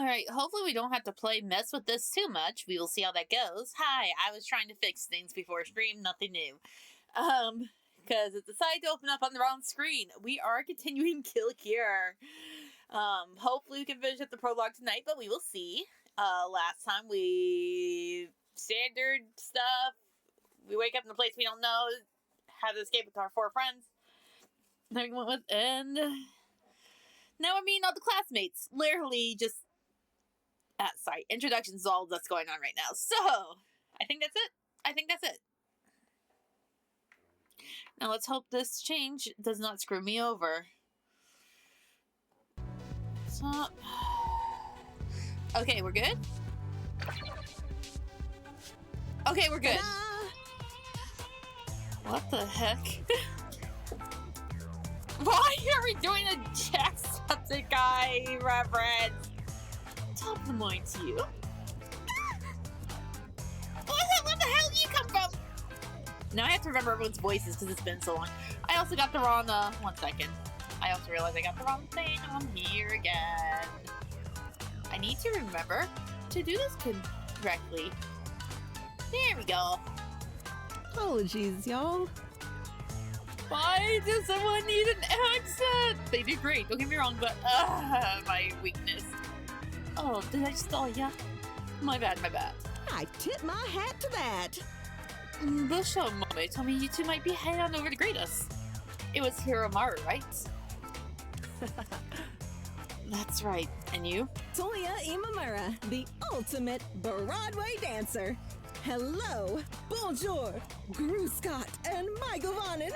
Alright, hopefully we don't have to mess with this too much. We will see how that goes. Hi, I was trying to fix things before stream, nothing new. Because it decided to open up on the wrong screen. We are continuing Kill Cure. Hopefully we can finish up the prologue tonight, but we will see. Last time we... standard stuff. We wake up in a place we don't know. Have to escape with our 4 friends. Then we went with, and... now we're meeting all the classmates. Literally just... sorry, introductions is all that's going on right now. So, I think that's it. Now let's hope this change does not screw me over. Stop. Okay, we're good? Okay, we're good. What the heck? Why are we doing a Jacksepticeye reference? Top of the morning to you. Where the hell did you come from? Now I have to remember everyone's voices because it's been so long. I also got the wrong, 1 second. I also realized I got the wrong thing on here again. I need to remember to do this correctly. There we go. Apologies, y'all. Why does someone need an accent? They do great, don't get me wrong, but my weakness. Oh, did I stall ya? My bad. I tip my hat to that. The show mommy told me you two might be heading on over to greet us. It was Hiromaru, right? That's right. And you? Toya Imamura, the ultimate Broadway dancer. Hello, bonjour, Gru Scott, and Michael Vonnen.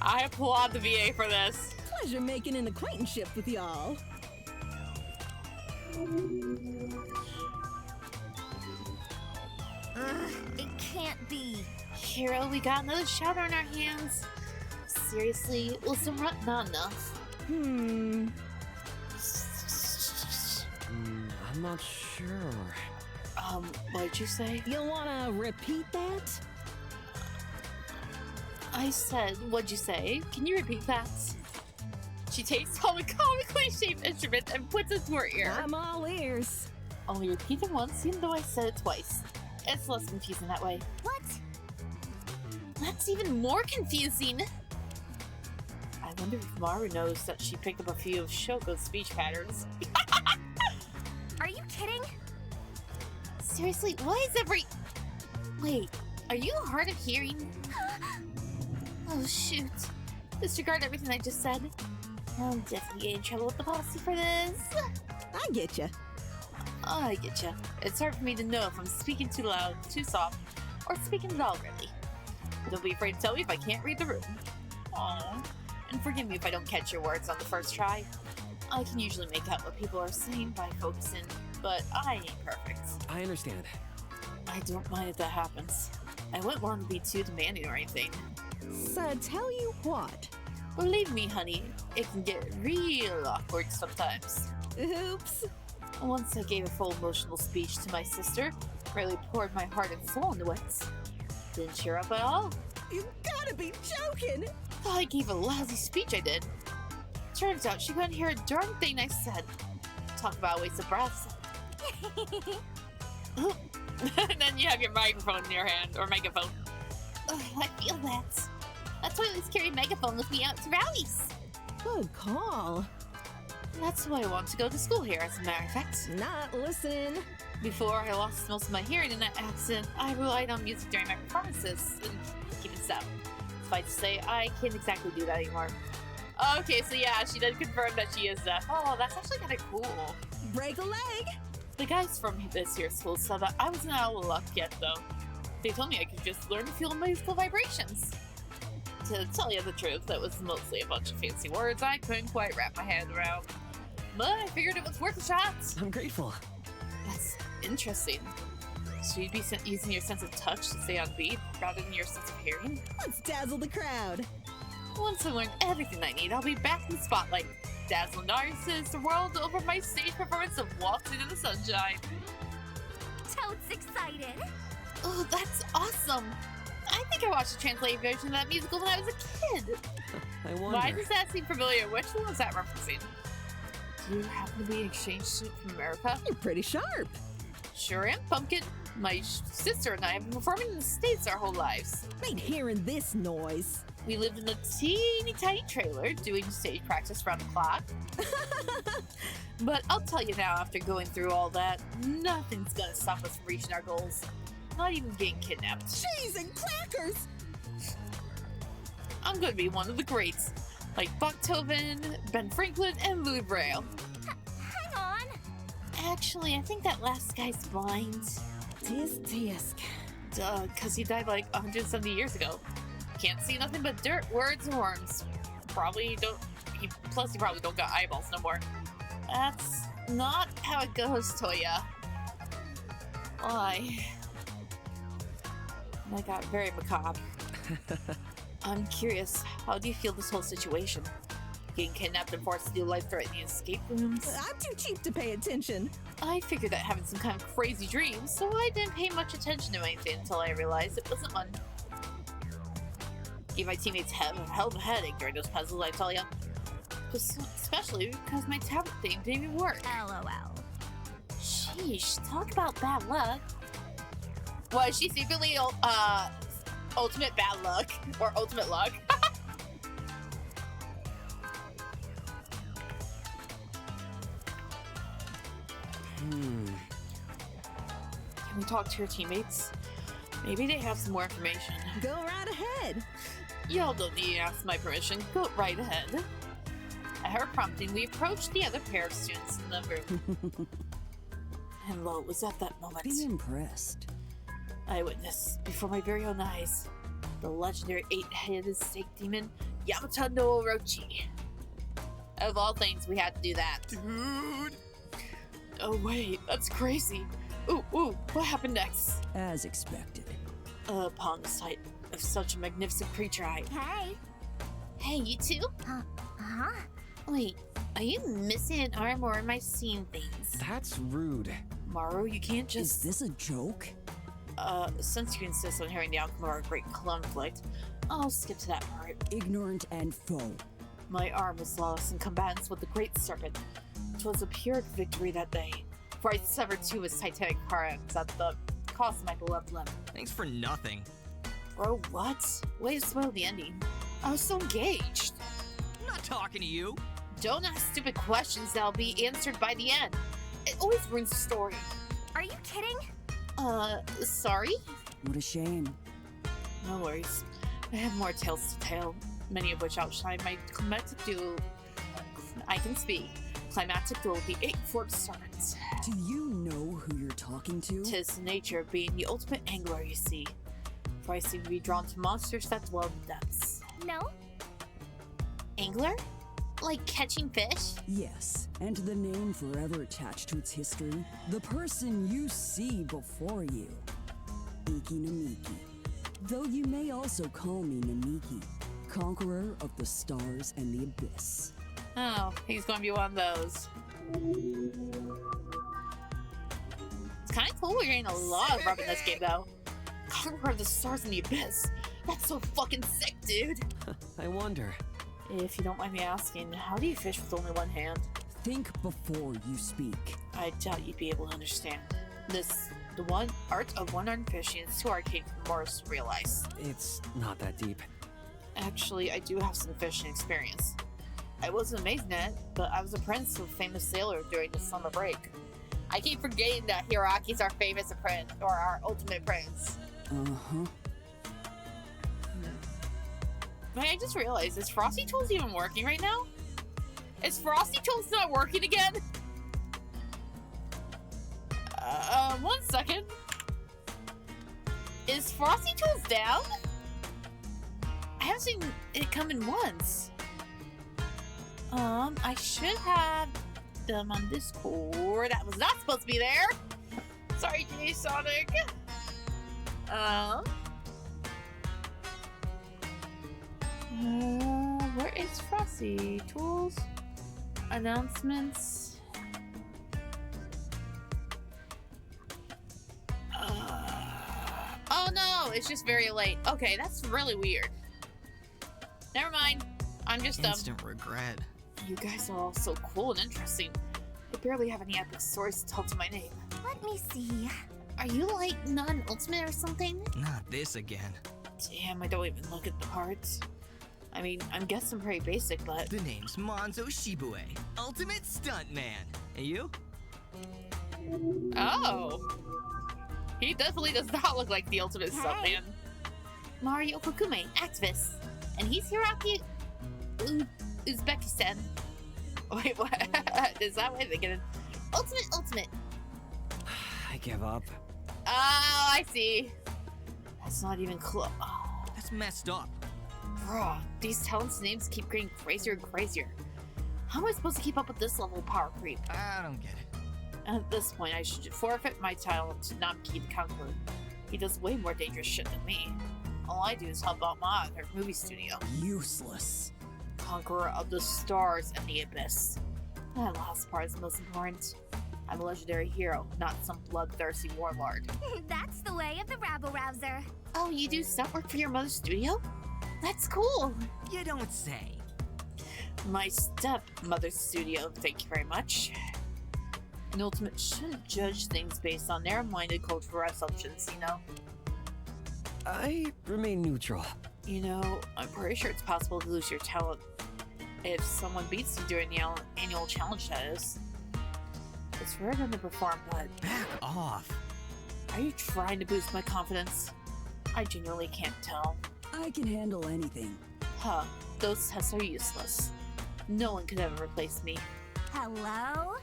I applaud the VA for this. Pleasure making an acquaintanceship with y'all. It can't be. Hero, we got another shadow in our hands. Seriously, will some rut not enough? I'm not sure. What'd you say? You'll wanna repeat that? I said, what'd you say? Can you repeat that? She takes all the comically shaped instrument and puts it to her ear. I'm all ears. Only repeat it once, even though I said it twice. It's less confusing that way. What? That's even more confusing. I wonder if Maru knows that she picked up a few of Shoko's speech patterns. Are you kidding? Seriously, why is Wait, are you hard of hearing? Oh shoot. Disregard everything I just said. I'll definitely get in trouble with the policy for this. I get ya. I get ya. It's hard for me to know if I'm speaking too loud, too soft, or speaking at all, really. Don't be afraid to tell me if I can't read the room. Aww. And forgive me if I don't catch your words on the first try. I can usually make out what people are saying by focusing, but I ain't perfect. I understand. I don't mind if that happens. I wouldn't want to be too demanding or anything. So tell you what. Believe me, honey, it can get real awkward sometimes. Oops. Once I gave a full emotional speech to my sister, really poured my heart and soul into it. Didn't cheer up at all. You gotta be joking! I gave a lousy speech, I did. Turns out she couldn't hear a darn thing I said. Talk about a waste of breath. And then you have your microphone in your hand, or megaphone. Ugh, I feel that. That's why I always carry a megaphone with me out to rallies. Good call. That's why I want to go to school here, as a matter of fact. Not listening. Before I lost most of my hearing in that accident, I relied on music during my performances and keeping sound. Suffice to say, I can't exactly do that anymore. Okay, so yeah, she did confirm that she is deaf. Oh, that's actually kind of cool. Break a leg. The guys from this year's school said that I wasn't out of luck yet, though. They told me I could just learn to feel musical vibrations. To tell you the truth, that was mostly a bunch of fancy words I couldn't quite wrap my head around. But I figured it was worth a shot. I'm grateful. That's interesting. So you'd be using your sense of touch to stay on beat, rather than your sense of hearing? Let's dazzle the crowd. Once I learn everything I need, I'll be back in the spotlight, dazzling artists the world over my stage performance of Waltzing in the Sunshine. Toad's excited. Oh, that's awesome! I think I watched the translated version of that musical when I was a kid. I wonder. Why does that seem familiar? Which one was that referencing? Do you happen to be an exchange student from America? You're pretty sharp. Sure am, Pumpkin. My sister and I have been performing in the States our whole lives. Ain't hearing this noise. We lived in a teeny tiny trailer doing stage practice round the clock. But I'll tell you now, after going through all that, nothing's gonna stop us from reaching our goals. Not even getting kidnapped. Cheese and crackers! I'm gonna be one of the greats, like Beethoven, Ben Franklin, and Louis Braille. Hang on. Actually, I think that last guy's blind. Tisk. Duh, cause he died like 170 years ago. Can't see nothing but dirt, words, and worms. Probably don't. Plus, he probably don't got eyeballs no more. That's not how it goes, Toya. Why? That got very macabre. I'm curious, how do you feel this whole situation? Getting kidnapped and forced to do life-threatening escape rooms? I'm too cheap to pay attention. I figured that having some kind of crazy dream, so I didn't pay much attention to anything until I realized it wasn't one. Gave my teammates a hell of a headache during those puzzles, I tell ya. Especially because my tablet thing didn't even work. LOL. Sheesh, talk about bad luck. Was she secretly ultimate bad luck? Or ultimate luck? Can we talk to your teammates? Maybe they have some more information. Go right ahead. Y'all don't need to ask my permission. Go right ahead. At her prompting, we approached the other pair of students in the room. And lo, it was at that moment Be impressed. I witnessed, before my very own eyes, the legendary 8-headed snake demon, Yamata no Orochi. Of all things, we had to do that. Dude! Oh wait, that's crazy. Ooh, what happened next? As expected. Upon the sight of such a magnificent creature, Hey. Hey, you two? Huh? Wait, are you missing an arm or am I seeing things? That's rude. Maru, you can't just... Is this a joke? Since you insist on hearing the outcome of our great conflict, I'll skip to that part. Ignorant and foe. My arm was lost in combatants with the Great Serpent. 'Twas a pure victory that day, for I severed two of his titanic params at the cost of my beloved limb. Thanks for nothing. Bro, what? Way to spoil the ending. I was so engaged. I'm not talking to you. Don't ask stupid questions that'll be answered by the end. It always ruins the story. Are you kidding? Sorry? What a shame. No worries. I have more tales to tell, many of which outshine my climactic duel. I can speak. Climactic duel with the 8-forked serpents. Do you know who you're talking to? 'Tis the nature of being the ultimate angler, you see. For I seem to be drawn to monsters that dwell in the depths. No? Angler? Like catching fish? Yes, and the name forever attached to its history. The person you see before you. Iki Namiki. Though you may also call me Namiki, conqueror of the stars and the abyss. Oh, he's gonna be one of those. It's kind of cool we're getting a lot of rub in this game, though. Conqueror of the stars and the abyss. That's so fucking sick, dude. I wonder. If you don't mind me asking, how do you fish with only one hand? Think before you speak. I doubt you'd be able to understand. The one art of one-armed fishing is too arcane for mortals to realize. It's not that deep. Actually, I do have some fishing experience. I wasn't amazing at it, but I was a apprentice of a famous sailor during the summer break. I keep forgetting that Hiraki's our famous apprentice, or our ultimate prince. Uh-huh. I just realized, is Frosty Tools even working right now? Is Frosty Tools not working again? 1 second. Is Frosty Tools down? I haven't seen it come in once. I should have them on Discord. That was not supposed to be there. Sorry, J Sonic. Where is Frosty? Tools? Announcements? Oh no, it's just very late. Okay, that's really weird. Never mind. I'm just dumb. Instant regret. You guys are all so cool and interesting. I barely have any epic stories to tell to my name. Let me see. Are you like non-ultimate or something? Not this again. Damn, I don't even look at the parts. I mean, I'm guessing pretty basic, but... The name's Monzo Shibue, Ultimate Stuntman. And you? Oh! He definitely does not look like the ultimate Hey. stuntman. Mario Kokume, activist. And he's Hiraki Uzbekistan. Wait, what? Is that what they're getting? Ultimate. I give up. Oh, I see. That's not even close. That's messed up. Bruh, these talents' names keep getting crazier and crazier. How am I supposed to keep up with this level of power creep? I don't get it. At this point, I should forfeit my title to Namiki the Conqueror. He does way more dangerous shit than me. All I do is help out Ma at her movie studio. Useless. Conqueror of the stars and the abyss. That last part is the most important. I'm a legendary hero, not some bloodthirsty warlord. That's the way of the rabble-rouser. Oh, you do stunt work for your mother's studio? That's cool! You don't say. My stepmother's studio, thank you very much. An ultimate shouldn't judge things based on narrow-minded cultural assumptions, you know? I remain neutral. You know, I'm pretty sure it's possible to lose your talent if someone beats you during the annual challenge, that is. It's rare for them to perform, but Back off. are you trying to boost my confidence? I genuinely can't tell. I can handle anything. Huh, those tests are useless. No one could ever replace me. Hello?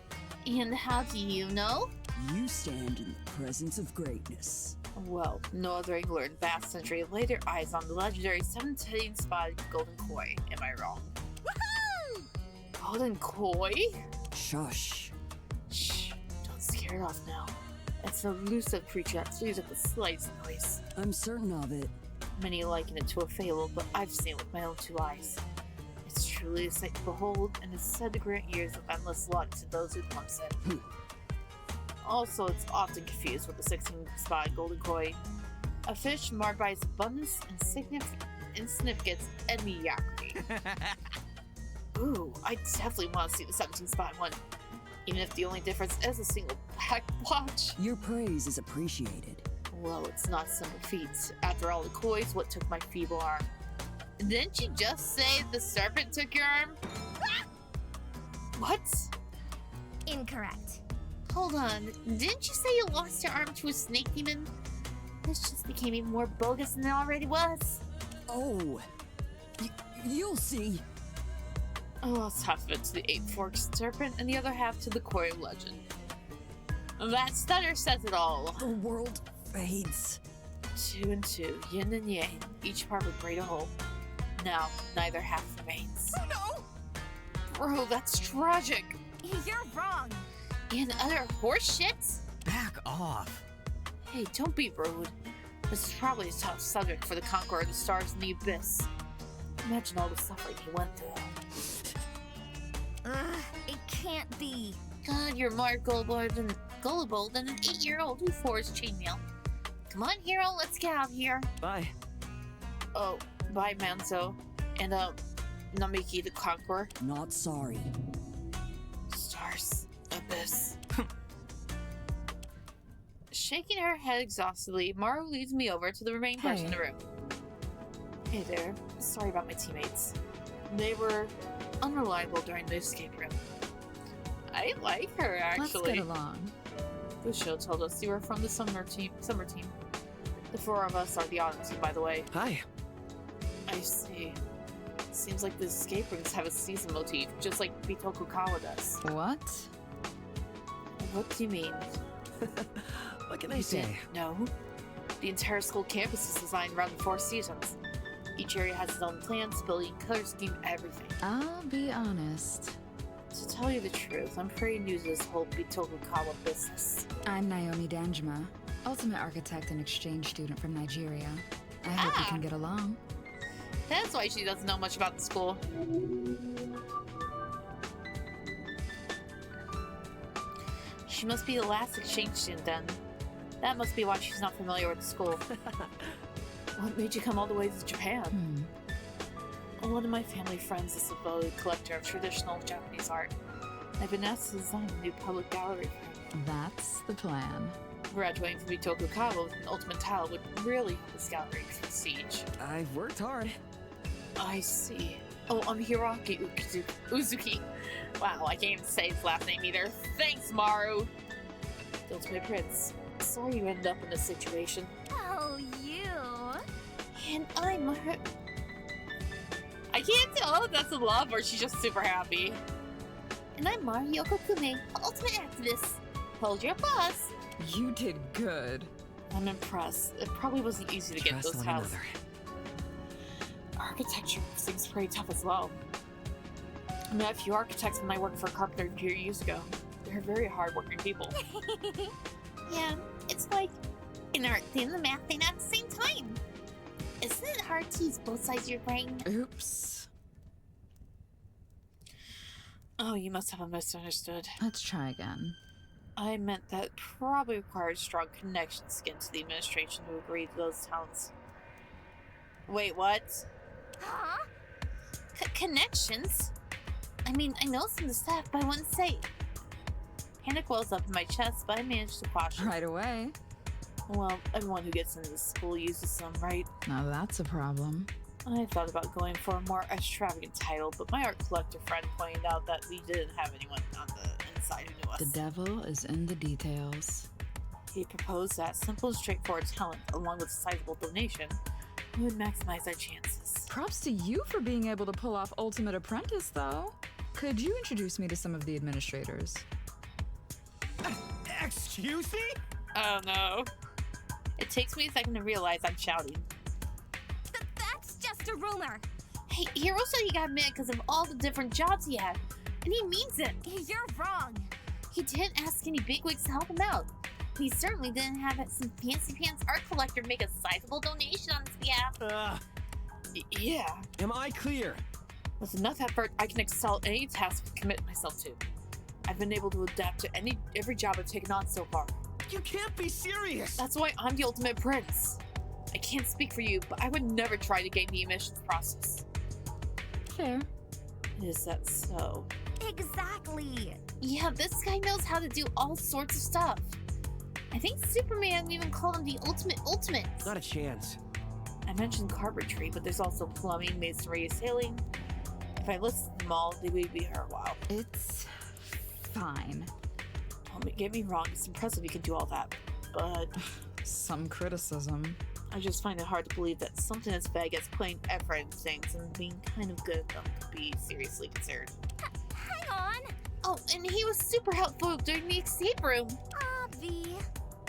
And how do you know? You stand in the presence of greatness. Well, no other angler in vast century laid their eyes on the legendary 17-spotted golden koi. Am I wrong? Woohoo! Golden koi? Shush. Shh, don't scare it off now. It's an elusive creature that flees at the slightest noise. I'm certain of it. Many liken it to a fable, but I've seen it with my own two eyes. It's truly a sight to behold, and is said to grant years of endless luck to those who glimpse it. Also, it's often confused with the 16-spotted golden koi, a fish marked by its abundance and significance and mediocrity. Ooh, I definitely want to see the 17-spotted one, even if the only difference is a single black blotch. Your praise is appreciated. Well, it's not a simple feat. After all, the koi's what took my feeble arm. Didn't you just say the serpent took your arm? What? Incorrect. Hold on, didn't you say you lost your arm to a snake demon? This just became even more bogus than it already was. Oh, you'll see. I lost half of it to the eight-forked serpent and the other half to the koi legend. That stutter says it all. The world fades. 2 and 2, yin and yang, each part would breed a whole. Now, neither half remains. Oh no! Bro, that's tragic. You're wrong. And utter horseshit? Back off. Hey, don't be rude. This is probably a tough subject for the Conqueror of the Stars and the Abyss. Imagine all the suffering he went through. It can't be. God, you're more gullible than an 8-year-old who forged chainmail. Come on, hero, let's get out of here. Bye. Oh, bye, Manzo. And, Namiki the Conqueror. Not sorry. Stars. Abyss. Shaking her head exhaustedly, Maru leads me over to the remaining person in the room. Hey there. Sorry about my teammates. They were unreliable during the escape room. I like her, actually. Let's get along. Busho told us you were from the summer team. The 4 of us are the autumn team, by the way. Hi. I see. Seems like the escape rooms have a season motif, just like Bitokukawa does. What? What do you mean? What can I say? No. The entire school campus is designed around the 4 seasons. Each area has its own plan, spelling, color scheme, everything. I'll be honest. To tell you the truth, I'm pretty new to this whole Bitokukawa business. I'm Naomi Danjuma, ultimate architect and exchange student from Nigeria. I hope we can get along. That's why she doesn't know much about the school. She must be the last exchange student then. That must be why she's not familiar with the school. What made you come all the way to Japan? One of my family friends is a voted collector of traditional Japanese art. I've been asked to design a new public gallery for him. That's the plan. Graduating from Itokukawa with an ultimate title would really help this gallery's prestige. I've worked hard. I see. Oh, I'm Hiroki Uzuki. Wow, I can't even say his last name either. Thanks, Maru! The ultimate prince. Sorry you ended up in this situation. Oh, you. And I'm Maru. I can't tell if that's a love or she's just super happy. And I'm Mariyoko Kume, ultimate activist. Hold your applause. You did good. I'm impressed. It probably wasn't easy to get Trust those one houses. another. Architecture seems pretty tough as well. I met a few architects when I worked for a carpenter a few years ago. They're very hard-working people. Yeah, it's like an art thing and a math thing at the same time. Isn't it hard to use both sides of your brain? Oops. Oh, you must have misunderstood. Let's try again. I meant that it probably required strong connections to get into the administration to agree to those talents. Wait, what? Huh? Connections? I mean, I know some of the staff, but I wouldn't say. Panic wells up in my chest, but I managed to quash it. Right away. Well, everyone who gets into school uses some, right? Now that's a problem. I thought about going for a more extravagant title, but my art collector friend pointed out that we didn't have anyone on the inside who knew us. The devil is in the details. He proposed that simple and straightforward talent, along with a sizable donation, would maximize our chances. Props to you for being able to pull off Ultimate Apprentice, though. Could you introduce me to some of the administrators? Excuse me? Oh no. It takes me a second to realize I'm shouting. That's just a rumor. Hey, Hiro said he got mad because of all the different jobs he had, and he means it. You're wrong. He didn't ask any bigwigs to help him out. He certainly didn't have some fancy pants art collector make a sizable donation on his behalf. Yeah. Am I clear? With enough effort, I can excel at any task I commit myself to. I've been able to adapt to every job I've taken on so far. You can't be serious! That's why I'm the ultimate prince. I can't speak for you, but I would never try to game the admissions process. Fair. Is that so? Exactly. Yeah, this guy knows how to do all sorts of stuff. I think Superman even called him the ultimate. Not a chance. I mentioned carpentry, but there's also plumbing, masonry, sailing. If I listed them all, they would be here a while. It's fine. Don't get me wrong, it's impressive you can do all that, but Some criticism. I just find it hard to believe that something as vague as putting effort into things and being kind of good at them could be seriously considered. Hang on. Oh, and he was super helpful during the escape room. Avi.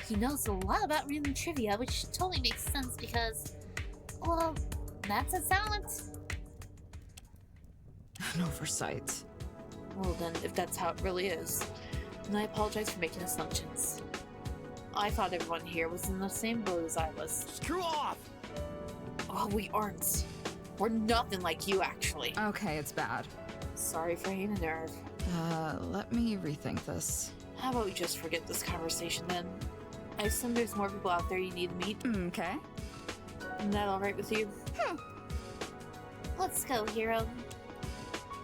He knows a lot about random trivia, which totally makes sense because, well, that's a talent. An oversight. Well then, if that's how it really is, then I apologize for making assumptions. I thought everyone here was in the same boat as I was. Screw off! Oh, we aren't. We're nothing like you, actually. Okay, it's bad. Sorry for hitting a nerve. Let me rethink this. How about we just forget this conversation then? I assume there's more people out there you need to meet. Okay. Isn't that alright with you? Let's go, hero.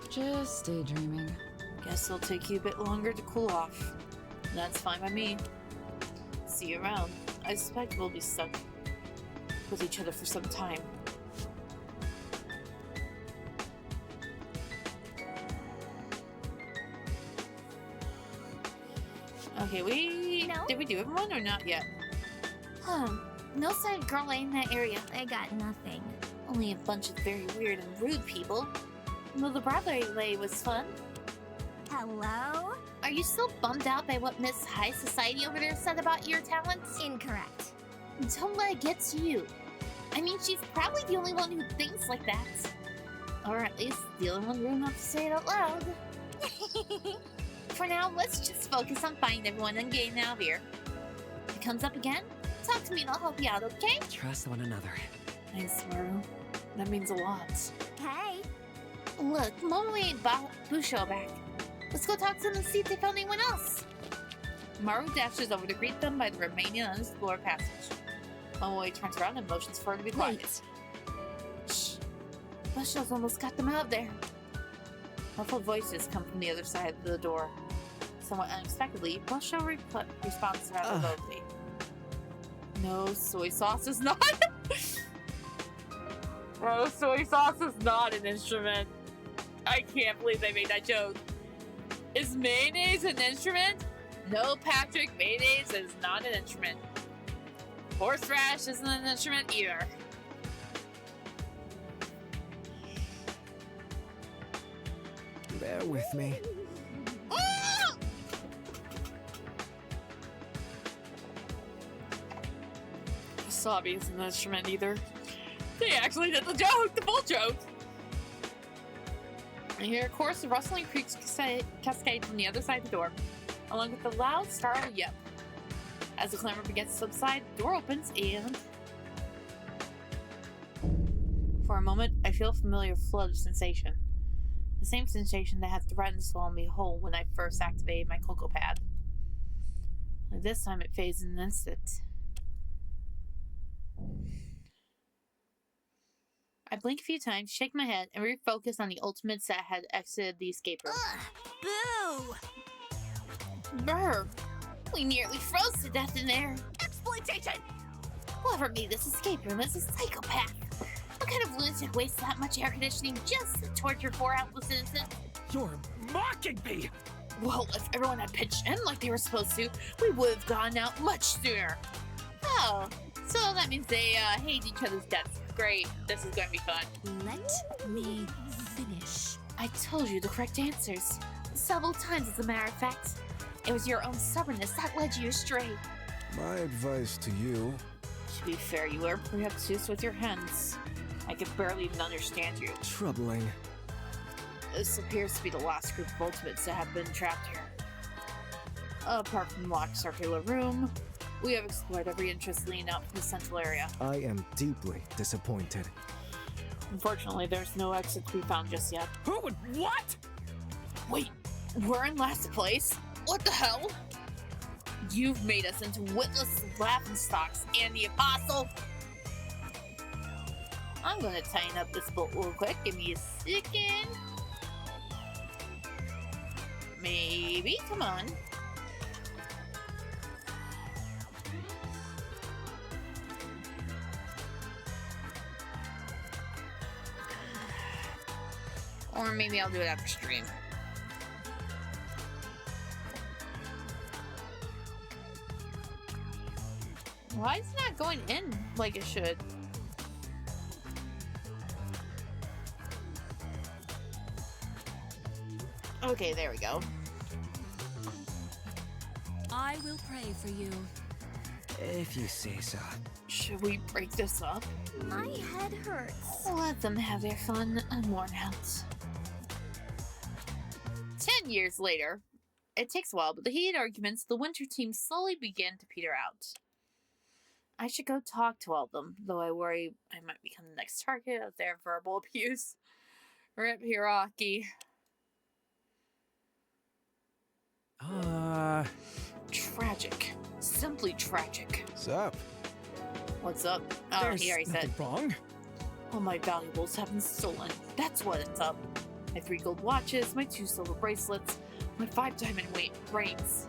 Just daydreaming. Guess it'll take you a bit longer to cool off. That's fine by me. See you around. I suspect we'll be stuck with each other for some time. Okay, No? did we do everyone or not yet? No sign of girl lane in that area. I got nothing. Only a bunch of very weird and rude people. Well, the Broadway lay was fun. Hello? Are you still bummed out by what Miss High Society over there said about your talents? Incorrect. Don't let it get to you. I mean, she's probably the only one who thinks like that. Or at least the only one rude enough to say it out loud. For now, let's just focus on finding everyone and getting out of here. If it comes up again, talk to me and I'll help you out, okay? Trust one another. Thanks, Maru. That means a lot. Hey. Look, Momoe and Busho are back. Let's go talk to them and see if they found anyone else. Maru dashes over to greet them by the remaining unexplored passage. Momoe turns around and motions for her to be quiet. Wait. Shh. Bushels almost got them out there. Muffled voices come from the other side of the door. Somewhat unexpectedly, Bushel responds rather lowly. No, soy sauce is not. No, soy sauce is not an instrument. I can't believe they made that joke. Is mayonnaise an instrument? No, Patrick, mayonnaise is not an instrument. Horseradish isn't an instrument either. Bear with me. Wasabi isn't an instrument either. They actually did the joke, the full joke. And here, of course, the rustling creaks cascade from the other side of the door, along with the loud, startled yelp. As the clamor begins to subside, the door opens and... For a moment, I feel a familiar flood of sensation. The same sensation that had threatened to swallow me whole when I first activated my cocoa pad. And this time it fades in an instant. I blink a few times, shake my head, and refocus on the ultimates that had exited the escape room. Boo! Brr! We nearly froze to death in there. Exploitation! Whoever made this escape room is a psychopath. What kind of lunatic wastes that much air conditioning just to torture poor helpless innocents? You're mocking me! Well, if everyone had pitched in like they were supposed to, we would have gone out much sooner. Oh, so that means they hate each other's deaths. Great, this is going to be fun. Let me finish. I told you the correct answers. Several times, as a matter of fact. It was your own stubbornness that led you astray. My advice to you... To be fair, you were pretty obtuse with your hands. I could barely even understand you. Troubling. This appears to be the last group of ultimates that have been trapped here. Apart from the locked circular room, we have explored every entrance leading out from the central area. I am deeply disappointed. Unfortunately, there's no exit to be found just yet. Who would what? Wait, we're in last place? What the hell? You've made us into witless laughingstocks, and the apostle. I'm gonna tighten up this bolt real quick. Give me a second. Maybe, come on. Or maybe I'll do it after stream. Why is it not going in like it should? Okay, there we go. I will pray for you. If you say so. Should we break this up? My head hurts. Let them have their fun and worn out. 10 years later. It takes a while, but the heated arguments of the winter team slowly begin to peter out. I should go talk to all of them, though I worry I might become the next target of their verbal abuse. Rip Hiraki. Tragic. Simply tragic. What's up? What's up? Oh, There's he already said. nothing wrong. All my valuables have been stolen. That's what it's up. My 3 gold watches, my 2 silver bracelets, my 5 diamond rings.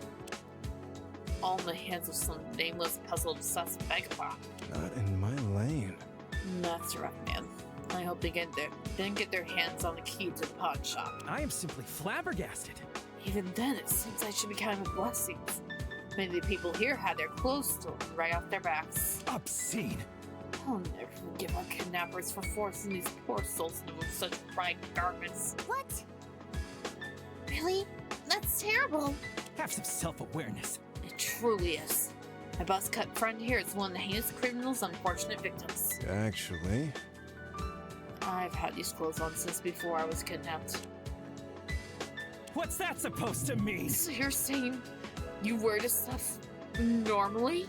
All in the hands of some nameless, puzzle-obsessed vagabond. Not in my lane. That's rough, man. I hope they didn't get their hands on the key to the pawn shop. I am simply flabbergasted. Even then, it seems I should be counting with blessings. Many of the people here had their clothes stolen right off their backs. Obscene. I'll never forgive our kidnappers for forcing these poor souls into such bright garments. What? Really? That's terrible. Have some self-awareness. It truly is. My buzz-cut friend here is one of the heinous criminal's unfortunate victims. Actually... I've had these clothes on since before I was kidnapped. What's that supposed to mean? So you're saying you wear this stuff normally?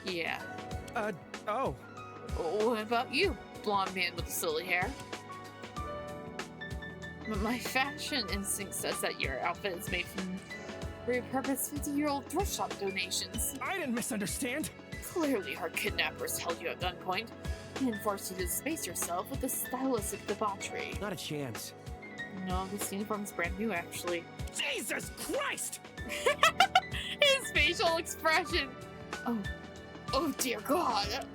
Yeah. Oh. What about you, blonde man with the silly hair? My fashion instinct says that your outfit is made from repurposed 50-year-old thrift shop donations. I didn't misunderstand. Clearly, our kidnappers held you at gunpoint and forced you to space yourself with a stylistic debauchery. Not a chance. No, this uniform's brand new, actually. Jesus Christ! His facial expression. Oh dear God.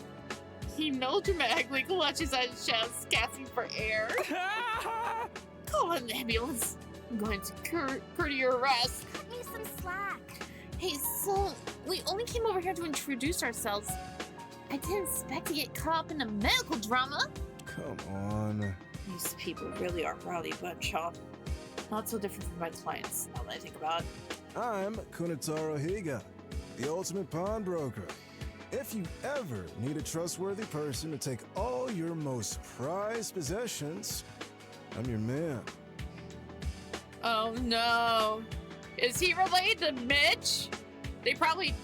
He melodramatically clutches at his chest, gasping for air. Call an ambulance. I'm going to cur to your arrest. Cut me some slack. Hey, so we only came over here to introduce ourselves. I didn't expect to get caught up in a medical drama. Come on. These people really are a rowdy bunch, huh? Not so different from my clients, now that I think about it. I'm Kunitaro Higa, the ultimate pawnbroker. If you ever need a trustworthy person to take all your most prized possessions, I'm your man. Oh no. Is he related to Mitch? It probably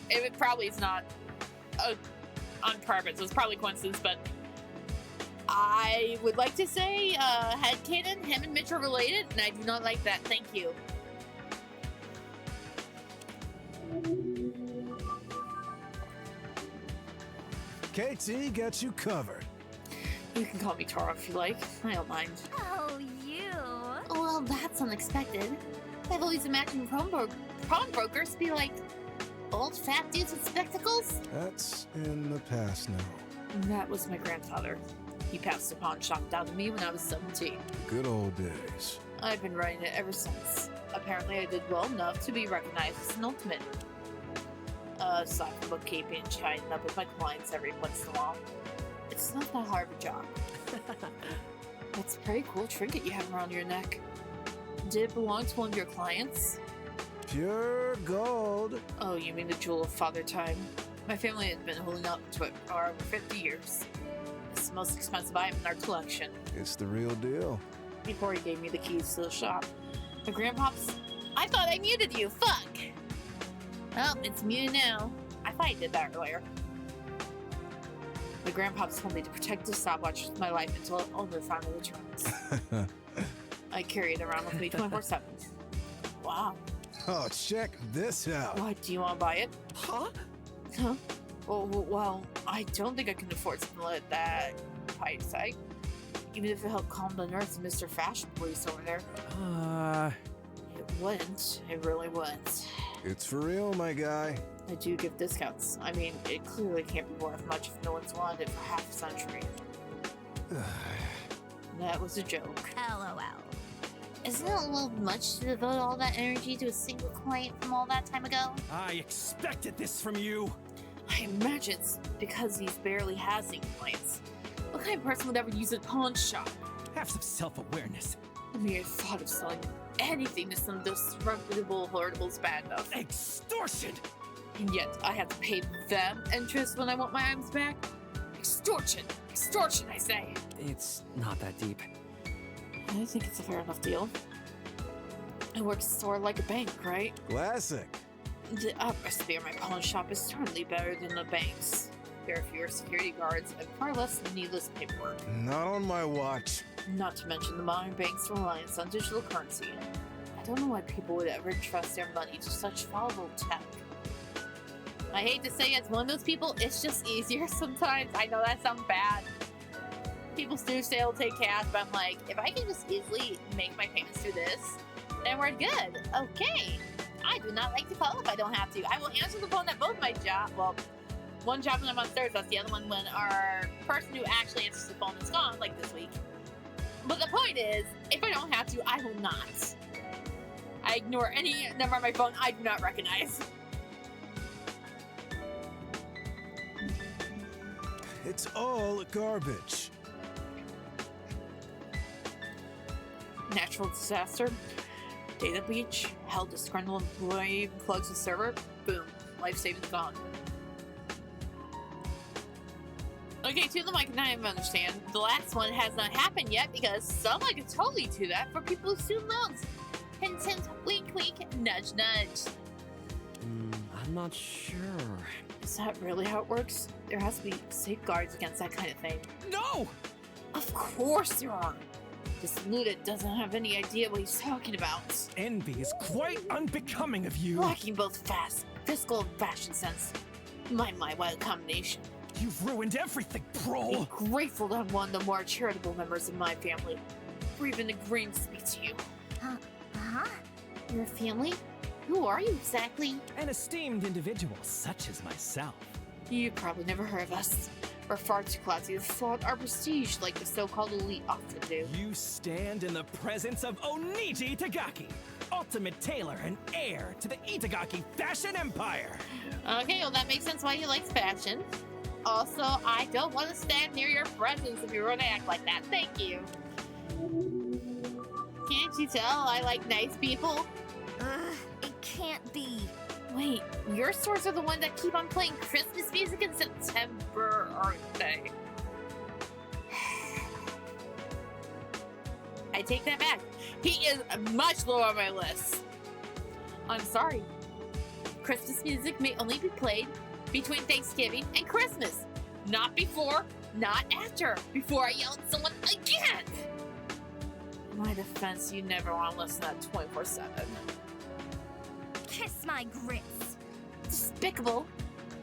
is not on purpose. It's probably coincidence, but I would like to say, headcanon, him and Mitch are related, and I do not like that. Thank you. KT got you covered. You can call me Tara if you like. I don't mind. Oh, you. Well, that's unexpected. I've always imagined pawnbrokers be like old fat dudes with spectacles. That's in the past now. That was my grandfather. He passed the pawn shop down to me when I was 17. Good old days. I've been running it ever since. Apparently I did well enough to be recognized as an ultimate. Aside from bookkeeping and chatting up with my clients every once in a while, it's not that hard of a job. That's a pretty cool trinket you have around your neck. Did it belong to one of your clients? Pure gold. Oh, you mean the jewel of father time? My family has been holding up to it for over 50 years. It's the most expensive item in our collection. It's the real deal. Before he gave me the keys to the shop. My grandpops, I thought I muted you, fuck! Oh, it's muted now. I thought I did that earlier. My grandpops told me to protect the stopwatch with my life until owner finally returns. I carry it around with me 24/7. Wow. Oh, check this out. What, do you want to buy it? Huh? Huh? Well, I don't think I can afford something like that. Pie side. Even if it helped calm the nerves of Mr. Fashion Police over there. It wouldn't. It really wouldn't. It's for real, my guy. I do give discounts. I mean, it clearly can't be worth much if no one's wanted it for half a century. That was a joke. LOL. Isn't it a little much to devote all that energy to a single client from all that time ago? I expected this from you. I imagine it's because he barely has any clients. What kind of person would ever use a pawn shop? Have some self-awareness. The mere thought of selling anything to some disreputable horrible's bad enough. Extortion! And yet, I have to pay them interest when I want my items back? Extortion! Extortion, I say! It's not that deep. I think it's a fair enough deal. It works sort of like a bank, right? Classic. The atmosphere of my pawn shop is certainly better than the bank's. There are fewer security guards and far less needless paperwork. Not on my watch. Not to mention the modern bank's reliance on digital currency. I don't know why people would ever trust their money to such fallible tech. I hate to say it's one of those people, it's just easier sometimes. I know that sounds bad. People do say they'll take cash, but I'm like, if I can just easily make my payments through this, then we're good. Okay. I do not like to call if I don't have to. I will answer the phone at both my job. Well, one job when I'm on Thursdays, the other one when our person who actually answers the phone is gone, like this week. But the point is, if I don't have to, I will not. I ignore any number on my phone I do not recognize. It's all garbage. Natural disaster, data breach, hell disgruntled employee plugs the server, boom, life savings gone. Okay, two of them I can not even understand. The last one has not happened yet because someone could totally do that for people who student loans. Hint, hint, wink, wink, nudge, nudge. I'm not sure. Is that really how it works? There has to be safeguards against that kind of thing. No! Of course there are. This Luda doesn't have any idea what he's talking about. Envy is quite unbecoming of you. Lacking both fiscal and fashion sense. My what a combination. You've ruined everything, bro! I'm grateful that I'm one of the more charitable members of my family. For even agreeing to speak to you. Huh? Your family? Who are you exactly? An esteemed individual such as myself. You probably never heard of us. We're far too classy to flaunt our prestige like the so-called elite often do. You stand in the presence of Oniji Itagaki, ultimate tailor and heir to the Itagaki fashion empire. Okay, well that makes sense why he likes fashion. Also, I don't want to stand near your presence if you're going to act like that. Thank you. Can't you tell I like nice people? It can't be. Wait, your stores are the ones that keep on playing Christmas music in September, aren't they? I take that back. He is much lower on my list. I'm sorry. Christmas music may only be played between Thanksgiving and Christmas. Not before, not after. Before I yell at someone again! In my defense, you never want to listen to that 24/7. Kiss my grits. Despicable.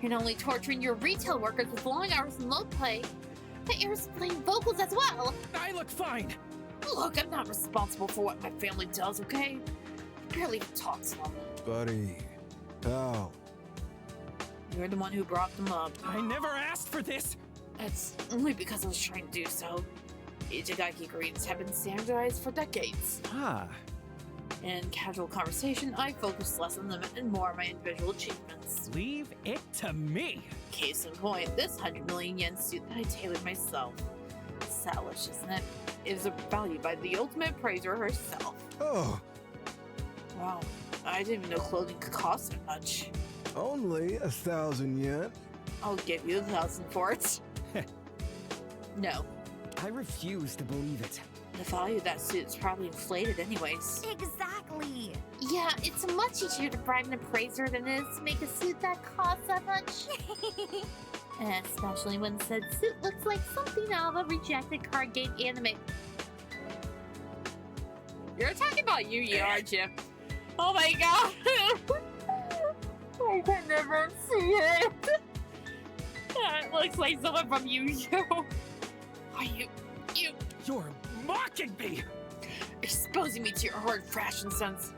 You're not only torturing your retail workers with long hours and low pay, but you're playing vocals as well. I look fine. Look, I'm not responsible for what my family does, okay? I barely even talk to them. Buddy. Pal. You're the one who brought them up. I never asked for this. That's only because I was trying to do so. Itagaki greetings have been standardized for decades. Ah. In casual conversation, I focus less on them and more on my individual achievements. Leave it to me. Case in point, this 100 million yen suit that I tailored myself. Stylish, isn't it? It is valued by the ultimate praiser herself. Oh, Wow, I didn't even know clothing could cost that much. only 1,000 yen? I'll give you 1,000 for it. No, I refuse to believe it. the value of that suit is probably inflated anyways. Exactly. Yeah, it's much easier to bribe an appraiser than it is to make a suit that costs that much. Especially when said suit looks like something out of a rejected card game anime. You're talking about Yu-Gi-Oh, aren't you? Oh my god! I can never see it! That looks like someone from Yu-Gi-Oh! Are you... You're mocking me. exposing me to your horrid fashion sense,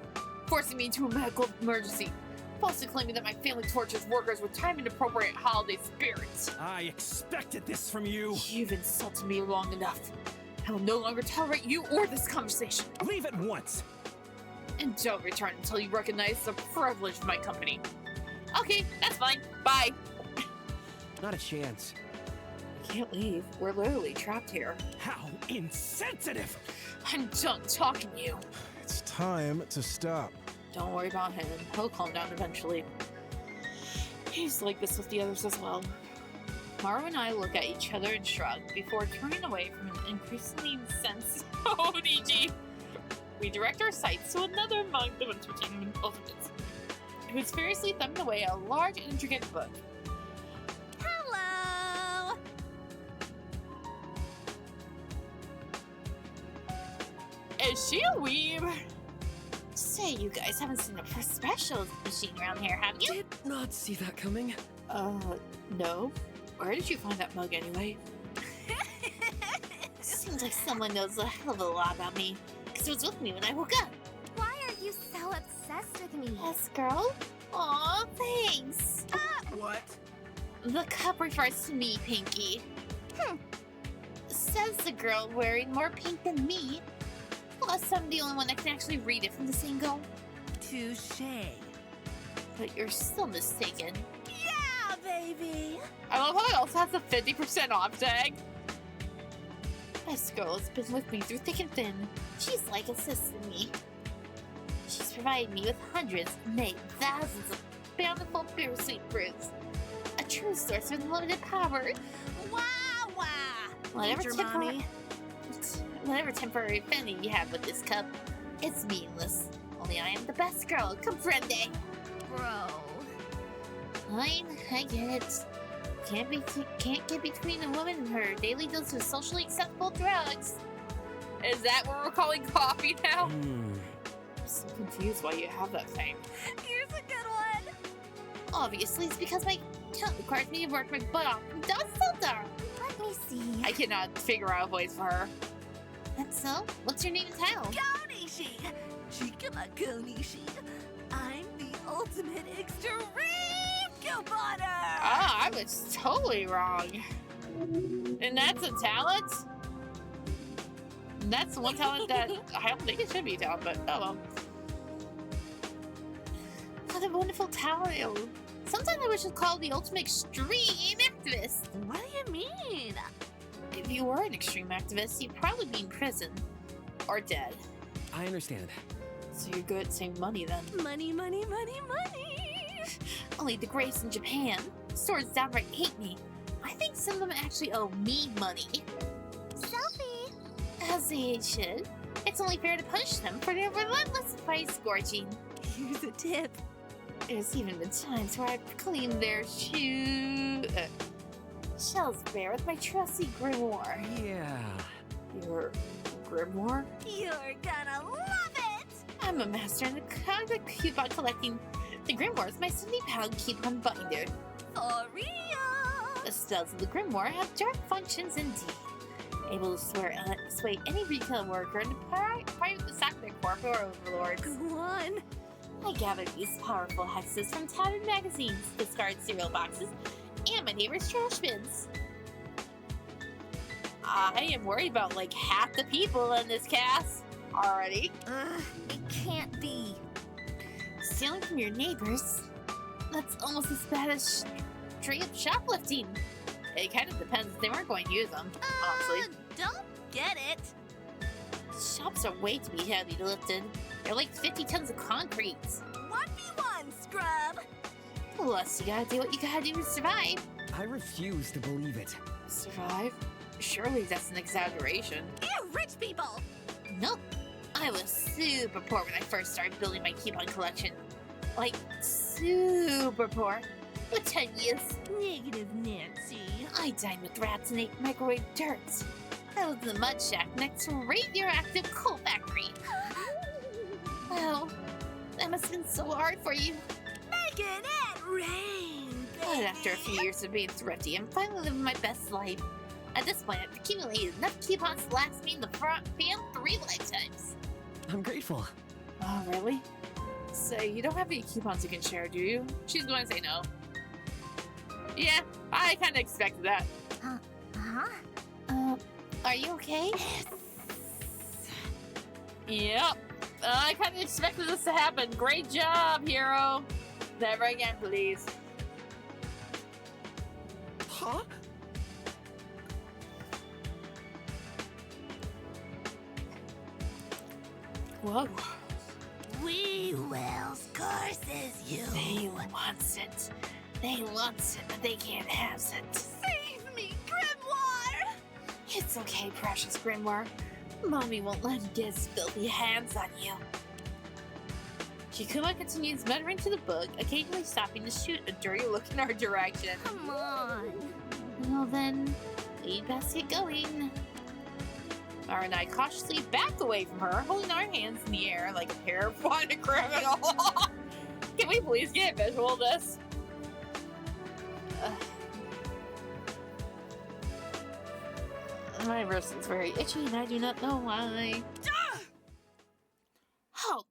forcing me into a medical emergency, falsely claiming that my family tortures workers with time and appropriate holiday spirits. I expected this from you. You've insulted me long enough. I will no longer tolerate you or this conversation. Leave at once. And don't return until you recognize the privilege of my company. Okay, that's fine. Bye. Not a chance. I can't leave. We're literally trapped here. How insensitive. I'm done talking to you. It's time to stop. Don't worry about him. He'll calm down eventually. He's like this with the others as well. Maru and I look at each other and shrug before turning away from an increasingly incensed Oniji. We direct our sights to another among the entertainment ultimates, who's furiously thumbing away at a large and intricate book. Hello. Is she a weeb? Say, you guys haven't seen a special machine around here, have you? Did not see that coming. No. Where did you find that mug anyway? Seems like someone knows a hell of a lot about me, because it was with me when I woke up. Why are you so obsessed with me? Yes, girl? Aw, thanks. What? The cup refers to me, Pinky. Says the girl wearing more pink than me. Plus, I'm the only one that can actually read it from this angle. Touché. But you're still mistaken. Yeah, baby. I love how it also has a 50% off tag. This girl has been with me through thick and thin. She's like a sister to me. She's provided me with hundreds, nay, thousands of bountiful bittersweet fruits. A true source of unlimited power. Wow, wow. Whatever temporary affinity you have with this cup, it's meaningless. Only I am the best girl, comprende? Bro. Fine, I get it. Can't get between a woman and her daily dose of socially acceptable drugs. Is that what we're calling coffee now? I'm so confused why you have that thing. Here's a good one. Obviously, it's because my account requires me to work my butt off from dusk till dawn. Let me see. I cannot figure out a voice for her. And so, what's your name and title? Gonishi! Chikamagoonishi! I'm the ultimate extreme couponer! Ah, I was totally wrong. And that's a talent? And that's one talent that I don't think it should be a talent, but oh well. What a wonderful talent. Sometimes I wish it was called the ultimate extreme activist. What do you mean? If you were an extreme activist, you'd probably be in prison. Or dead. I understand. So you're good at saving money then. Money, money, money, money! Only the Graves in Japan. Stores downright hate me. I think some of them actually owe me money. Selfie! As they should. It's only fair to punish them for their relentless price gorging. Here's a tip. There's even been times where I've cleaned their shells bare with my trusty grimoire. Yeah. Your grimoire? You're gonna love it! I'm a master in the coupon collecting. The grimoire is my 70-pound coupon binder. For real! The spells of the grimoire have dark functions indeed. Able to sway any retail worker into private the sack of their corporate overlords. Go on! I gathered these powerful hexes from tattered magazines, discarded cereal boxes, and my neighbor's trash bins. I am worried about like half the people in this cast already. It can't be. Stealing from your neighbors? That's almost as bad as straight up shoplifting. It kind of depends if they weren't going to use them, honestly. Don't get it. Shops are way too heavy lifted. They're like 50 tons of concrete. 1v1, scrub! Plus, you gotta do what you gotta do to survive. I refuse to believe it. Survive? Surely that's an exaggeration. You rich people! Nope. I was super poor when I first started building my coupon collection. Like, super poor. With 10 years. Negative Nancy. I dined with rats and ate microwave dirt. I lived in the mud shack next to a radioactive coal factory. Wow, that must have been so hard for you. Making it rain, But after a few years of being thrifty, I'm finally living my best life. At this point, I've accumulated enough coupons to last me in the front fan 3 lifetimes. I'm grateful. Oh, really? So you don't have any coupons you can share, do you? She's going to say no. Yeah, I kind of expected that. Are you okay? Yep. I kind of expected this to happen. Great job, hero. Never again, please. Huh? Whoa. We will's curses you. They wants it. They wants it, but they can't have it. Save me, Grimoire! It's okay, precious Grimoire. Mommy won't let him get his filthy hands on you. Shikuma continues muttering to the book, occasionally stopping to shoot a dirty look in our direction. Come on. Well then, we'd best get going. Mara and I cautiously back away from her, holding our hands in the air like a pair of wanted criminals. Can we please get a visual of this? My wrist is very itchy and I do not know why. Halt!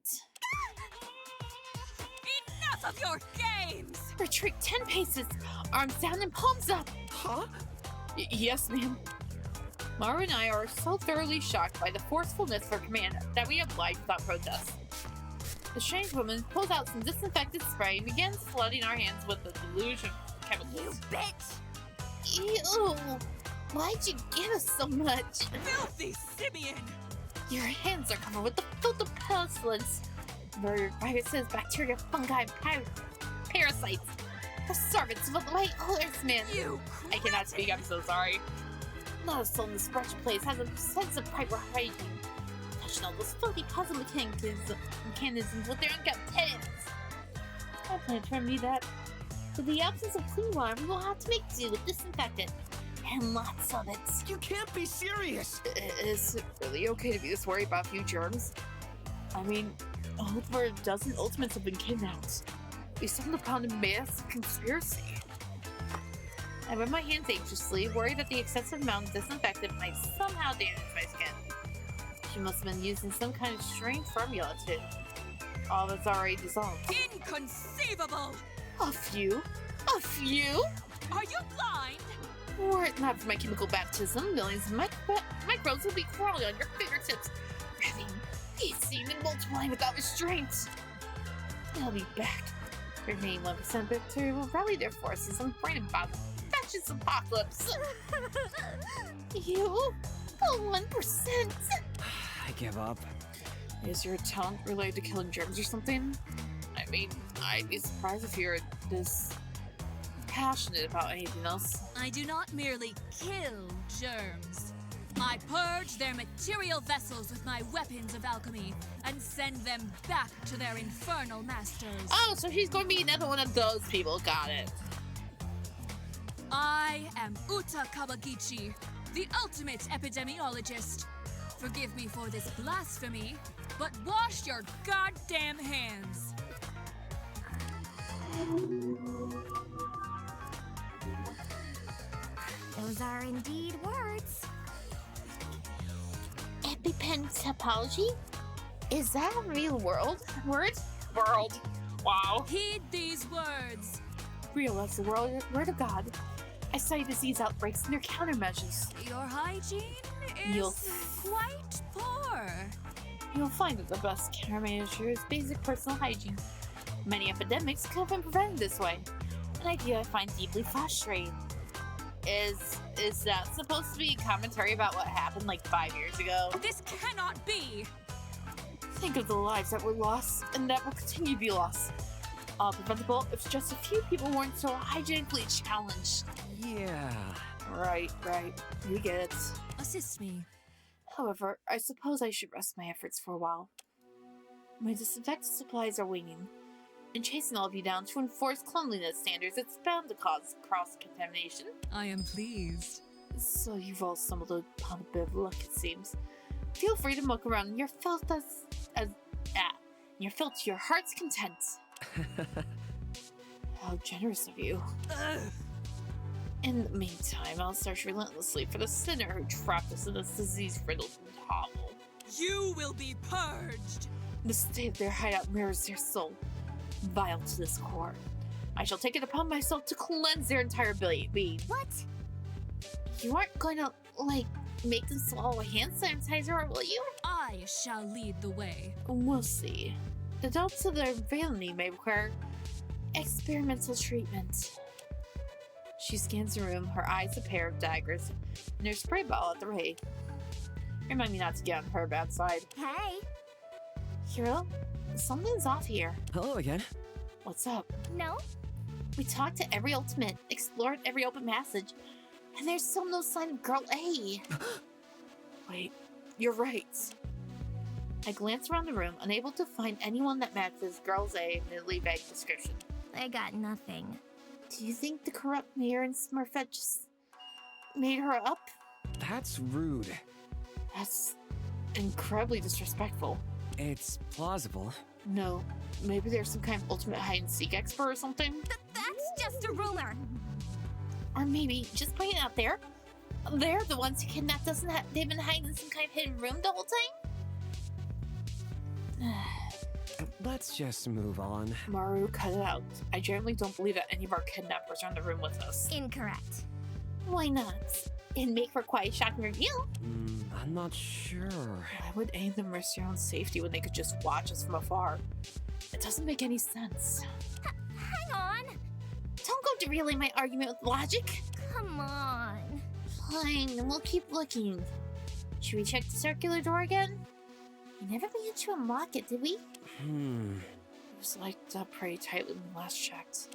Enough of your games! Retreat 10 paces, arms down and palms up. Huh? Yes, ma'am. Mara and I are so thoroughly shocked by the forcefulness of her command that we oblige without protest. The strange woman pulls out some disinfectant spray and begins flooding our hands with the delusion of chemicals. You bitch! Ew! Why'd you give us so much? Filthy simian! Your hands are covered with the filth of pestilence. Viruses, bacteria, fungi, parasites. The servants of the white horseman. You I cannot speak, I'm so sorry. Not a soul in this wretched place has a sense of proper hygiene. Touching all those filthy puzzle mechanisms with their unkept hands. I plan to remedy that. With the absence of clean water, we will have to make do with disinfectant. And lots of it. You can't be serious! Is it really okay to be this worried about a few germs? I mean, over a dozen Ultimates have been kidnapped. We stumbled upon a massive conspiracy. I rub my hands anxiously, worried that the excessive amount of disinfectant might somehow damage my skin. She must have been using some kind of strange formula too. All that's already dissolved. Inconceivable! A few? A few? Are you blind? Were it not for my chemical baptism, millions of microbes would be crawling on your fingertips, grabbing, feasting, and multiplying without restraint. I'll be back. The remaining 1% bacteria will rally their forces and bring about the fascist apocalypse. You? Oh, 1%? I give up. Is your talent related to killing germs or something? I mean, I'd be surprised if you're this passionate about anything else. I do not merely kill germs. I purge their material vessels with my weapons of alchemy and send them back to their infernal masters. Oh, so she's going to be another one of those people. Got it. I am Uta Kawagichi, the ultimate epidemiologist. Forgive me for this blasphemy, but wash your goddamn hands. Those are indeed words. EpiPen topology? Is that a real word? World. Wow. Heed these words. Real as the word of God. I study disease outbreaks and their countermeasures. Your hygiene is You'll- quite poor. You'll find that the best countermeasure is basic personal hygiene. Many epidemics could have been prevented this way. An idea I find deeply frustrating. Is that supposed to be a commentary about what happened like 5 years ago? This cannot be. Think of the lives that were lost and that will continue to be lost. All preventable if just a few people weren't so hygienically challenged. Yeah. Right. You get it. Assist me. However, I suppose I should rest my efforts for a while. My disinfectant supplies are waning, and chasing all of you down to enforce cleanliness standards, it's bound to cause cross-contamination. I am pleased. So you've all stumbled upon a bit of luck, it seems. Feel free to muck around in your filth your filth to your heart's content. How generous of you. Ugh. In the meantime, I'll search relentlessly for the sinner who trapped us in this disease-riddled hovel. You will be purged. The state of their hideout mirrors their soul, vile to this core. I shall take it upon myself to cleanse their entire being. What? You aren't going to, make them swallow a hand sanitizer, will you? I shall lead the way. We'll see. The depths of their villainy may require experimental treatment. She scans the room, her eyes a pair of daggers, and her spray bottle at the ready. Remind me not to get on her bad side. Hey. Hiro, something's off here. Hello again. What's up? No? We talked to every ultimate, explored every open passage, and there's still no sign of Girl A. Wait, you're right. I glance around the room, unable to find anyone that matches Girl's A middly vague description. I got nothing. Do you think the corrupt mayor and Smurfette just made her up? That's rude. That's incredibly disrespectful. It's plausible. No, maybe there's some kind of ultimate hide-and-seek expert or something? That's just a rumor. Or maybe, just putting it out there, they're the ones who kidnapped us and they've been hiding in some kind of hidden room the whole time? Let's just move on. Maru, cut it out. I generally don't believe that any of our kidnappers are in the room with us. Incorrect. Why not? It'd make for quite a shocking reveal. I'm not sure. Why would any of them risk their own safety when they could just watch us from afar? It doesn't make any sense. Hang on. Don't go derailing my argument with logic. Come on. Fine, we'll keep looking. Should we check the circular door again? We never managed to unlock it, did we? It was locked up pretty tightly when we last checked.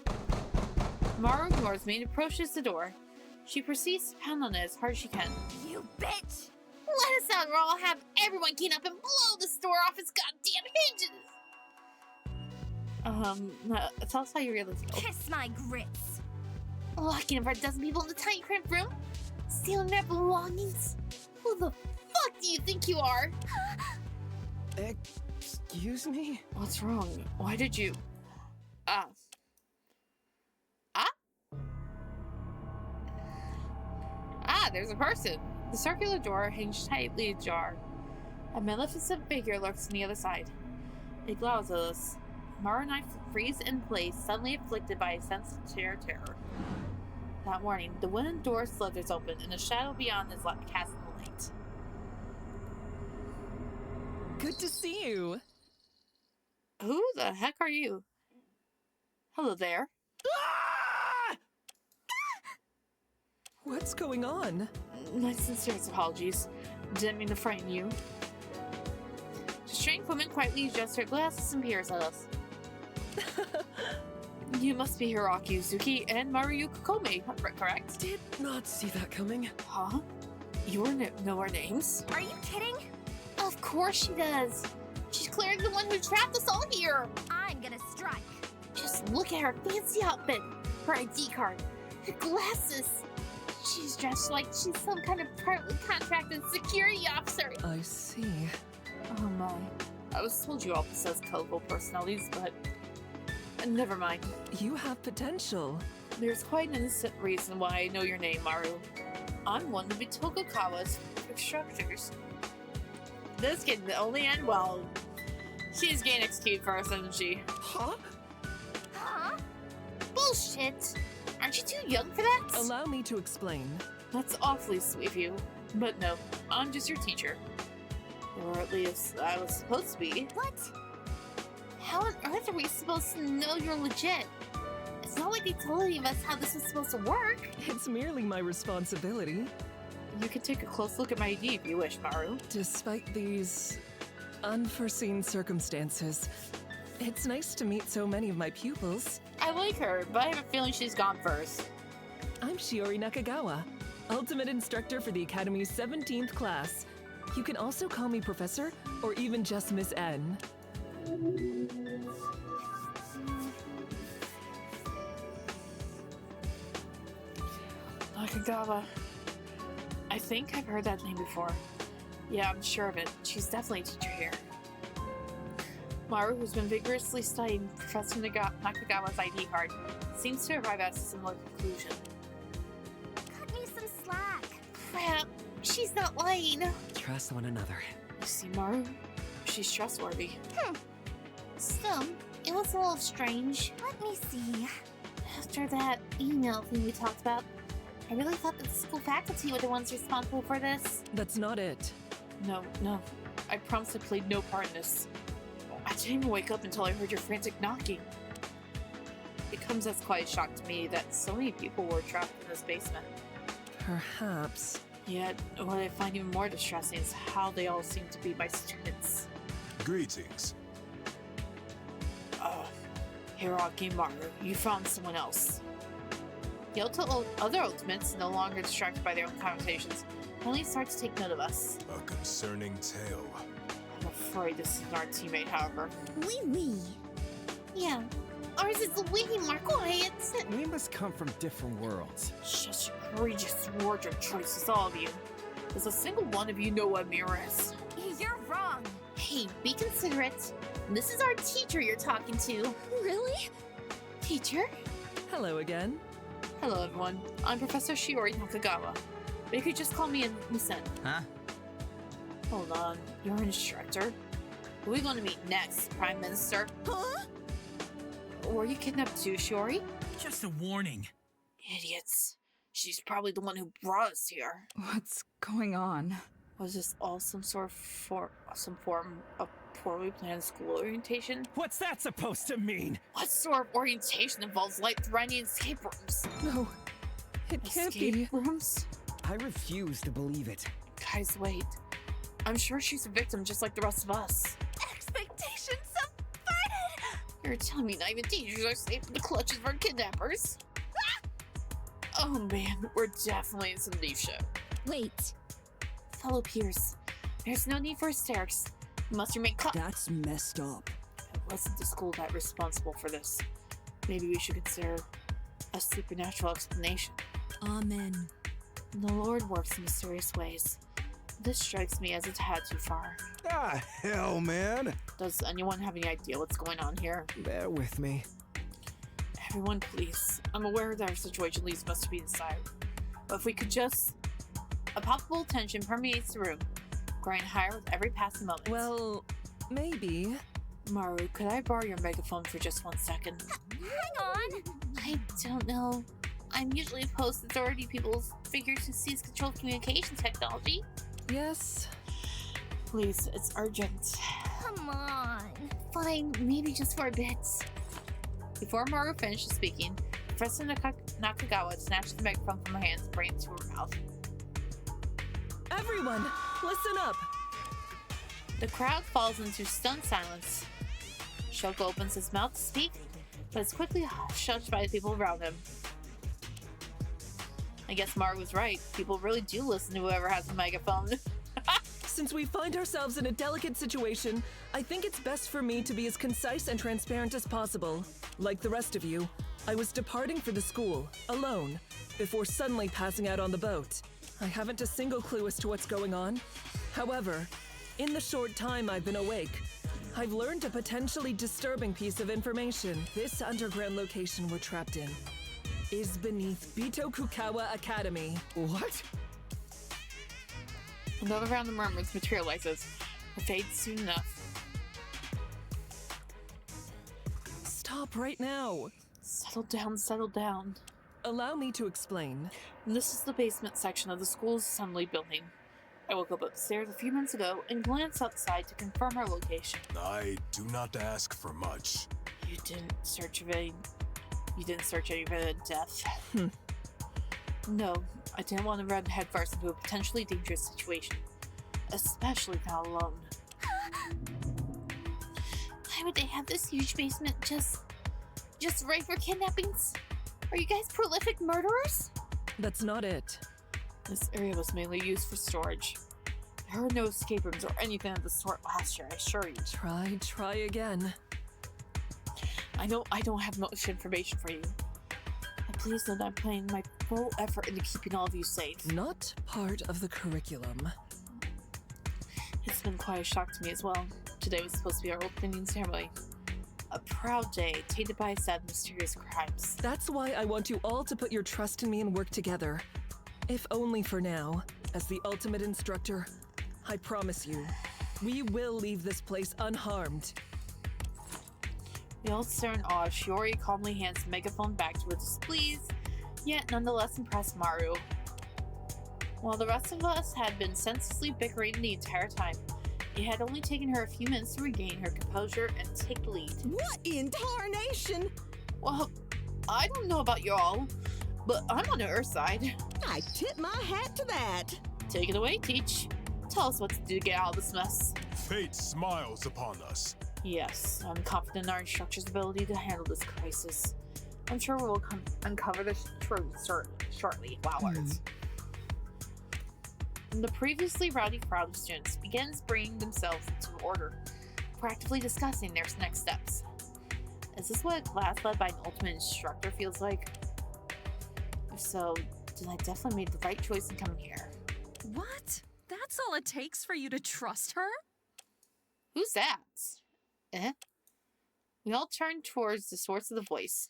Maru ignores me and approaches the door. She proceeds to pound on it as hard as she can. You bitch! Let us out or I'll have everyone get up and blow this door off its goddamn hinges! Tell us how you really feel. Kiss my grits. Locking over a dozen people in the tiny cramped room? Stealing their belongings? Who the fuck do you think you are? Excuse me? What's wrong? Why did you... there's a person. The circular door hangs tightly ajar. A magnificent figure lurks on the other side. It glowers at us. Mara and I freeze in place, suddenly afflicted by a sense of terror. That morning, the wooden door slithers open, and the shadow beyond is cast in the light. Good to see you. Who the heck are you? Hello there. Ah! What's going on? My sincerest apologies. Didn't mean to frighten you. The strange woman quietly adjusts her glasses and peers at us. You must be Hiraki Uzuki and Maruyu Kokome, correct? Did not see that coming. Huh? You know our names? Are you kidding? Of course she does. She's clearly the one who trapped us all here. I'm gonna strike. Just look at her fancy outfit, her ID card, her glasses. She's dressed like she's some kind of partly contracted security officer. I see. Oh my. I was told you all possess colorful personalities, but never mind. You have potential. There's quite an innocent reason why I know your name, Maru. I'm one of Tokugawa's instructors. This can only end well. She's getting executed first, isn't she? Huh? Huh? Bullshit! Aren't you too young for that? Allow me to explain. That's awfully sweet of you. But no, I'm just your teacher. Or at least I was supposed to be. What? How on earth are we supposed to know you're legit? It's not like they told any of us how this was supposed to work. It's merely my responsibility. You can take a close look at my ID if you wish, Maru. Despite these unforeseen circumstances, it's nice to meet so many of my pupils. I like her, but I have a feeling she's gone first. I'm Shiori Nakagawa, Ultimate Instructor for the Academy's 17th class. You can also call me Professor, or even just Miss N. Nakagawa. I think I've heard that name before. Yeah, I'm sure of it. She's definitely a teacher here. Maru, who's been vigorously studying Professor Nakagawa's ID card, seems to arrive at a similar conclusion. Cut me some slack. Crap, she's not lying. Trust one another. You see, Maru? She's trustworthy. Still, it was a little strange. Let me see. After that email thing we talked about, I really thought that the school faculty were the ones responsible for this. That's not it. No. I promise I played no part in this. I didn't even wake up until I heard your frantic knocking. It comes as quite a shock to me that so many people were trapped in this basement. Perhaps. Yet, what I find even more distressing is how they all seem to be my students. Greetings. Hiraki Maru, you found someone else. The other Ultimates, no longer distracted by their own conversations, only start to take note of us. A concerning tale. I'm afraid this isn't our teammate, however. Oui. Yeah, ours is the wee more quiet. We must come from different worlds. Such egregious wardrobe choices, all of you. Does a single one of you know what mirror is? You're wrong. Hey, be considerate. This is our teacher you're talking to. Really? Teacher? Hello again. Hello, everyone. I'm Professor Shiori Nakagawa. But you could just call me Miss N. Huh? Hold on. You're an instructor? Who are we going to meet next, Prime Minister? Huh? Were you kidnapped too, Shiori? Just a warning. Idiots. She's probably the one who brought us here. What's going on? Was this all some form of poorly planned school orientation? What's that supposed to mean? What sort of orientation involves life-threatening escape rooms? No, it can't be. Escape rooms? I refuse to believe it. Guys, wait. I'm sure she's a victim just like the rest of us. Expectations subverted! You're telling me not even teachers are safe in the clutches of our kidnappers? Oh man, we're definitely in some deep shit. Wait. Fellow peers, there's no need for hysterics. You must remain calm. That's messed up. It wasn't the school that responsible for this. Maybe we should consider a supernatural explanation. Amen. The Lord works in mysterious ways. This strikes me as a tad too far. Ah, hell, man. Does anyone have any idea what's going on here? Bear with me. Everyone, please. I'm aware that our situation leads us to be inside. But if we could just A palpable tension permeates the room, growing higher with every passing moment. Well, maybe. Maru, could I borrow your megaphone for just 1 second? Hang on. I don't know. I'm usually opposed to authority people's figures who seize control of communication technology. Yes. Please, it's urgent. Come on. Fine, maybe just for a bit. Before Maru finishes speaking, Professor Nakagawa snatched the megaphone from her hands and brought it to her mouth. Everyone, listen up. The crowd falls into stunned silence. Shoko opens his mouth to speak, but is quickly shushed by the people around him. I guess Maru was right. People really do listen to whoever has a megaphone. Since we find ourselves in a delicate situation, I think it's best for me to be as concise and transparent as possible. Like the rest of you, I was departing for the school, alone, before suddenly passing out on the boat. I haven't a single clue as to what's going on. However, in the short time I've been awake, I've learned a potentially disturbing piece of information. This underground location we're trapped in is beneath Bitokukawa Academy. What? Another round of murmurs materializes, but fades soon enough. Stop right now. Settle down, settle down. Allow me to explain. This is the basement section of the school's assembly building. I woke up upstairs a few minutes ago and glanced outside to confirm our location. I do not ask for much. You didn't search any for death. No, I didn't want to run headfirst into a potentially dangerous situation, especially not alone. Why would they have this huge basement just right for kidnappings? Are you guys prolific murderers? That's not it. This area was mainly used for storage. There are no escape rooms or anything of the sort last year, I assure you. Try again. I know I don't have much information for you. But please know that I'm putting my full effort into keeping all of you safe. Not part of the curriculum. It's been quite a shock to me as well. Today was supposed to be our opening ceremony. A proud day, tainted by sad, mysterious crimes. That's why I want you all to put your trust in me and work together. If only for now. As the ultimate instructor, I promise you, we will leave this place unharmed. We all stare in awe as Shiori calmly hands the megaphone back to her displeased, yet nonetheless impressed Maru. While the rest of us had been senselessly bickering the entire time, it had only taken her a few minutes to regain her composure and take the lead. What in tarnation? Well, I don't know about y'all, but I'm on her side. I tip my hat to that. Take it away, Teach. Tell us what to do to get out of this mess. Fate smiles upon us. Yes, I'm confident in our instructor's ability to handle this crisis. I'm sure we'll uncover the truth shortly. Wow, words. The previously rowdy crowd of students begins bringing themselves into order, practically discussing their next steps. Is this what a class led by an ultimate instructor feels like? If so, then I definitely made the right choice in coming here. What? That's all it takes for you to trust her? Who's that? We all turn towards the source of the voice.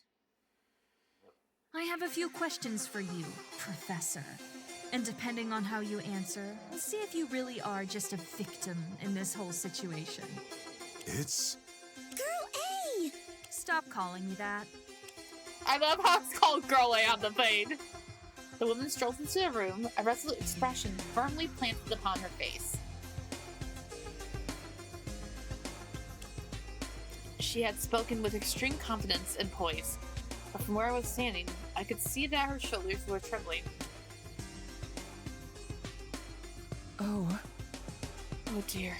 I have a few questions for you, Professor. And depending on how you answer, we'll see if you really are just a victim in this whole situation. It's... Girl A! Stop calling me that. I love how it's called Girl A on the fade. The woman strolls into the room, a resolute expression firmly planted upon her face. She had spoken with extreme confidence and poise, but from where I was standing, I could see that her shoulders were trembling. Oh. Oh dear.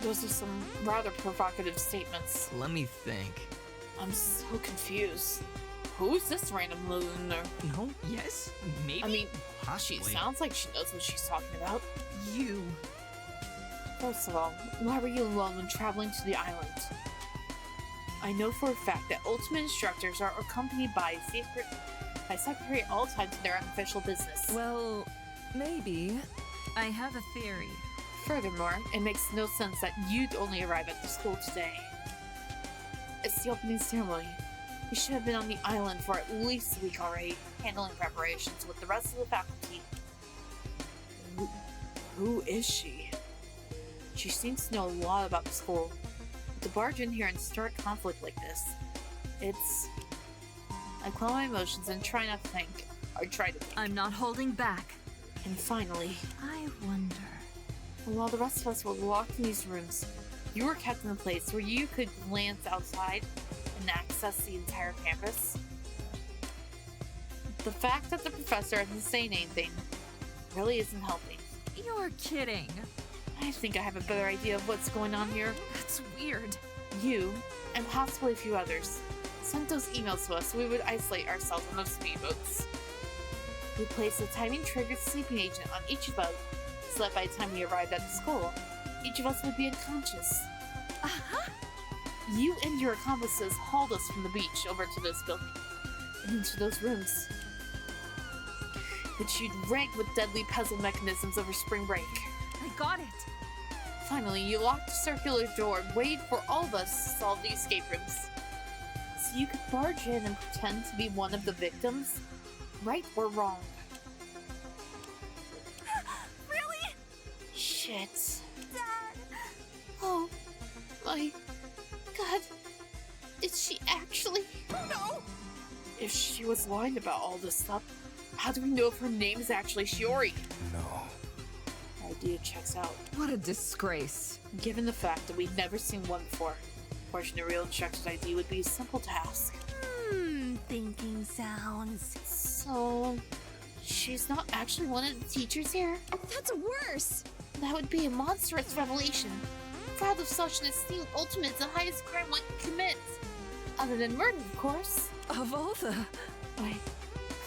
Those are some rather provocative statements. Let me think. I'm so confused. Who's this random loner? No? Yes? Maybe? I mean, possibly. she sounds like she knows what she's talking about. You. First of all, why were you alone when traveling to the island? I know for a fact that ultimate instructors are accompanied by secretary at all times in their unofficial business. Well, maybe. I have a theory. Furthermore, it makes no sense that you'd only arrive at the school today. It's the opening ceremony. You should have been on the island for at least a week already, handling preparations with the rest of the faculty. Who is she? She seems to know a lot about the school. But to barge in here and start conflict like this, I calm my emotions and try not to think. Or try to think. I'm not holding back. And finally, I wonder. while the rest of us were locked in these rooms, you were kept in a place where you could glance outside and access the entire campus. The fact that the professor isn't saying anything really isn't helping. You're kidding. I think I have a better idea of what's going on here. That's weird. You, and possibly a few others, sent those emails to us so we would isolate ourselves on those speedboats. We placed a timing-triggered sleeping agent on each boat, so that by the time we arrived at the school, each of us would be unconscious. Uh-huh. You and your accomplices hauled us from the beach over to this building, and into those rooms, which you'd rigged with deadly puzzle mechanisms over spring break. I got it. Finally, you locked a circular door and waited for all of us to solve the escape rooms. So you could barge in and pretend to be one of the victims, right or wrong. Really? Shit. Dad. Oh, my God. Is she actually? No! If she was lying about all this stuff, how do we know if her name is actually Shiori? No. Idea checks out. What a disgrace. Given the fact that we'd never seen one before, forging a real Chuck's ID would be a simple task. Thinking sounds. So, she's not actually one of the teachers here? That's worse. That would be a monstrous revelation. Proud of such an esteemed ultimate, the highest crime one can commit. Other than murder, of course. Of all the...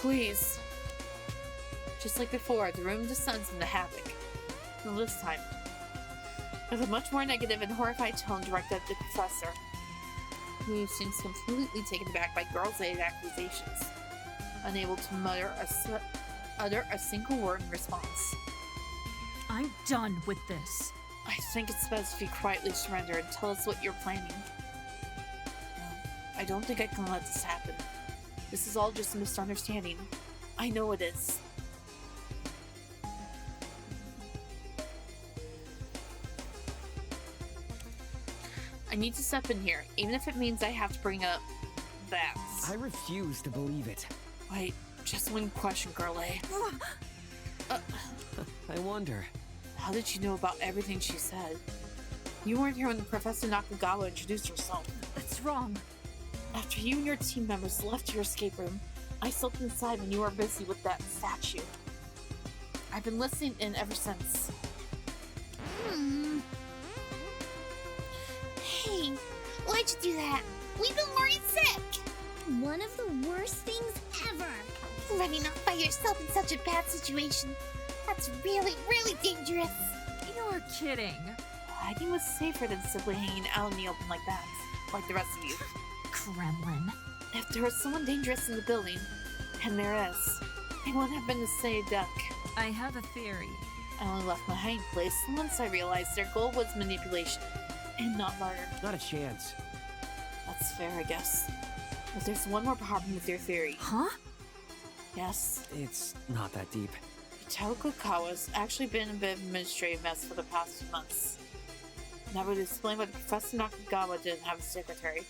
Please. Just like before, the room descends into havoc. And this time, with a much more negative and horrified tone directed at the professor, who seems completely taken aback by girls'-aid accusations, unable to utter a single word in response. I'm done with this. I think it's best if you quietly surrender and tell us what you're planning. No, I don't think I can let this happen. This is all just a misunderstanding. I know it is. I need to step in here, even if it means I have to bring up that. I refuse to believe it. Wait, just one question, girl A. I wonder. How did you know about everything she said? You weren't here when Professor Nakagawa introduced herself. That's wrong. After you and your team members left your escape room, I slipped inside when you were busy with that statue. I've been listening in ever since. Hey, why'd you do that? We've been worried sick. One of the worst things ever. Running off by yourself in such a bad situation. That's really, really dangerous. You're kidding. Hiding was safer than simply hanging out in the open like that, like the rest of you. Kremlin. If there was someone dangerous in the building, and there is, it wouldn't have been to say duck. I have a theory. I only left my hiding place once I realized their goal was manipulation, and not murder. Not a chance. That's fair, I guess. But there's one more problem with your theory. Huh? Yes. It's not that deep. Tokugawa's actually been a bit of an administrative mess for the past few months. And that would explain why Professor Nakagawa didn't have a secretary,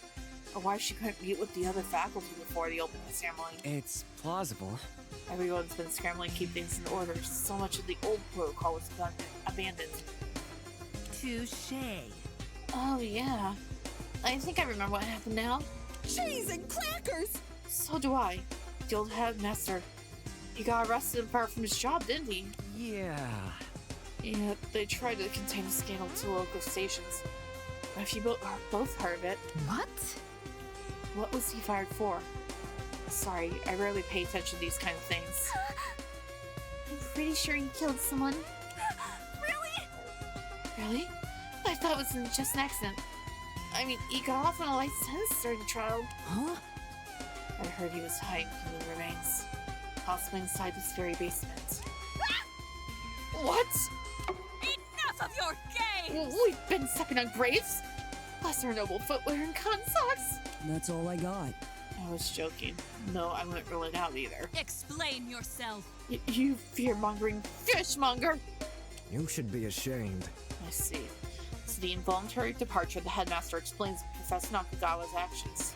or why she couldn't meet with the other faculty before the opening ceremony. It's plausible. Everyone's been scrambling to keep things in order. So much of the old protocol was abandoned. Touché. Oh yeah. I think I remember what happened now. Cheese and crackers! So do I. The old headmaster. He got arrested and fired from his job, didn't he? Yeah. Yeah, they tried to contain the scandal to local stations. But if you both heard of it... What? What was he fired for? Sorry, I rarely pay attention to these kind of things. I'm pretty sure he killed someone. Really? Really? I thought it was just an accident. I mean, he got off on a light sentence during the trial. Huh? I heard he was hiding human remains. Possibly inside this very basement. What? Enough of your game! We've been stepping on graves? Plus our noble footwear and cotton socks. That's all I got. I was joking. No, I wouldn't rule it out either. Explain yourself. You fear-mongering fishmonger! You should be ashamed. I see. So the involuntary departure of the headmaster explains Professor Nakagawa's actions.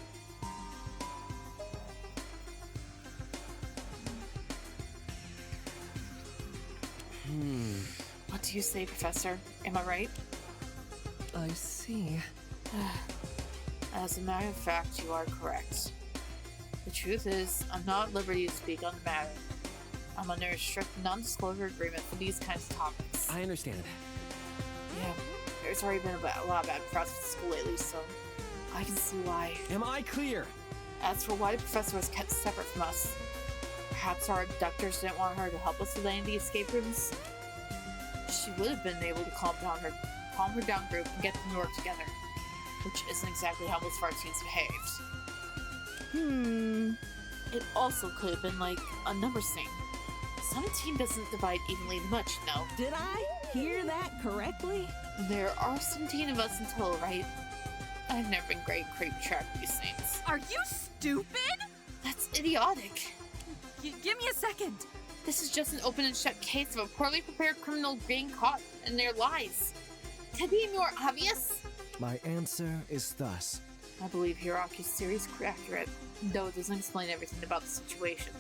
What do you say, Professor? Am I right? I see. As a matter of fact, you are correct. The truth is, I'm not at liberty to speak on the matter. I'm under a strict non-disclosure agreement for these kinds of topics. I understand. Yeah, there's already been a lot of bad press with the school lately, so I can see why. Am I clear? As for why the professor was kept separate from us, perhaps our abductors didn't want her to help us with any of the escape rooms. She would have been able to calm her down group and get them to work together, which isn't exactly how most of our teams behaved. It also could have been like a numbers thing. Some team doesn't divide evenly much, you know. Did I hear that correctly? There are 17 of us in total, right? I've never been great at keeping track of these things. Are you stupid? That's idiotic. Give me a second. This is just an open and shut case of a poorly prepared criminal being caught in their lies. Could be more obvious. My answer is thus. I believe Hiraki's theory is accurate, though it doesn't explain everything about the situation.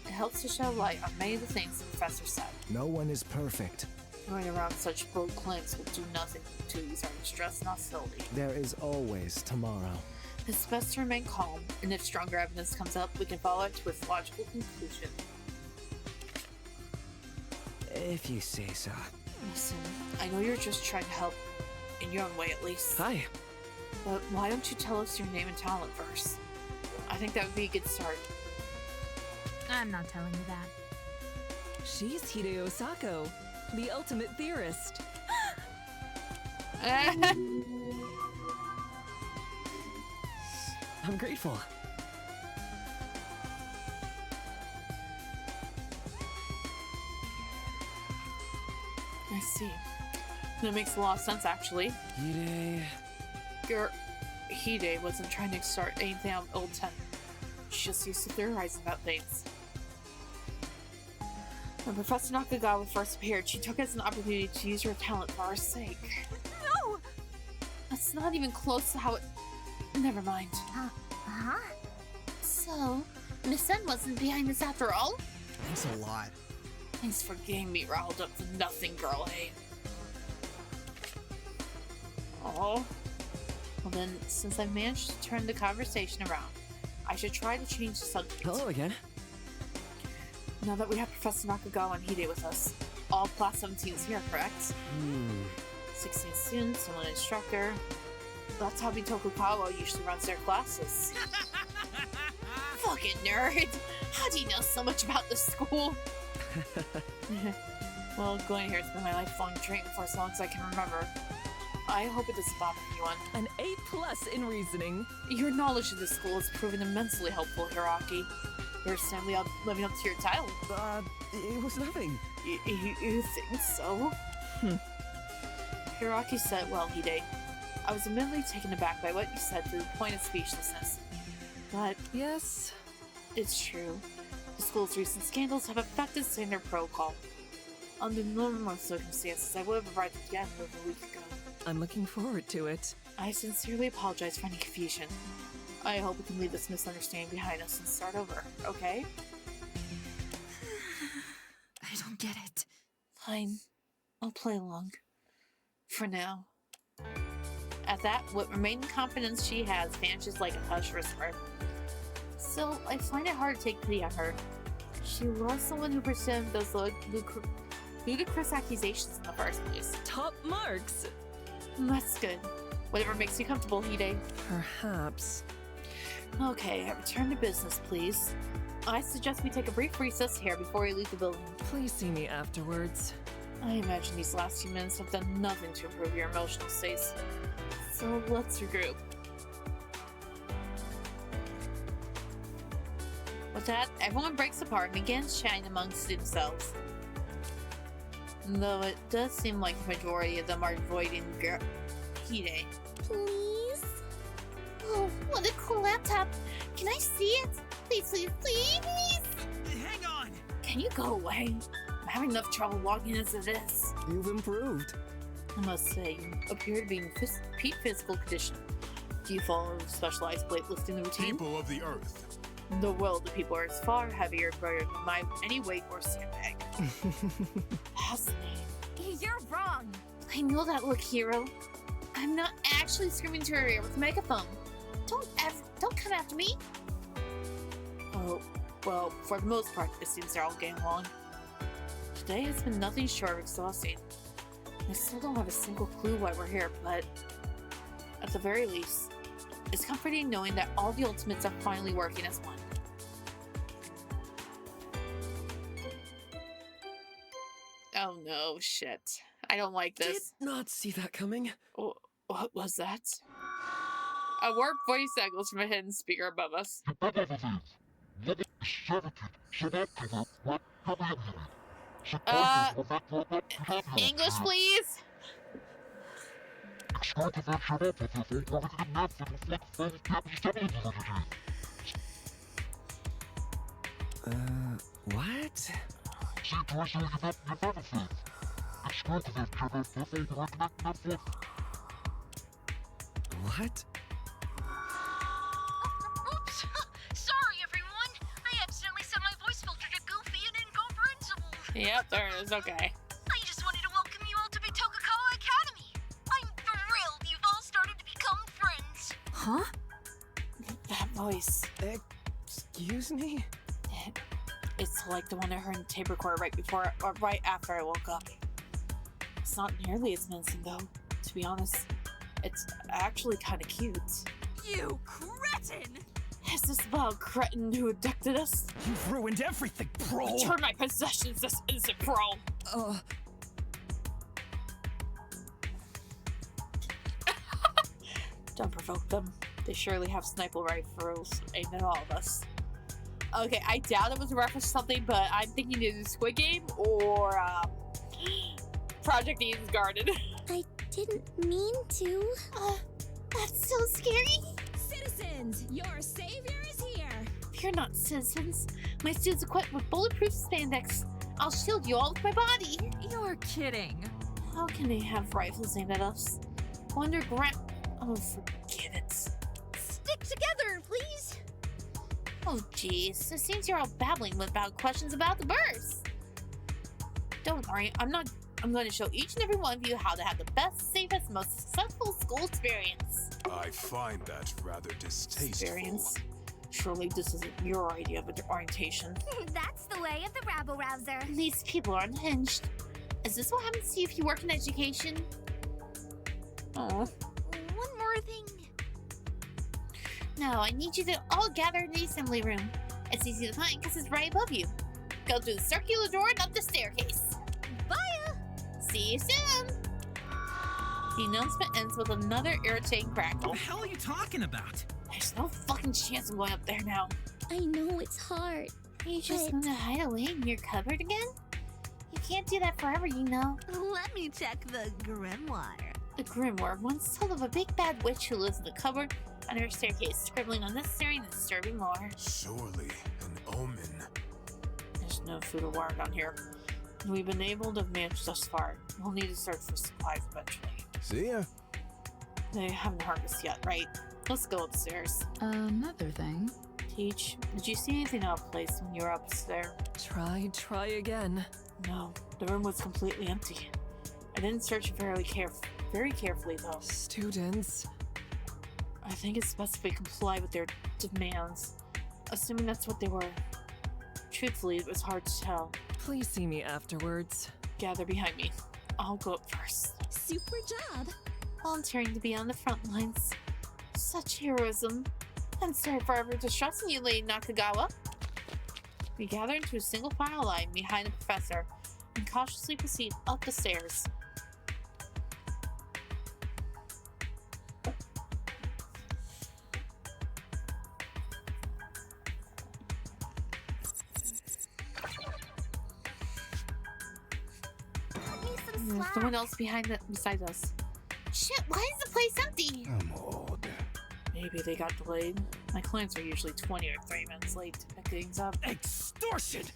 It helps to shed light on many of the things the professor said. No one is perfect. Going around such bold claims will do nothing to ease our distress and hostility. There is always tomorrow. It's best to remain calm, and if stronger evidence comes up, we can follow it to its logical conclusion. If you say so. Listen, I know you're just trying to help, in your own way at least. Hi. But why don't you tell us your name and talent first? I think that would be a good start. I'm not telling you that. She's Hideo Sako, the ultimate theorist. I'm grateful. I see. That makes a lot of sense, actually. Hide wasn't trying to start anything out of old 10. She just used to theorizing about things. When Professor Nakagawa first appeared, she took it as an opportunity to use her talent for our sake. No! That's not even close to how it... Never mind. So, Miss N wasn't behind this after all? Thanks a lot. Thanks for getting me riled up to nothing, girl, hey? Oh. Well then, since I've managed to turn the conversation around, I should try to change the subject. Hello again. Now that we have Professor Nakagawa and Hide with us, all Class 17 is here, correct? 16 students and one instructor. That's how Tokugawa usually runs their classes. Fucking nerd! How do you know so much about this school? Well, going here has been my lifelong dream for as long as I can remember. I hope it doesn't bother anyone. An A+ in reasoning. Your knowledge of this school has proven immensely helpful, Hiraki. You're certainly living up to your title. It was nothing. You think so? Hiraki said, well, Hide, I was admittedly taken aback by what you said to the point of speechlessness. But yes, it's true. The school's recent scandals have affected standard protocol. Under normal circumstances, I would have arrived at the end of a week ago. I'm looking forward to it. I sincerely apologize for any confusion. I hope we can leave this misunderstanding behind us and start over, okay? I don't get it. Fine. I'll play along. For now. At that, what remaining confidence she has vanishes like a hush whisper. Still, I find it hard to take pity on her. She was someone who pursued those ludicrous accusations in the first place. Top marks! That's good. Whatever makes you comfortable, Hide. Perhaps. Okay, return to business, please. I suggest we take a brief recess here before we leave the building. Please see me afterwards. I imagine these last few minutes have done nothing to improve your emotional states. So let's regroup. With that, everyone breaks apart and begins chatting amongst themselves. Though it does seem like the majority of them are avoiding Hide. Please? Oh, what a cool laptop! Can I see it? Please, please, please! Hang on! Can you go away? I'm having enough trouble logging as it is. You've improved. I must say, you appear to be in peak physical condition. Do you follow a specialized weightlifting routine? People of the Earth. The will of the people are far heavier than any weight or sandbag. Fascinating. You're wrong. I know that look, hero. I'm not actually screaming to her ear with a megaphone. Don't come after me. Oh, well, for the most part, it seems they're all getting along. Today has been nothing short of exhausting. I still don't have a single clue why we're here, but at the very least, it's comforting knowing that all the Ultimates are finally working as one. Oh no, shit. I don't like this. Did not see that coming. Oh, what was that? A warped voice echoes from a hidden speaker above us. English, please? What? What? Oops! Sorry, everyone! I accidentally set my voice filter to goofy and incomprehensible. Yep, there it is, okay. I just wanted to welcome you all to Bitokakawa Academy. I'm thrilled you've all started to become friends. Huh? That voice. Excuse me? It's like the one I heard in the tape recorder right after I woke up. It's not nearly as menacing though, to be honest. It's actually kind of cute. You cretin! Is this about a cretin who abducted us? You've ruined everything, Pro! Return my possessions this instant, Pro! Don't provoke them. They surely have sniper rifles aimed at all of us. Okay, I doubt it was a reference to something, but I'm thinking either Squid Game or Project Eden's Garden. I didn't mean to. That's so scary. Citizens, your savior is here. You're not citizens. My suit's equipped with bulletproof spandex. I'll shield you all with my body. You're kidding. How can they have rifles aimed at us? Oh, forget it. Stick together, please. Oh, jeez. It seems you're all babbling about questions about the burst. Don't worry, I'm going to show each and every one of you how to have the best, safest, most successful school experience. I find that rather distasteful. Experience? Surely this isn't your idea of orientation. That's the way of the rabble-rouser. These people are unhinged. Is this what happens to you if you work in education? Oh. One more thing. No, I need you to all gather in the assembly room. It's easy to find because it's right above you. Go through the circular door and up the staircase. Bye! See you soon! The announcement ends with another irritating crackle. What the hell are you talking about? There's no fucking chance I'm going up there now. I know it's hard. Are you just gonna hide away in your cupboard again? You can't do that forever, you know. Let me check the grimoire. The grimoire once told of a big bad witch who lives in the cupboard under a staircase, scribbling unnecessary and disturbing lore. Surely an omen. There's no food or water down here. We've been able to manage thus far. We'll need to search for supplies eventually. See ya. They haven't harvested yet, right? Let's go upstairs. Another thing. Teach, did you see anything out of place when you were upstairs? Try again. No, the room was completely empty. I didn't search very carefully though. Students. I think it's best if we comply with their demands, assuming that's what they were. Truthfully, it was hard to tell. Please see me afterwards. Gather behind me. I'll go up first. Super job. Volunteering to be on the front lines. Such heroism. I'm sorry for ever distrusting you, Lady Nakagawa. We gather into a single file line behind the professor and cautiously proceed up the stairs. There's someone else besides us. Shit, why is the place empty? I'm old. Maybe they got delayed. My clients are usually 20 or 30 minutes late to pick things up. Extortion!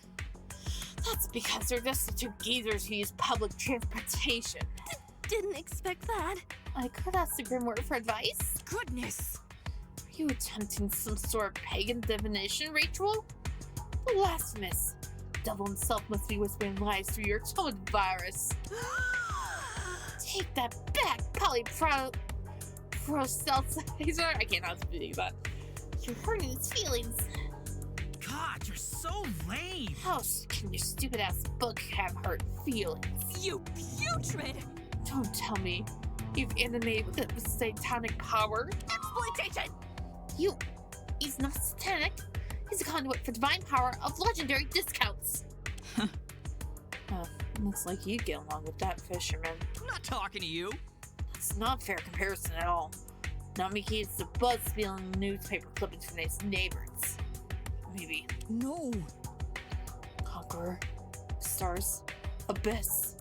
That's because they're destitute geezers who use public transportation. Didn't expect that. I could ask the Grimoire for advice. Goodness! Are you attempting some sort of pagan divination ritual? Blasphemous! The devil himself must be whispering lies through your tongue virus. Take that back, polyprocellsizer. I cannot speak that. You're hurting his feelings. God, you're so lame. How can your stupid ass book have hurt feelings? You putrid! Don't tell me you've animated with a satanic power. Exploitation! He's not satanic. He's a conduit for divine power of legendary discounts. Looks like you'd get along with that fisherman. I'm not talking to you. It's not a fair comparison at all. Namiki is the buzz-spewing newspaper clippings from his neighbors. Maybe. No. Conqueror. Stars. Abyss.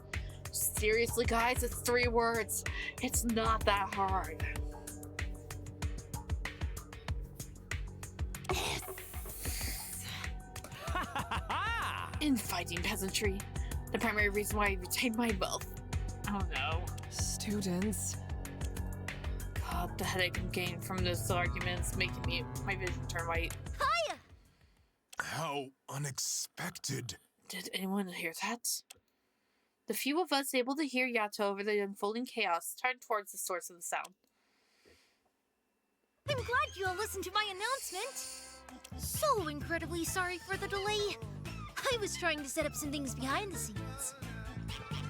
Seriously, guys, it's 3 words. It's not that hard. Infighting peasantry. The primary reason why I retained my wealth. Oh no. Students. God, the headache I'm getting from this argument's making my vision turn white. Hiya! How unexpected. Did anyone hear that? The few of us able to hear Yato over the unfolding chaos turned towards the source of the sound. I'm glad you all listened to my announcement. So incredibly sorry for the delay. I was trying to set up some things behind the scenes.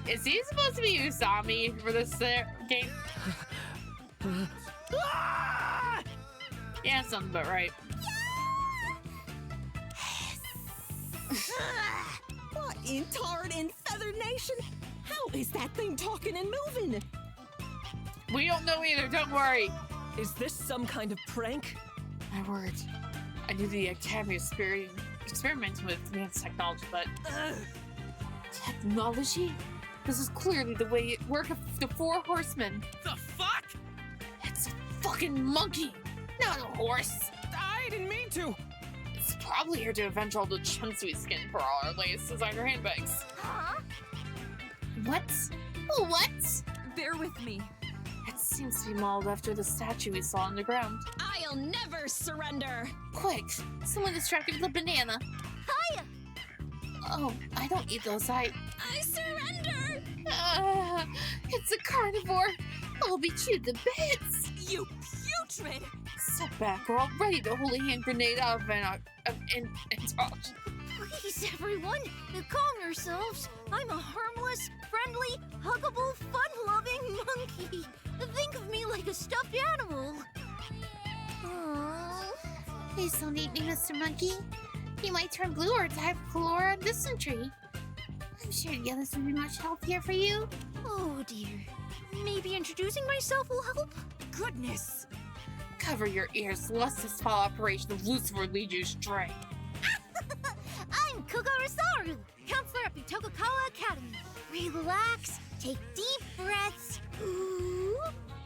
Is he supposed to be Usami for this game? Yeah, sounds about right. What in Tard and Feather Nation? How is that thing talking and moving? We don't know either, don't worry. Is this some kind of prank? My word. I knew the Academy was experimenting with advanced technology, but... Technology? This is clearly the way it works of the 4 horsemen. The fuck? It's a fucking monkey, not a horse. I didn't mean to. It's probably here to avenge all the chumps we skinned for all our latest designer handbags. Huh? What? What? Bear with me. It seems to be modeled after the statue we saw on the ground. I'll never surrender. Quick, someone distracted with a banana. Hiya! Oh, I don't eat those. I surrender! It's a carnivore. I'll be chewed to bits. You putrid! Step back, we're already the holy hand grenade of indulge. Please, everyone, calm yourselves. I'm a harmless, friendly, huggable, fun-loving monkey. Think of me like a stuffed animal. Aww. Please don't eat me, Mr. Monkey. You might turn blue or die of cholera and dysentery. I'm sure the others will be much healthier for you. Oh, dear. Maybe introducing myself will help? Goodness! Cover your ears, lest this foul operation of Lucifer lead you astray. I'm Kokorosaru, counselor at Bitokukawa Academy. Relax, take deep breaths,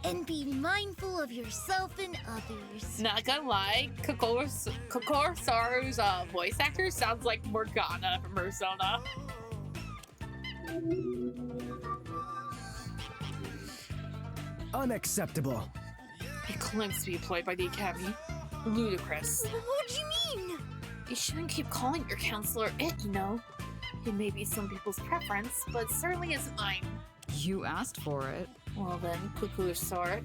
and be mindful of yourself and others. Not gonna lie, Kokorosaru's voice actor sounds like Morgana from Persona. Unacceptable. It claims to be employed by the Academy. Ludicrous. What do you mean? You shouldn't keep calling your counselor it, you know. It may be some people's preference, but it certainly isn't mine. You asked for it. Well then, Kokorosaru.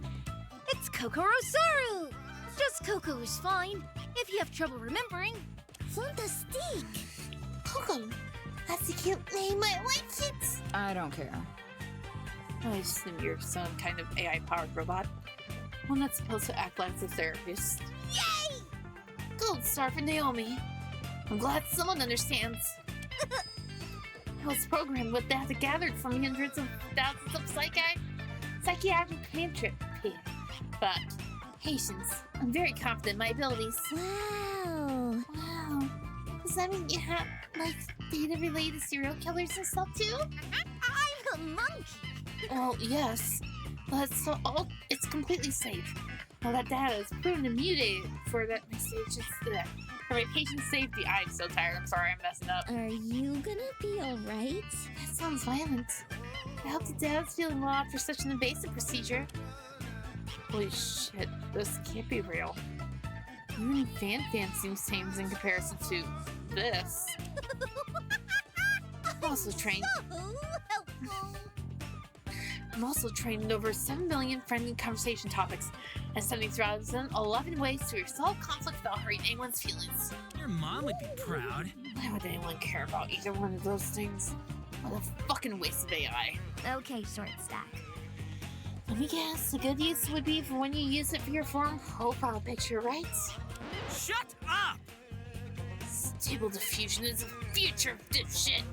It's Kokorosaru! Just Coco is fine, if you have trouble remembering. Fantastic! Coco, that's a cute name, I like it! I don't care. I assume you're some kind of AI-powered robot. One that's supposed to act like a therapist. Yay! Gold star for Naomi. I'm glad someone understands. I was programmed with data gathered from hundreds of thousands of psychiatric but patience. I'm very confident in my abilities. Wow. Does that mean you have, like, data related to serial killers and stuff too? I'm a monkey. Well, yes. But it's completely safe. Well, that data is proven to mutate for that for my patient's safety. I'm so tired. I'm sorry, I'm messing up. Are you gonna be alright? That sounds violent. I hope the dad's feeling well after such an invasive procedure. Holy shit, this can't be real. Even Fan seems tame in comparison to this. I'm also trained in over 7 million friendly conversation topics and studying throughout 11 ways to resolve conflict without hurting anyone's feelings. Your mom would be proud. Why would anyone care about either one of those things? What a fucking waste of AI. Okay, Short Stack. Let me guess, the good use would be for when you use it for your form profile picture, right? Shut up! Stable diffusion is the future, dipshit.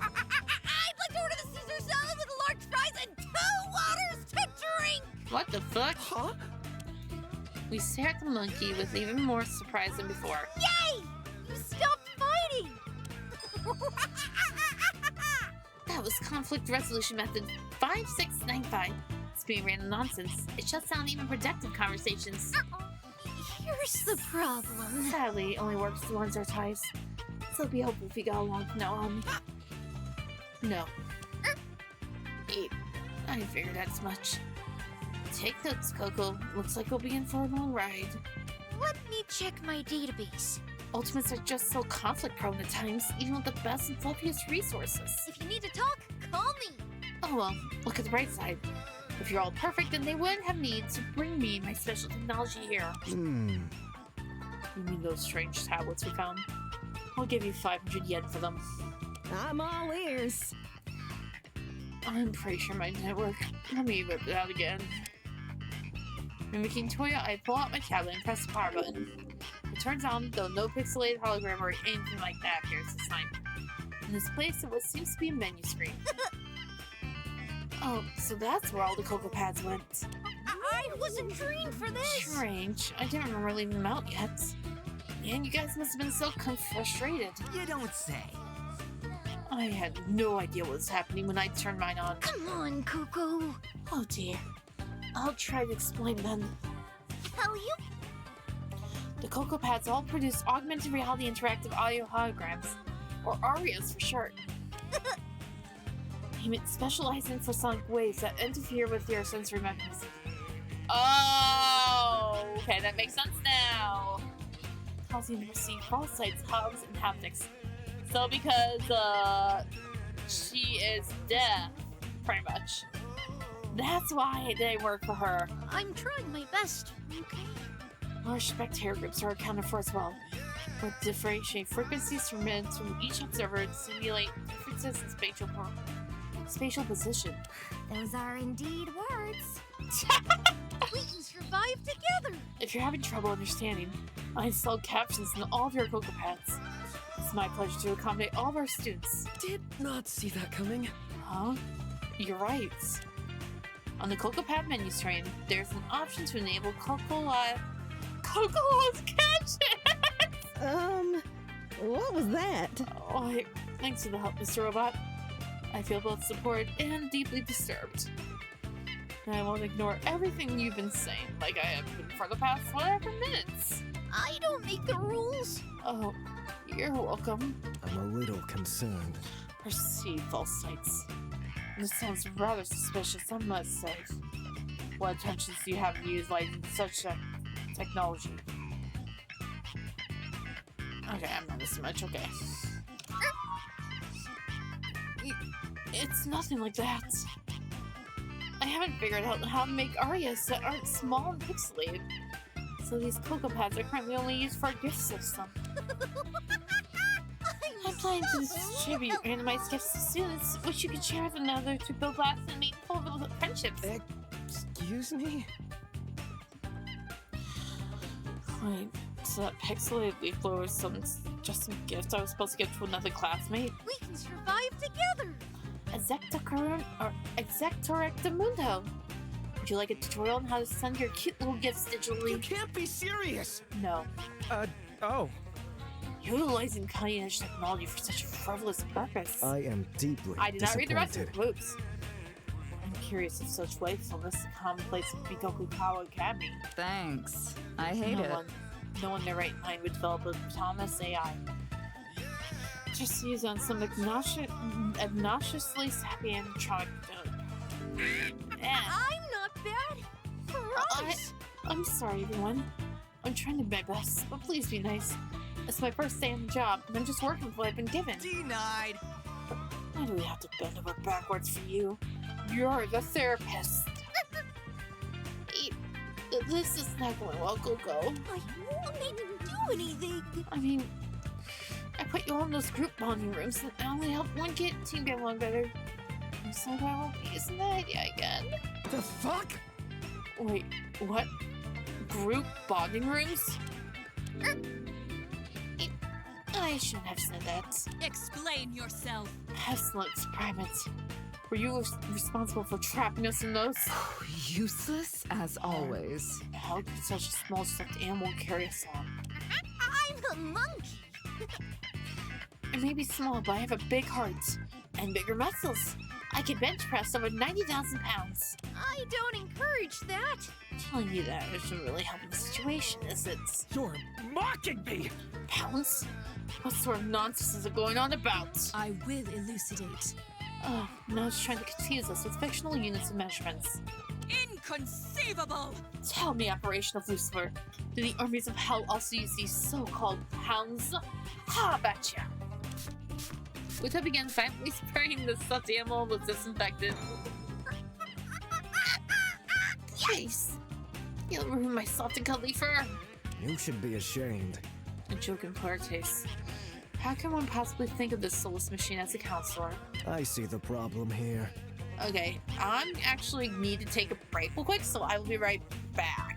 I'd like to order the Caesar salad with a large fries and 2 waters to drink! What the fuck? Huh? We stare at the monkey with even more surprise than before. Yay! You stopped fighting! That was conflict resolution method 5695. It's being random nonsense. It shuts down even productive conversations. Here's the problem. Sadly, it only works to ones our ties. So it'd be helpful if you got along from now on. No. I figured as much. Take notes, Coco. Looks like we'll be in for a long ride. Let me check my database. Ultimates are just so conflict-prone at times, even with the best and fluffiest resources. If you need to talk, call me. Oh well, look at the bright side. If you're all perfect, then they wouldn't have need to bring me my special technology here. You mean those strange tablets we found? I'll give you 500 yen for them. I'm all ears. I'm pretty sure my network. Let me rip it out again. Mimicking Toya, I pull out my tablet and press the power button. It turns on, though no pixelated hologram or anything like that appears this time. In this place, it what seems to be a menu screen. Oh, so that's where all the Cocoa Pads went. I wasn't trained for this! Strange. I didn't remember leaving them out yet. Man, you guys must have been so frustrated. You don't say. I had no idea what was happening when I turned mine on. Come on, Coco. Oh dear. I'll try to explain then. Tell you? The Cocoa Pads all produce augmented reality interactive audio holograms, or ARIAs for short. They specialize in infrasonic waves that interfere with your sensory mechanism. Oh, okay, that makes sense now. Causing you to receive false sights, hubs, and haptics. So because she is deaf, pretty much. That's why it didn't work for her. I'm trying my best, okay? Large spectator groups are accounted for as well. But differentiate frequencies from minutes from each observer to simulate differences in spatial position. Those are indeed words. We can survive together. If you're having trouble understanding, I installed captions in all of your Cocoa Pads. It's my pleasure to accommodate all of our students. Did not see that coming. Huh? You're right. On the Cocoa Pad menu screen, there's an option to enable Cocola's captions! What was that? Oh, thanks for the help, Mr. Robot. I feel both supported and deeply disturbed. I won't ignore everything you've been saying, like I have been for the past whatever minutes. I don't make the rules. Oh, you're welcome. I'm a little concerned. Perceive false sights. This sounds rather suspicious, I must say. What intentions do you have in utilizing such technology? Okay, I'm not missing much, okay. It's nothing like that. I haven't figured out how to make arias that aren't small and pixelated. So these Cocoa Pads are currently only used for our gift system. I'm planning to distribute randomized gifts to students, which you can share with another to build lasting and meaningful friendships. Excuse me? Wait, so that pixelated leaflet was just some gift I was supposed to give to another classmate? We can survive together! Exactorectamundo. Would you like a tutorial on how to send your cute little gifts digitally? You can't be serious! No. Oh. Utilizing cutting-edge technology for such a frivolous purpose. I am deeply I did not read the rest of disappointed. it. Whoops. I'm curious if such wakefulness is commonplace at Bitokukawa Academy. Thanks. I hate it. No one in their right mind would develop a autonomous AI. Just use on some obnoxiously sappy animatronic. I'm not bad. Right. I'm sorry, everyone. I'm trying to do my best, but please be nice. It's my first day on the job, and I'm just working with what I've been given. Denied. Why do we have to bend over backwards for you? You're the therapist. This is not going well, Go. I didn't do anything. I mean, I put you all in those group bonding rooms, and I only helped one team get along better. So I won't be using that idea again. The fuck? Wait, what? Group bonding rooms? I shouldn't have said that. Explain yourself. Excellent primates. Were you responsible for trapping us in those? Useless as always. How could such a small stuffed animal carry us on? I'm a monkey. I may be small, but I have a big heart and bigger muscles. I can bench press over 90,000 pounds. I don't encourage that. Telling you that isn't really helping the situation, is it? You're mocking me! Pounds? What sort of nonsense is it going on about? I will elucidate. Oh, now it's trying to confuse us with fictional units and measurements. Inconceivable! Tell me, Operation of Lucifer, do the armies of hell also use these so-called pounds? Ha, betcha! Uta began finally spraying the stuffed animal with disinfectant. Jeez! You'll ruin my soft and cuddly fur! You should be ashamed. A joke in poor taste. How can one possibly think of this soulless machine as a counselor? I see the problem here. Okay, I actually need to take a break real quick, so I will be right back.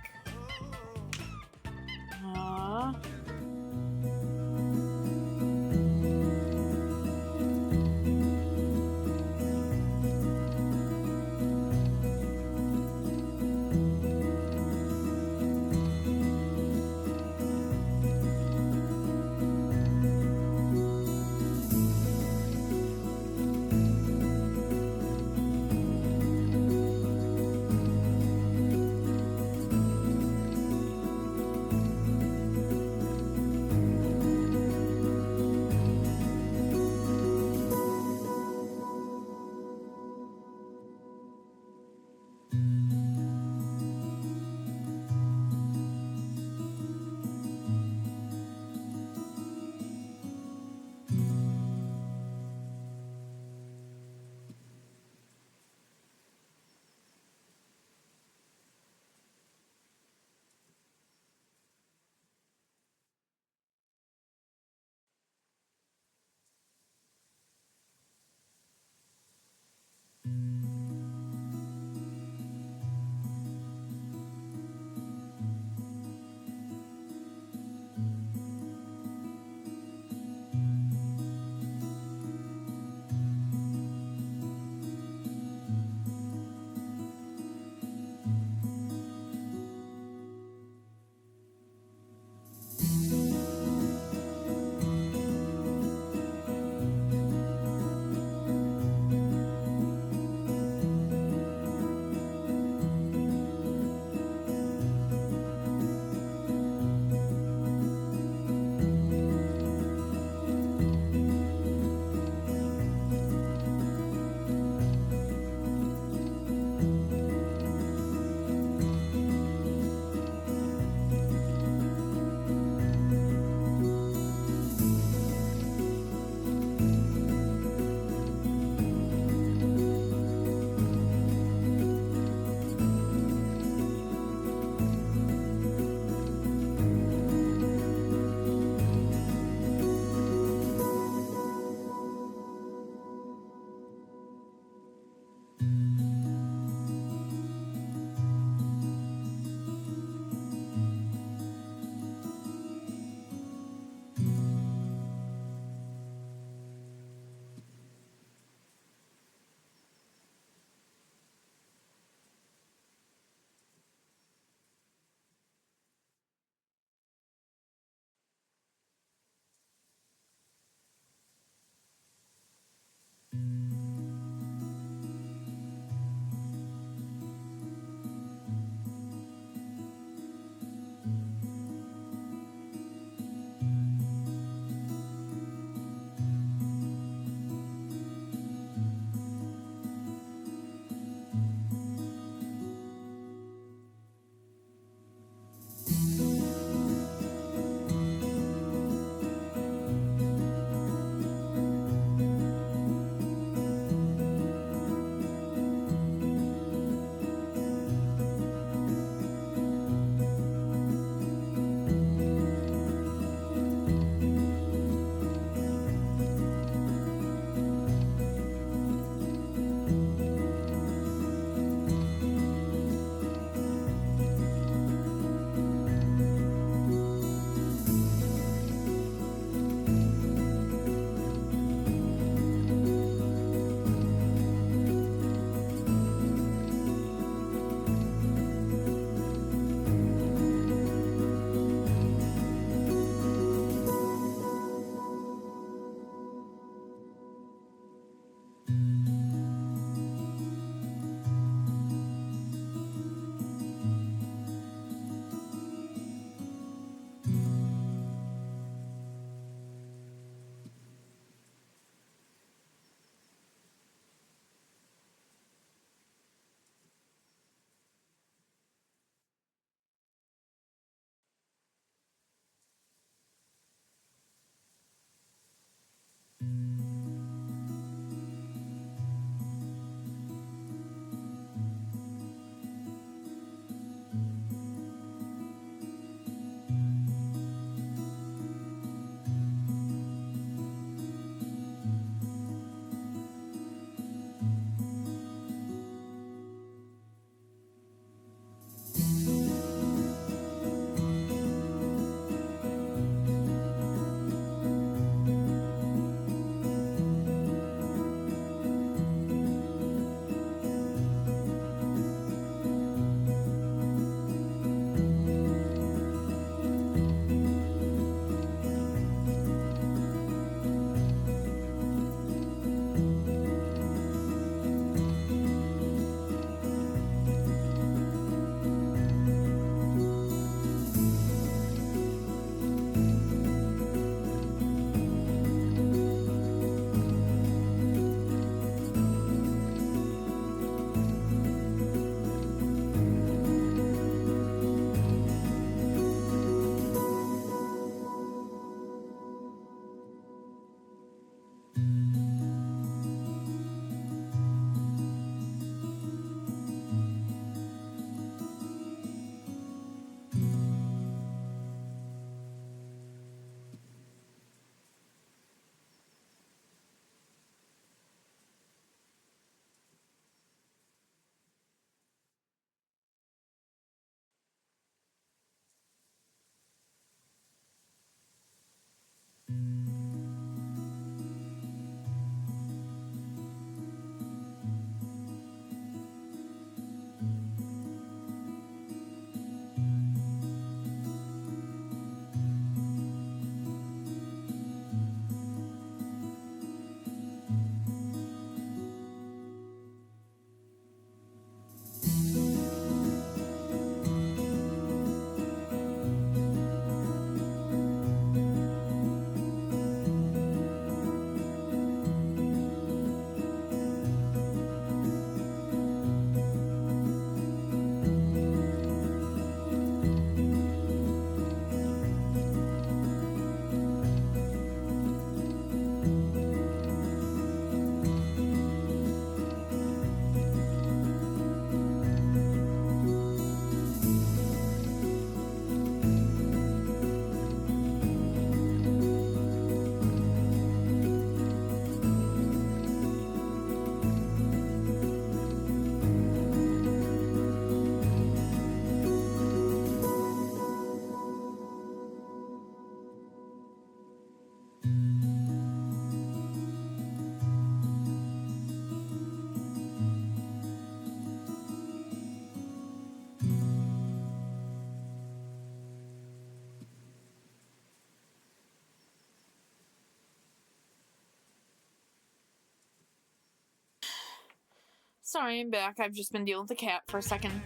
Sorry, I'm back. I've just been dealing with the cat for a second.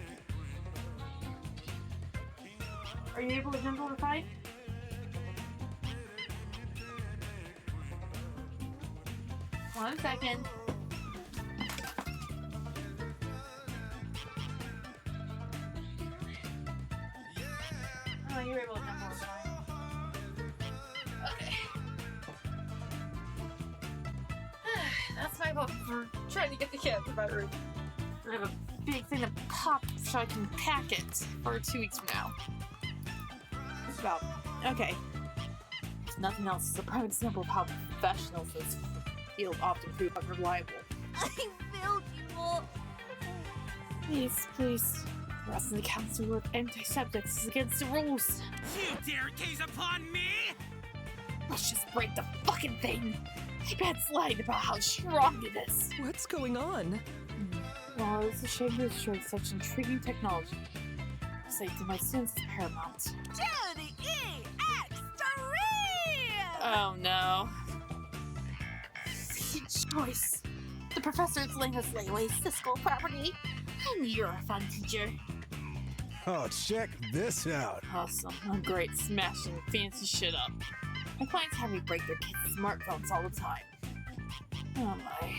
Are you able to jump the fight? One second. Oh, you're able to jump over the fight. Okay. That's my vote for trying to get the cat to my room. I have a big thing of pop so I can pack it for 2 weeks from now. It's about okay. If nothing else, it's a prime example of how professionals in this field often prove unreliable. I failed you all. Please, please. Harassing the counselor with antiseptics is against the rules. You dare gaze upon me? Let's just break the fucking thing. iPad's lying about how strong it is. What's going on? Well, it's a shame to destroy such intriguing technology. Safety of my students is paramount. J-E-X-3! Oh no. Good choice. The professor is letting us lay waste to school property. And you're a fun teacher. Oh, check this out. Awesome. I'm great smashing fancy shit up. My clients have me break their kids' smartphones all the time. Oh my.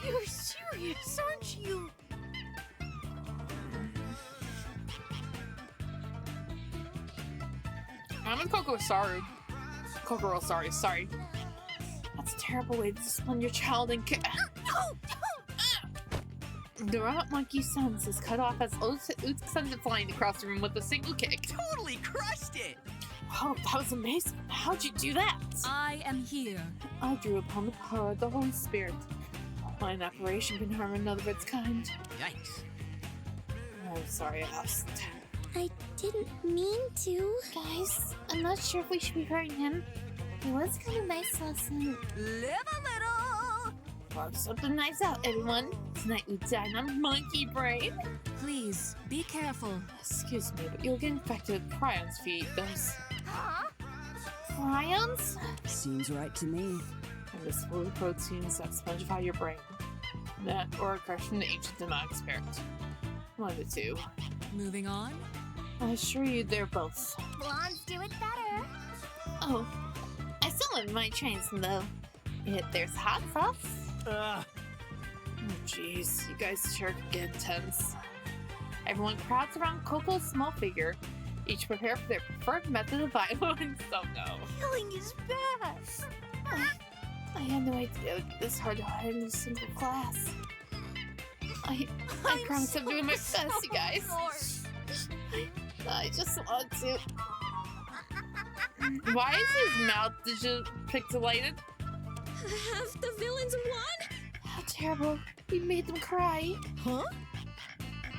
You're serious, aren't you? I'm in sorry. Sorry. That's a terrible way to discipline your child and No! The robot monkey sense is cut off as Oots sends it flying across the room with a single kick. Totally crushed it! Oh, that was amazing. How'd you do that? I am here. I drew upon the power of the Holy Spirit. Why an apparition can harm another of its kind. Yikes. I'm sorry I asked. I didn't mean to. Guys, I'm not sure if we should be hurting him. It was kind of nice last night. Live a little! Well, something nice out, everyone. Tonight we dine on monkey brain. Please, be careful. Excuse me, but you'll get infected with prions if you eat those. Huh? Prions? Seems right to me. And this full of proteins that spongify your brain. That or a crush from the ancient demonic spirit. One of the two. Moving on. I assure you they're both. Blondes do it better. Oh, I still wouldn't mind trying some though. There's hot sauce. Oh jeez, you guys sure can get intense. Everyone crowds around Coco's small figure, each prepared for their preferred method of violence. So no. Killing is bad. I had no idea it would be this hard to hide in a single class. I promise I'm doing my best, you guys. I just want to. Why is his mouth pixelated? Have the villains won? How terrible. We made them cry. Huh?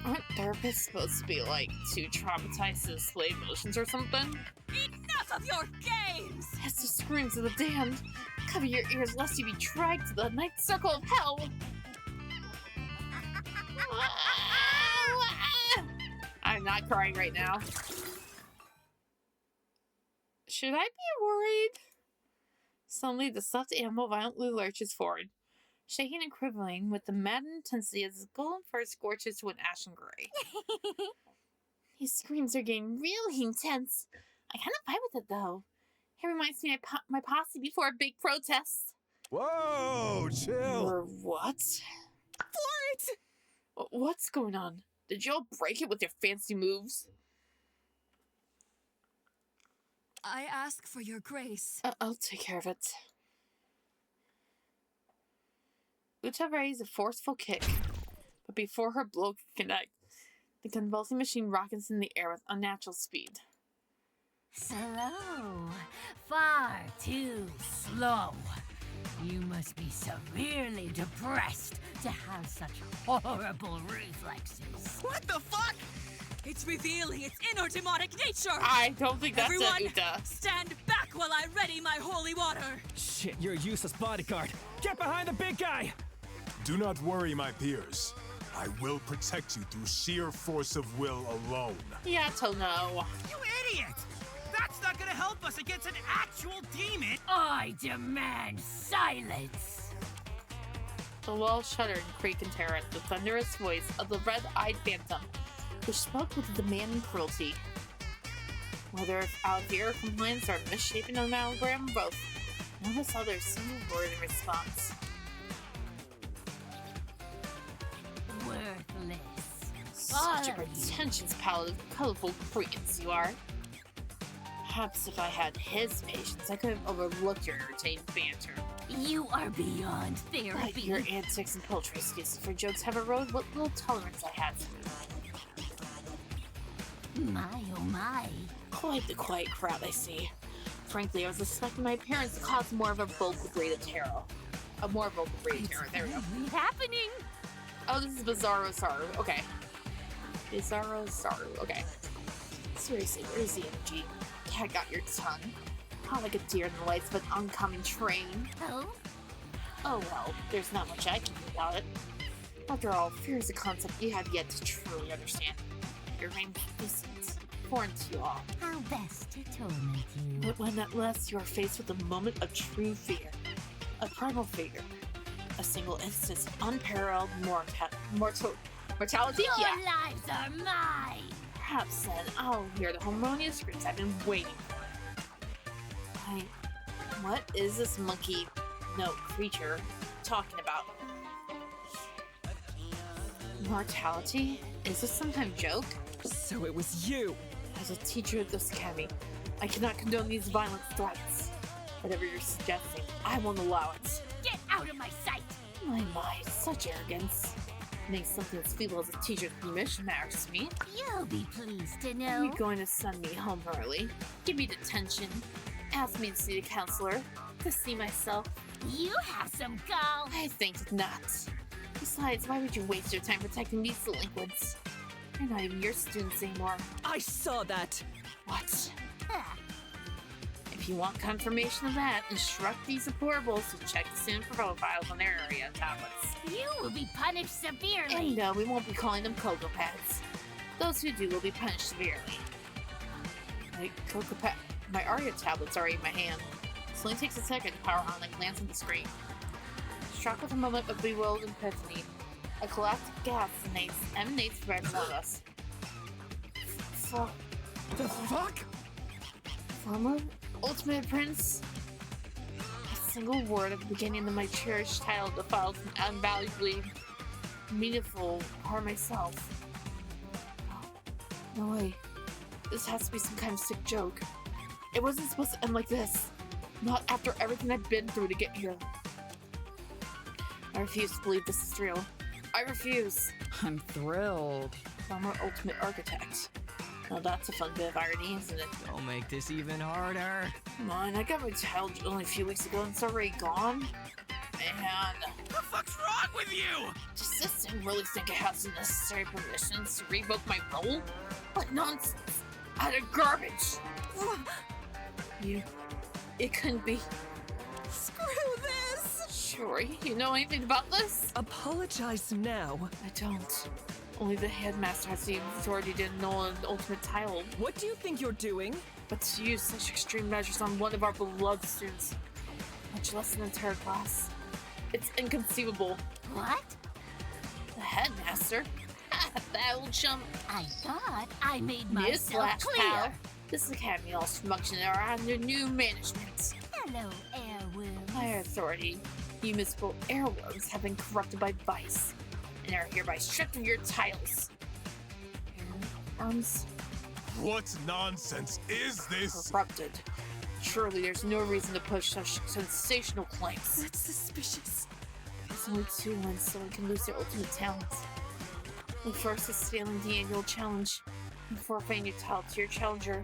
Aren't therapists supposed to be, like, too traumatized to display emotions or something? Enough of your games! That's the screams of the damned. Cover your ears lest you be dragged to the ninth circle of hell. I'm not crying right now. Should I be worried? Suddenly, the stuffed animal violently lurches forward, shaking and quivering with the mad intensity as his golden fur scorches to an ashen gray. These screams are getting really intense. I kind of vibe with it, though. It reminds me of my posse before a big protest. Whoa, chill. Or what? What's going on? Did y'all break it with your fancy moves? I ask for your grace. I'll take care of it. Uta raised a forceful kick, but before her blow could connect, the convulsing machine rockets in the air with unnatural speed. Slow. Far too slow. You must be severely depressed to have such horrible reflexes. What the fuck? It's revealing its inner demonic nature! I don't think that's Everyone, it, Uta. stand back while I ready my holy water! Shit, you're a useless bodyguard. Get behind the big guy! Do not worry, my peers. I will protect you through sheer force of will alone. Yeah, no. You idiot! That's not gonna help us against an actual demon! I demand silence! The walls shuddered and creaked in terror at the thunderous voice of the red-eyed phantom, which spoke with a demand and cruelty. Whether out here complaints or misshapen amalgam, both. None of us uttered a single word in response. Worthless. Such a All of you. pretentious palette of colorful creeds you are. Perhaps if I had his patience, I could have overlooked your irritating banter. You are beyond But therapy. your antics and paltry excuses for jokes have eroded what little tolerance I had for you. My oh my. Quite the quiet crowd, I see. Frankly, I was expecting my parents to cause more of a vocal rate of terror. A more vocal rate of terror. There we go. Really happening. Oh, this is Bizarro Saru. Okay. Bizarro Saru. Okay. Seriously, where's the energy? Cat got your tongue. How like a deer in the lights of an oncoming train. Oh? Oh well, there's not much I can do about it. After all, fear is a concept you have yet to truly understand. Your magnificent, foreign to you all. How best to torment you. But when at last you are faced with a moment of true fear, a primal fear, a single instance of unparalleled mortality, Your lives are mine. perhaps then I'll hear the harmonious screams I've been waiting for. What is this monkey, creature talking about? Mortality? Is this some kind of joke? So it was you! As a teacher at this academy, I cannot condone these violent threats. Whatever you're suggesting, I won't allow it. Get out of my sight. My, such arrogance. Makes something as feeble as a teacher's permission matters to me. You'll be pleased to Are know. you going to send me home early? Give me detention? Ask me to see the counselor? To see myself? You have some gall. I think not. Besides, why would you waste your time protecting these delinquents? They're not even your students anymore. I saw that! What? If you want confirmation of that, instruct these deplorables to check the student profiles on their area tablets. You will be punished severely. And no, we won't be calling them Cocoa Pads. Those who do will be punished severely. My Aria tablet's already in my hand. It only takes a second to power on and glance at the screen. Struck with a moment of bewildered epiphany, a galactic gas emanates from every one of us. The fuck? Former Ultimate Prince? A single word at the beginning of my cherished title defiled an invaluably meaningful part of myself. No way. This has to be some kind of sick joke. It wasn't supposed to end like this. Not after everything I've been through to get here. I refuse to believe this is real. I refuse. I'm thrilled. Former Ultimate Architect. Now that's a fun bit of irony, isn't it? Don't make this even harder. Come on, I got my child only a few weeks ago and it's already gone. Man. The fuck's wrong with you? Does this thing really think it has the necessary permissions to revoke my role? What nonsense! Utter garbage! It couldn't be. Screw this! Sure, you know anything about this? Apologize now. I don't. Only the headmaster has the authority to annul an ultimate title. What do you think you're doing? But to use such extreme measures on one of our beloved students, much less an entire class, it's inconceivable. What? The headmaster? That old chump. I thought I made myself Newsflash, clear. pal. This academy all functions are under new management. Hello, airworms. By our authority, you municipal airworms have been corrupted by vice, and are hereby stripped of your titles. Airworms? What nonsense is this? Corrupted. Surely there's no reason to push such sensational claims. That's suspicious. There's only 2 months so we can lose their ultimate talents. The first is failing the annual challenge, and forfeiting your title to your challenger.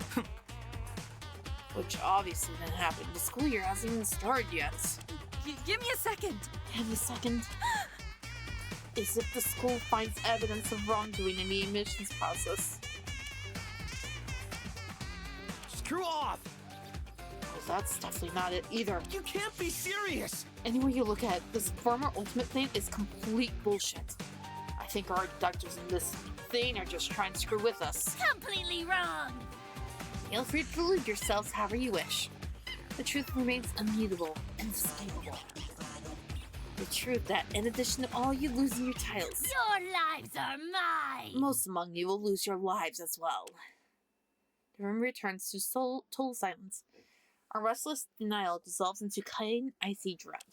Which obviously didn't happen. The school year hasn't even started yet. Give me a second. Have a second. Is if the school finds evidence of wrongdoing in the admissions process. Screw off! Well, that's definitely not it either. You can't be serious! Any way you look at it, this former ultimate thing is complete bullshit. I think our deductors in this thing are just trying to screw with us. Completely wrong. Feel free to delude yourselves however you wish. The truth remains immutable and inescapable. The truth that, in addition to all you losing your titles, Your lives are mine! most among you will lose your lives as well. The room returns to total silence. Our restless denial dissolves into cutting, icy dread.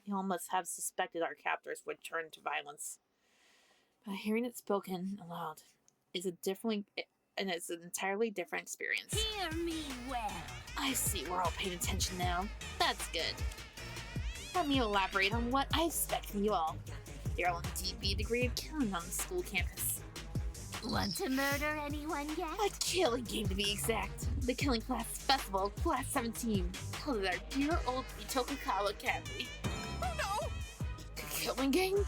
We all must have suspected our captors would turn to violence. But hearing it spoken aloud is it's an entirely different experience. Hear me well. I see we're all paying attention now. That's good. Let me elaborate on what I expect from you all. You're all in DB degree of killing on the school campus. Want to murder anyone yet? A killing game to be exact. The Killing Class Festival, Class 17, held at our dear old Itokukawa Academy. Oh no! A killing game?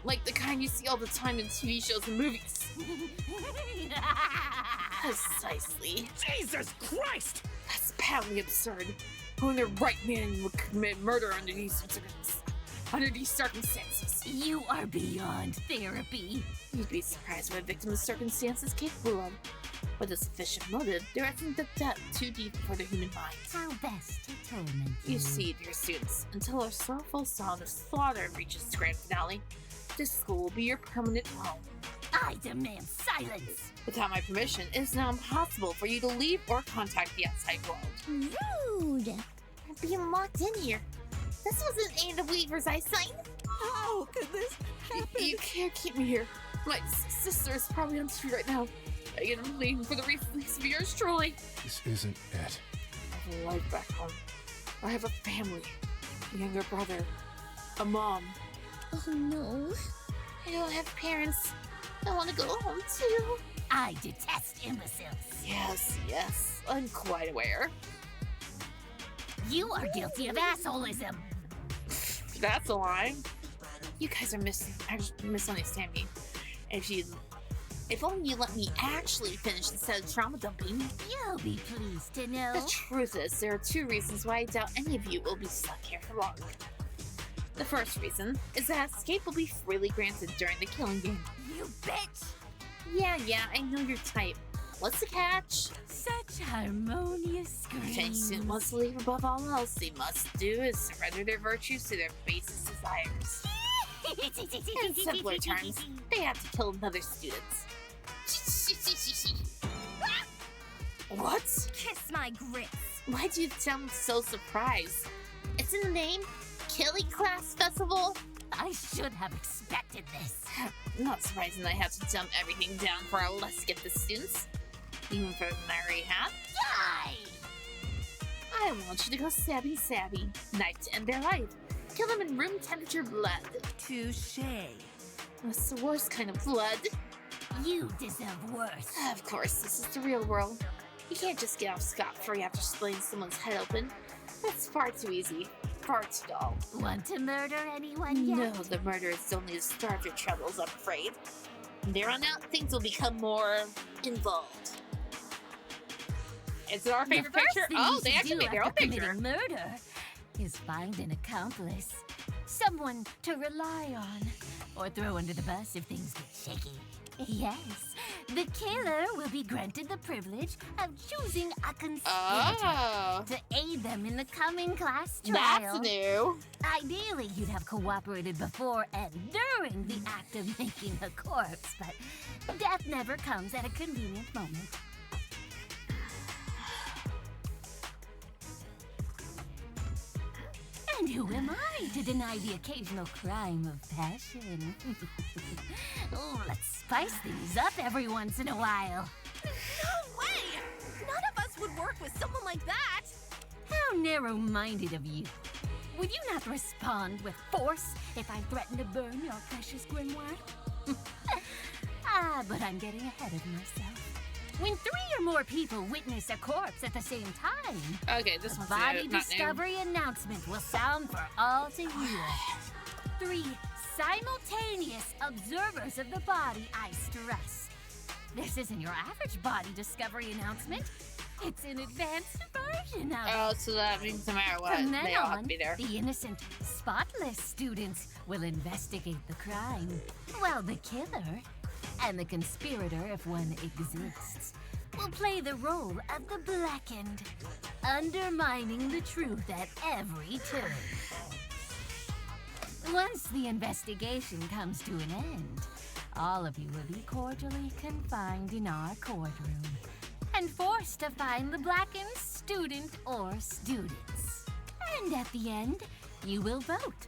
Like the kind you see all the time in TV shows and movies. Precisely. Jesus Christ! That's patently absurd. Only the right man would commit murder under these circumstances. You are beyond therapy. You'd be surprised what a victim of circumstance is capable of. With a sufficient motive, there isn't the depth too deep for the human mind. How best to torment you? You see, dear students, until our sorrowful sound of slaughter reaches its grand finale, this school will be your permanent home. I demand silence! Without my permission, it is now impossible for you to leave or contact the outside world. Rude! We're being locked in here. This wasn't Ada Weaver's eyesight. How could this happen? You can't keep me here. My sister is probably on TV right now. Again, I'm pleading for the release of yours truly. This isn't it. I have a life back home. I have a family, a younger brother, a mom. Oh no. I don't have parents. I want to go home too. I detest imbeciles. Yes, I'm quite aware. You are guilty of assholism. That's a lie. You guys are misunderstanding me. If only you let me actually finish instead of trauma dumping. You'll be pleased to know. The truth is, there are two reasons why I doubt any of you will be stuck here for long. The first reason is that escape will be freely granted during the killing game. You bitch! Yeah, I know your type. What's the catch? Such harmonious If any screams. student wants to leave above all else, they must do is surrender their virtues to their basest desires. In simpler terms, they have to kill another student. What? Kiss my grits. Why do you sound so surprised? It's in the name, Killing Class Festival. I should have expected this. Not surprising I have to dump everything down for our less gifted students. Even for my rehab. Die! I want you to go sabby, knife to end their life. Kill them in room temperature blood. Touche. What's the worst kind of blood? You deserve worse. Of course, this is the real world. You can't just get off scot-free after splitting someone's head open. That's far too easy. Far too dull. Want to murder anyone yet? No, the murder is only the start of your troubles, I'm afraid. From there on out, things will become more involved. Is it our favorite picture? Oh, they actually made their own picture. Murder is find an accomplice, someone to rely on, or throw under the bus if things get shaky. Yes, the killer will be granted the privilege of choosing a conspirator to aid them in the coming class trial. That's new. Ideally, you'd have cooperated before and during the act of making a corpse, but death never comes at a convenient moment. And who am I to deny the occasional crime of passion? Oh, let's spice things up every once in a while. No way! None of us would work with someone like that! How narrow-minded of you. Would you not respond with force if I threatened to burn your precious grimoire? But I'm getting ahead of myself. When 3 or more people witness a corpse at the same time, okay, this the one's body not discovery announcement will sound for all to hear. 3 simultaneous observers of the body, I stress. This isn't your average body discovery announcement. It's an advanced version of it. Oh, so that means no matter what, From then they all have on, to be there. the innocent, spotless students will investigate the crime, while the killer, and the conspirator, if one exists, will play the role of the blackened, undermining the truth at every turn. Once the investigation comes to an end, all of you will be cordially confined in our courtroom and forced to find the blackened student or students. And at the end, you will vote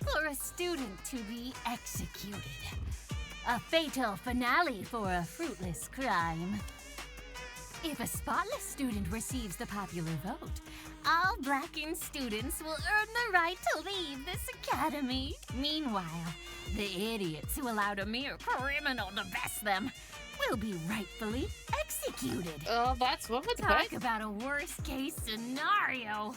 for a student to be executed. A fatal finale for a fruitless crime. If a spotless student receives the popular vote, all blackened students will earn the right to leave this academy. Meanwhile, the idiots who allowed a mere criminal to best them will be rightfully executed. Oh, that's one with Talk about a worst-case scenario.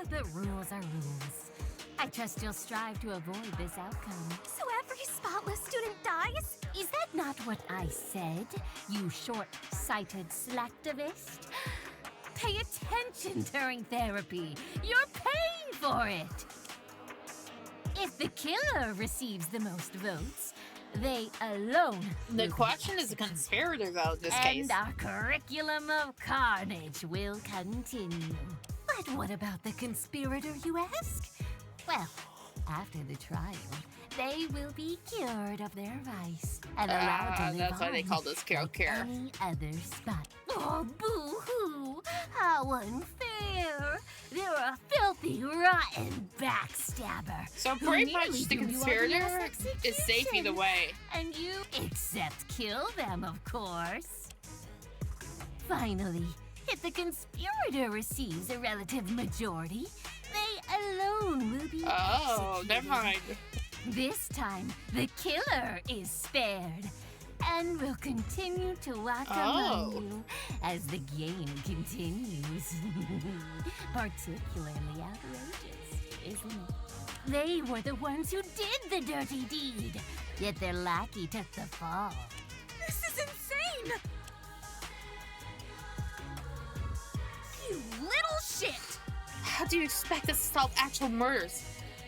The rules are rules. I trust you'll strive to avoid this outcome. So every spotless student dies? Is that not what I said, you short-sighted slacktivist? Pay attention during therapy. You're paying for it. If the killer receives the most votes, they alone. The question is a conspirator, though, in this case. And our curriculum of carnage will continue. But what about the conspirator, you ask? Well, after the trial, they will be cured of their vice and allowed to live that's why on they call this cure. any other spot. Oh, boo-hoo! How unfair! They're a filthy, rotten backstabber. So who pretty nearly much the doomed you conspirator under this is safe either execution. way. And you except kill them, of course. Finally, if the conspirator receives a relative majority, they alone will be executed. Never mind. This time, the killer is spared and will continue to walk among you as the game continues. Particularly outrageous, isn't it? They were the ones who did the dirty deed, yet their lackey took the fall. This is insane! You little shit! How do you expect us to solve actual murders?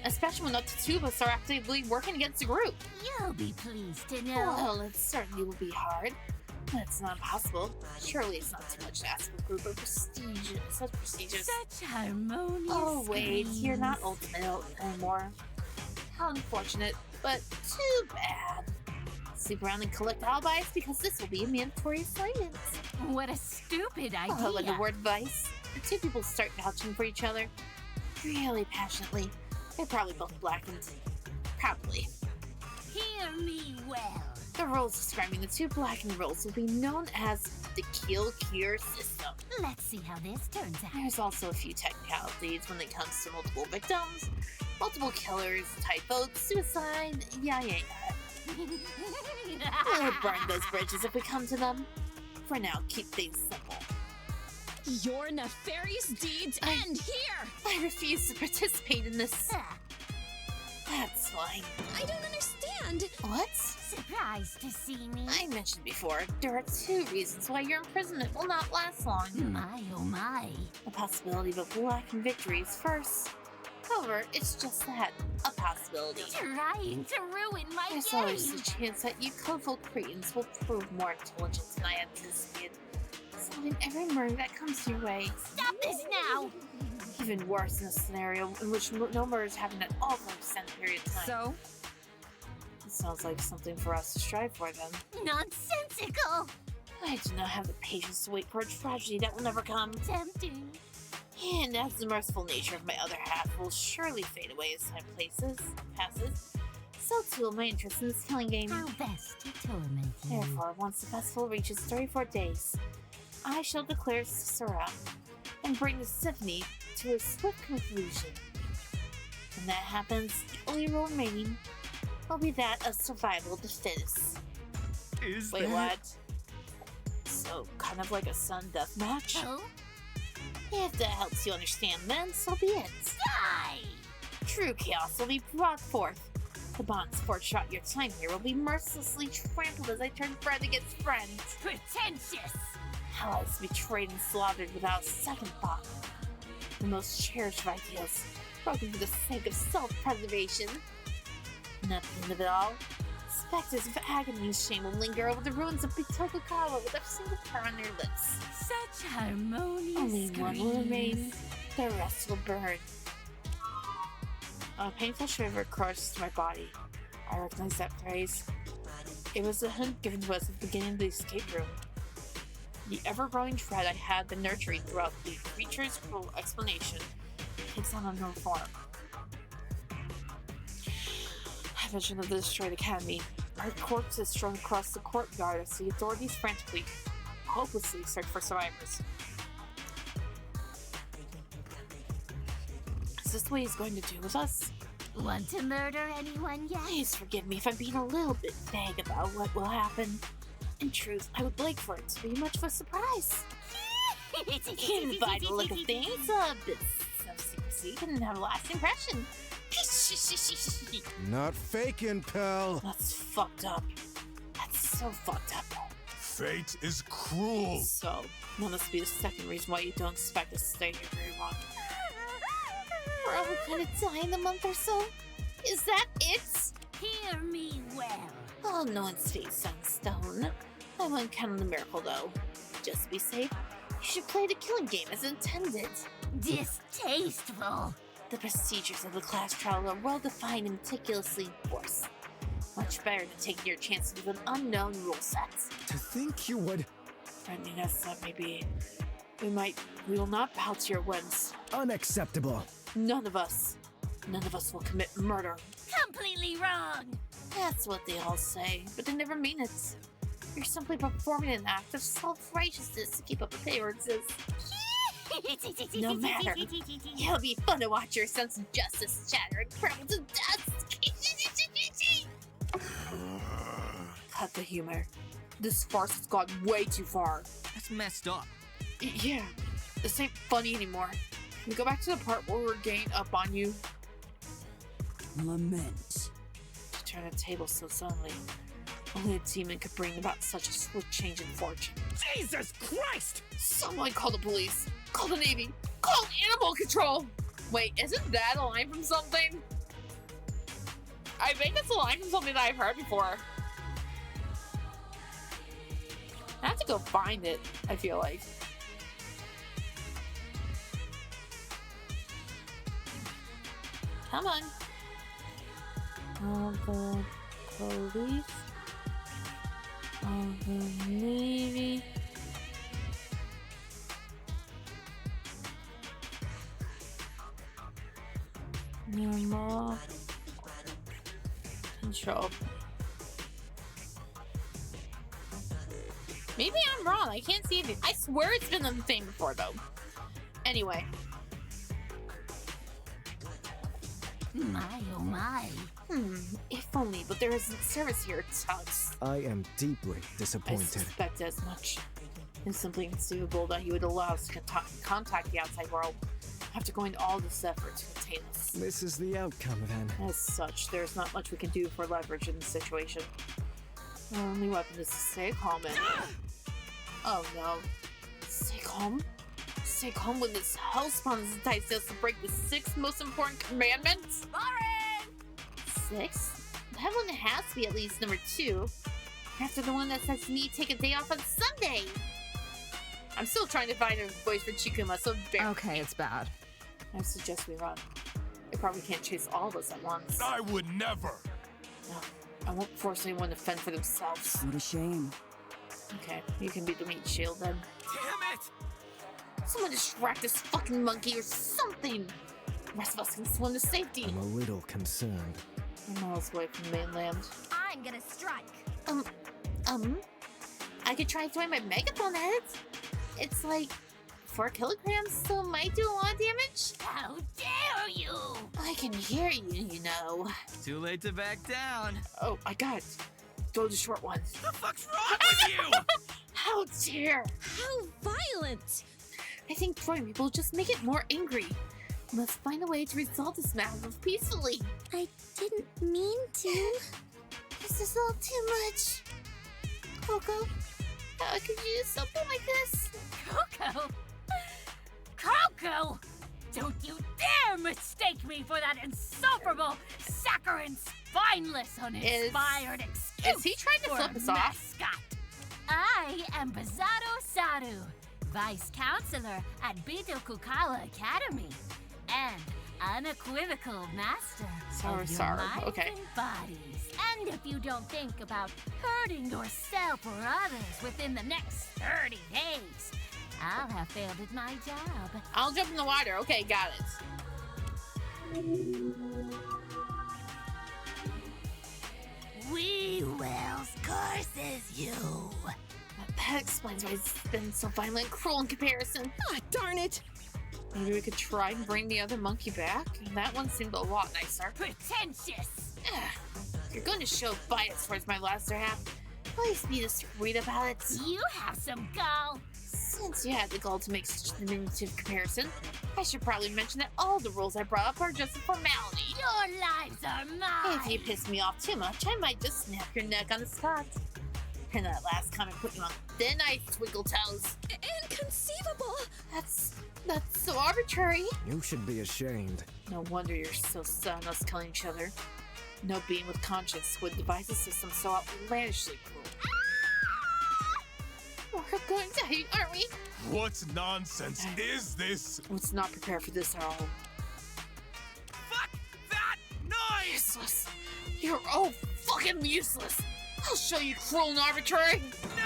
Especially when up to two of us are actively working against the group. You'll be pleased to know. Well, it certainly will be hard. But it's not impossible. Surely it's not too much to ask for a group of such prestigious. Such harmonious. Oh, wait, you're not screams. ultimate anymore. How unfortunate, but too bad. Sleep around and collect alibis because this will be a mandatory assignment. What a stupid idea. Oh, like a word advice. The two people start vouching for each other really passionately. They're probably both blackened. Probably. Hear me well. The rules describing the two blackened roles will be known as the kill-cure system. Let's see how this turns out. There's also a few technicalities when it comes to multiple victims, multiple killers, type votes, suicide, yeah. We'll burn those bridges if we come to them. For now, keep things simple. Your nefarious deeds end here! I refuse to participate in this. That's fine. I don't understand! What? Surprised to see me? I mentioned before, there are two reasons why your imprisonment will not last long. My, oh my. The possibility of a blackened victory is first. However, it's just that, a possibility. Trying to ruin my There's game. always a chance that you colorful Cretans will prove more intelligent than I anticipated, solving every murder that comes your way. Stop this now! Even worse in a scenario in which no murders happen at all for an extended period of time. So? It sounds like something for us to strive for then. Nonsensical! I do not have the patience to wait for a tragedy that will never come. Tempting. And as the merciful nature of my other half will surely fade away as time passes, so too will my interest in this killing game. How best to torment you. Therefore, once the festival reaches 34 days, I shall declare Sura and bring the symphony to a swift conclusion. When that happens, the only rule remaining will be that of survival of the fittest. Wait, what? So, kind of like a sudden death match? Oh? If that helps you understand, then so be it. Die! True chaos will be brought forth. The bonds forged throughout your time here will be mercilessly trampled as I turn friend against friend. Pretentious! Allies betrayed and slaughtered without a second thought. The most cherished of ideals, broken for the sake of self-preservation. And at the end of it all, specters of agony and shame will linger over the ruins of Pitokukawa with a single prayer on their lips. Such harmonious Only one will screams. remain, the rest will burn. A painful shiver coursed my body. I recognized that phrase. It was a hint given to us at the beginning of the escape room. The ever-growing dread I had been nurturing throughout the creature's cruel explanation takes on a new form. I vision of the destroyed academy. Our corpses strewn across the courtyard as the authorities frantically, hopelessly search for survivors. Is this what he's going to do with us? Want to murder anyone yet? Please forgive me if I'm being a little bit vague about what will happen. In truth, I would like for it to be much of a surprise. And by the look of things, a bit of secrecy can have a lasting impression. Not faking, pal. That's fucked up. That's so fucked up. Fate is cruel. So, that must be the second reason why you don't expect us to stay here very long. We're all gonna die in a month or so? Is that it? Hear me well. Oh, no one's fate set in stone. I won't count on the miracle, though. Just to be safe, you should play the killing game as intended. Distasteful. The procedures of the class trial are well-defined and meticulously enforced. Much better than taking your chances with an unknown rule set. To think you would... Friendly as that may be, we will not bow to your whims. Unacceptable. None of us will commit murder. Completely wrong. That's what they all say, but they never mean it. You're simply performing an act of self-righteousness to keep up appearances. No matter. It'll be fun to watch your sense of justice shatter and crumble to dust. Cut the humor. This farce has gone way too far. That's messed up. Yeah, this ain't funny anymore. Can we go back to the part where we're ganging up on you? Lament. To turn a table so suddenly. Only a demon could bring about such a swift change in fortune. Jesus Christ! Someone call the police. Call the Navy. Call animal control. Wait, isn't that a line from something? I think that's a line from something that I've heard before. I have to go find it, I feel like. Come on. All the police. All the Navy. Normal control. Maybe I'm wrong. I can't see it. I swear it's been the thing before, though. Anyway. My, oh my. If only, but there isn't service here, Tugs. I am deeply I disappointed. suspect as much. It's simply inconceivable that he would allow us to contact the outside world after going to all this effort to contain us. This is the outcome, then. As such, there's not much we can do for leverage in this situation. Our only weapon is to stay calm and... Oh no. Stay calm? Stay calm when this hellspawn is enticed us to break the 6th most important commandment? Lauren! 6? That one has to be at least number 2. After the one that says me take a day off on Sunday. I'm still trying to find a voice for Chikuma, so bear. Okay, it's bad. I suggest we run. They probably can't chase all of us at once. I would never. No, I won't force anyone to fend for themselves. What a shame. Okay, you can be the meat shield then. Damn it! Someone distract this fucking monkey or something! The rest of us can swim to safety! I'm a little concerned. We're miles away from the mainland. I'm gonna strike. I could try throwing my megaphone at it. It's like 4 kilograms, so it might do a lot of damage. How dare you! I can hear you, you know. Too late to back down. Oh, I got it. Throw the short one. The fuck's wrong with you? How dare! How violent! I think throwing people will just make it more angry. We must find a way to resolve this matter peacefully. I didn't mean to. This is all too much. Coco, how could you do something like this? Coco? Coco! Don't you dare mistake me for that insufferable, saccharine, spineless, uninspired excuse. Is he trying to for flip a us off? mascot. I am Bazado Saru, Vice Counselor at Bito Kukawa Academy, and unequivocal master Sorry, of your sorry. minds Okay. and bodies. And if you don't think about hurting yourself or others within the next 30 days, I'll have failed at my job. I'll jump in the water. Okay, got it. We Wells curses you. That explains why it's been so violent and cruel in comparison. Ah, darn it! Maybe we could try and bring the other monkey back? That one seemed a lot nicer. Pretentious! If you're going to show bias towards my lesser half, at least be discreet about it. You have some gall. Since you had the gall to make such a diminutive comparison, I should probably mention that all the rules I brought up are just a formality. Your lives are mine. If you piss me off too much, I might just snap your neck on the spot. And that last comment put you on thin ice, Twinkle Toes. Inconceivable! That's so arbitrary. You should be ashamed. No wonder you're so set on us killing each other. No being with conscience would devise a system so outlandishly cruel. We're going to hate, aren't we? What nonsense is this? Let's not prepare for this at all. Fuck that noise! Useless. You're all fucking useless. I'll show you cruel and arbitrary. No!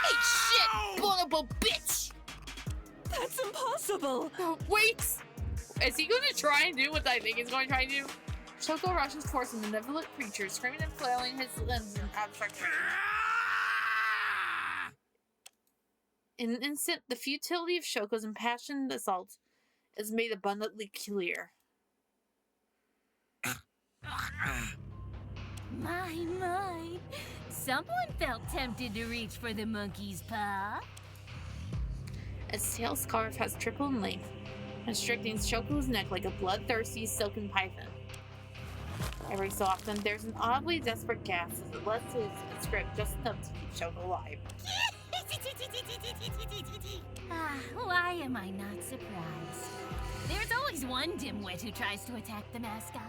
Hey, shit, bonobo bitch! That's impossible! Oh, wait! Is he going to try and do what I think he's going to try and do? Shoko rushes towards the malevolent creature, screaming and flailing his limbs in abstract terror. In an instant, the futility of Shoko's impassioned assault is made abundantly clear. My. Someone felt tempted to reach for the monkey's paw. Its tail scarf has triple in length, constricting Shoko's neck like a bloodthirsty silken python. Every so often, there's an oddly desperate gasp as it lets loose its grip just enough to keep Shoko alive. Why am I not surprised? There's always one dimwit who tries to attack the mascot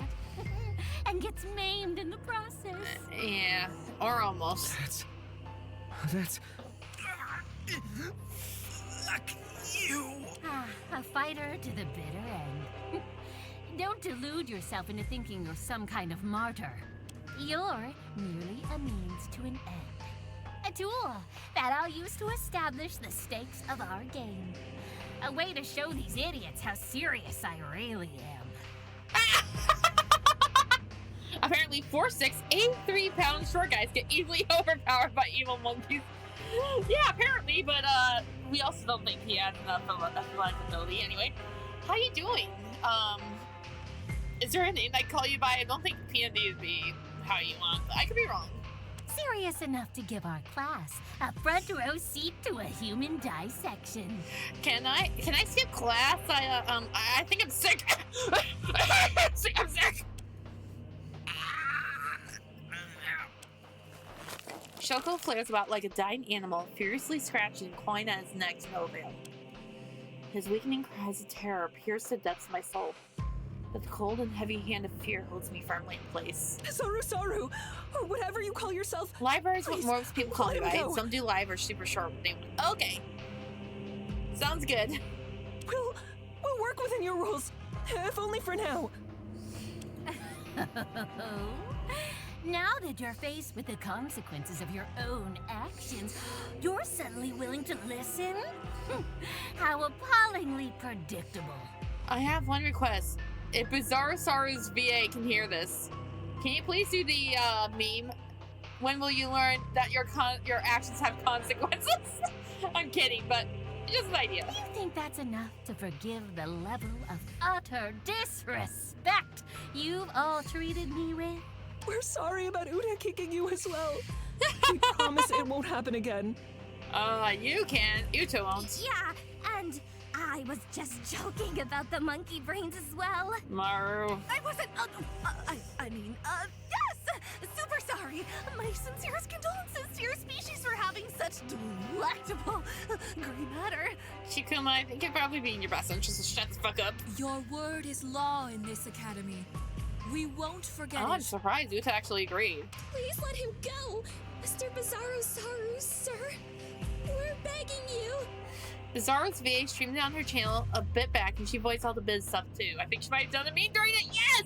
and gets maimed in the process. Yeah, or almost. That's... Fuck you! A fighter to the bitter end. Don't delude yourself into thinking you're some kind of martyr. You're merely a means to an end. A tool that I'll use to establish the stakes of our game. A way to show these idiots how serious I really am. Apparently 4'6", 83-pound short guys get easily overpowered by evil monkeys. Yeah, apparently, but we also don't think he has enough ability anyway. How you doing? Is there a name I call you by? I don't think P&D would be how you want, but I could be wrong. Serious enough to give our class a front row seat to a human dissection. Can I skip class? I think I'm sick. I'm sick. Shoko flares about like a dying animal, furiously scratching and clawing at his neck to no avail. His weakening cries of terror pierce the depths of my soul, but the cold and heavy hand of fear holds me firmly in place. Saru, or whatever you call yourself. Live is what most people call you, right? Go. Some do live or super short. Okay. Sounds good. We'll work within your rules, if only for now. Now that you're faced with the consequences of your own actions, you're suddenly willing to listen? How appallingly predictable. I have one request. If Bizarre Saru's VA can hear this, can you please do the meme? When will you learn that your actions have consequences? I'm kidding, but just an idea. You think that's enough to forgive the level of utter disrespect you've all treated me with? We're sorry about Uda kicking you as well. We promise it won't happen again. You can. Uta won't. Yeah, and I was just joking about the monkey brains as well. Maru. I wasn't, yes! Super sorry. My sincerest condolences to your species for having such delectable green matter. Shikuma, I think it'd probably be in your best interest to shut the fuck up. Your word is law in this academy. We won't forget it. I'm surprised Uta actually agreed. Please let him go, Mr. Bizarro Saru, sir. We're begging you. Bizarro's VA streamed on her channel a bit back, and she voiced all the biz stuff too. I think she might have done a meme during it. Yes!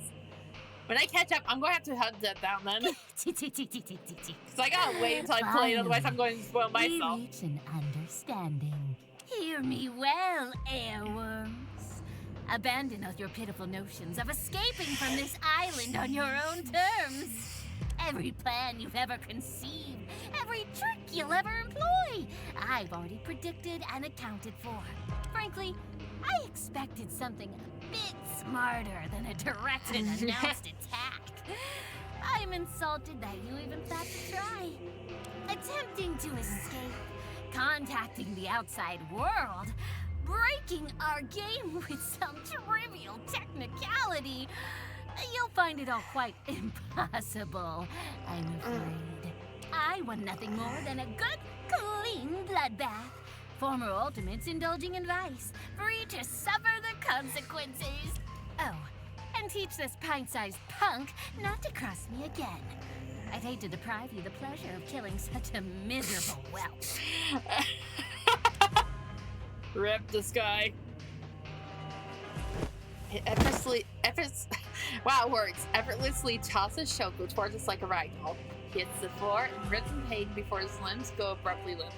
When I catch up, I'm going to have to hunt that down then. Because I gotta wait until I play it, otherwise I'm going to spoil myself. We reach an understanding. Hear me well, airworms. Abandon all your pitiful notions of escaping from this island on your own terms. Every plan you've ever conceived, every trick you'll ever employ, I've already predicted and accounted for. Frankly, I expected something a bit smarter than a direct and announced attack. I'm insulted that you even thought to try. Attempting to escape, contacting the outside world, breaking our game with some trivial technicality. You'll find it all quite impossible, I'm afraid. I want nothing more than a good, clean bloodbath. Former Ultimates indulging in vice, free to suffer the consequences. Oh, and teach this pint-sized punk not to cross me again. I'd hate to deprive you the pleasure of killing such a miserable whelp. Rip this guy. Effortlessly tosses Shoko towards us like a ragdoll. He hits the floor and grins in pain before his limbs go abruptly limp.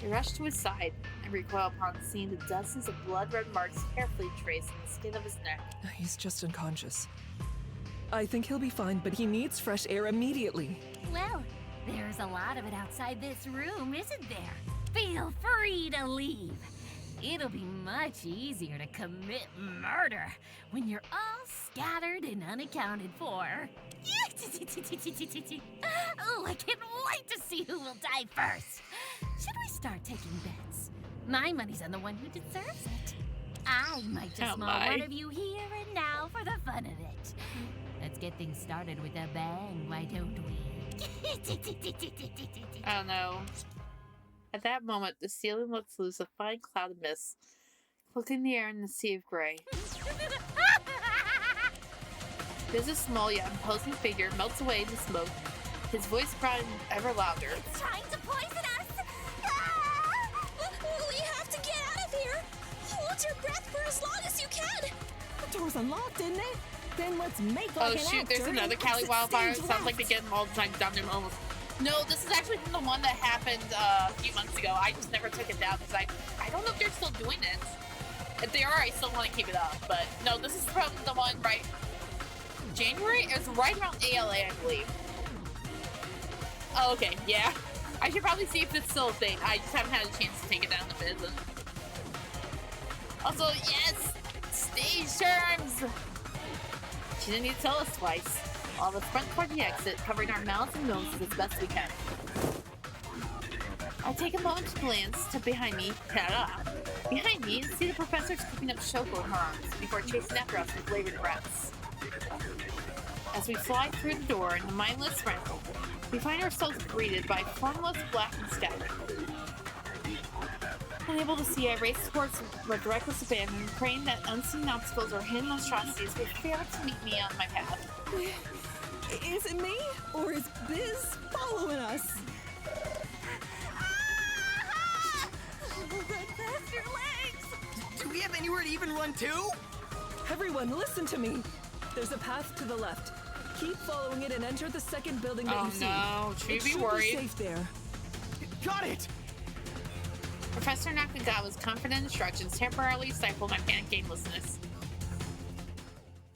We rush to his side and recoil upon seeing the dozens of blood-red marks carefully traced in the skin of his neck. He's just unconscious. I think he'll be fine, but he needs fresh air immediately. Well, there's a lot of it outside this room, isn't there? Feel free to leave. It'll be much easier to commit murder when you're all scattered and unaccounted for. Oh, I can't wait to see who will die first. Should we start taking bets? My money's on the one who deserves it. I might just maul one of you here and now for the fun of it. Let's get things started with a bang, why don't we? Oh no. At that moment, the ceiling lets loose a fine cloud of mist, cloaking the air in a sea of gray. There's a small yet imposing figure melts away in the smoke, his voice crying ever louder. It's trying to poison us! Ah! We have to get out of here! Hold your breath for as long as you can! The door's unlocked, isn't it? Then let's make like Oh shoot, there's another Cali wildfire. Sounds like they get them all the time down there almost. No, this is actually from the one that happened a few months ago. I just never took it down because I don't know if they're still doing it. If they are, I still want to keep it up. But no, this is from the one right January. It was right around ALA, I believe. Oh, okay, yeah. I should probably see if it's still a thing. I just haven't had a chance to take it down the visit. Also, yes, stage terms. She didn't need to tell us twice. All the front toward the exit, covering our mouths and noses as best we can. I take a moment to glance to behind me, and see the professor scooping up Shoko in her arms before chasing after us with labored breaths. As we fly through the door in the mindless rental, we find ourselves greeted by formless blackened scatter. Unable to see, I race towards with reckless abandon, praying that unseen obstacles or hidden monstrosities will fail to meet me on my path. Is it me? Or is Biz following us? Run past your legs! Do we have anywhere to even run to? Everyone, listen to me. There's a path to the left. Keep following it and enter the second building that you see. Oh no, It should be should worried. be safe there. Got it! Professor Nakagawa's confident instructions temporarily stifle my panicked aimlessness.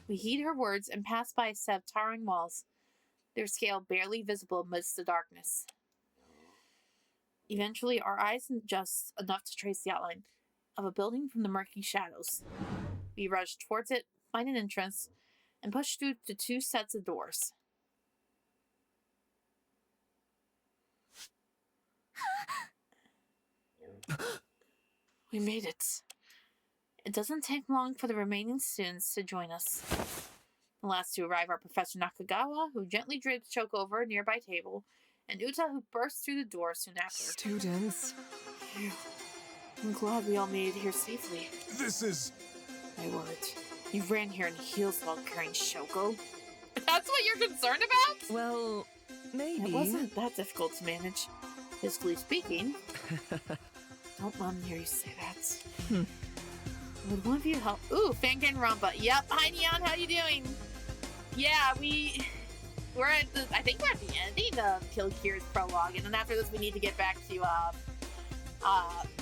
We heed her words and pass by a set of towering walls, their scale barely visible amidst the darkness. Eventually, our eyes adjust enough to trace the outline of a building from the murky shadows. We rush towards it, find an entrance, and push through the two sets of doors. We made it. It doesn't take long for the remaining students to join us. The last to arrive are Professor Nakagawa, who gently drapes Shoko over a nearby table, and Uta, who bursts through the door soon after. Students. Phew. I'm glad we all made it here safely. This is... My word. You ran here in heels while carrying Shoko? That's what you're concerned about? Well, maybe. It wasn't that difficult to manage, physically speaking. Don't let me hear you say that. Would one of you help? Ooh, Fangan Rumba. Yep. Hi, Neon. How you doing? Yeah, we're at the. I think we're at the ending of Kill Kira's prologue, and then after this, we need to get back to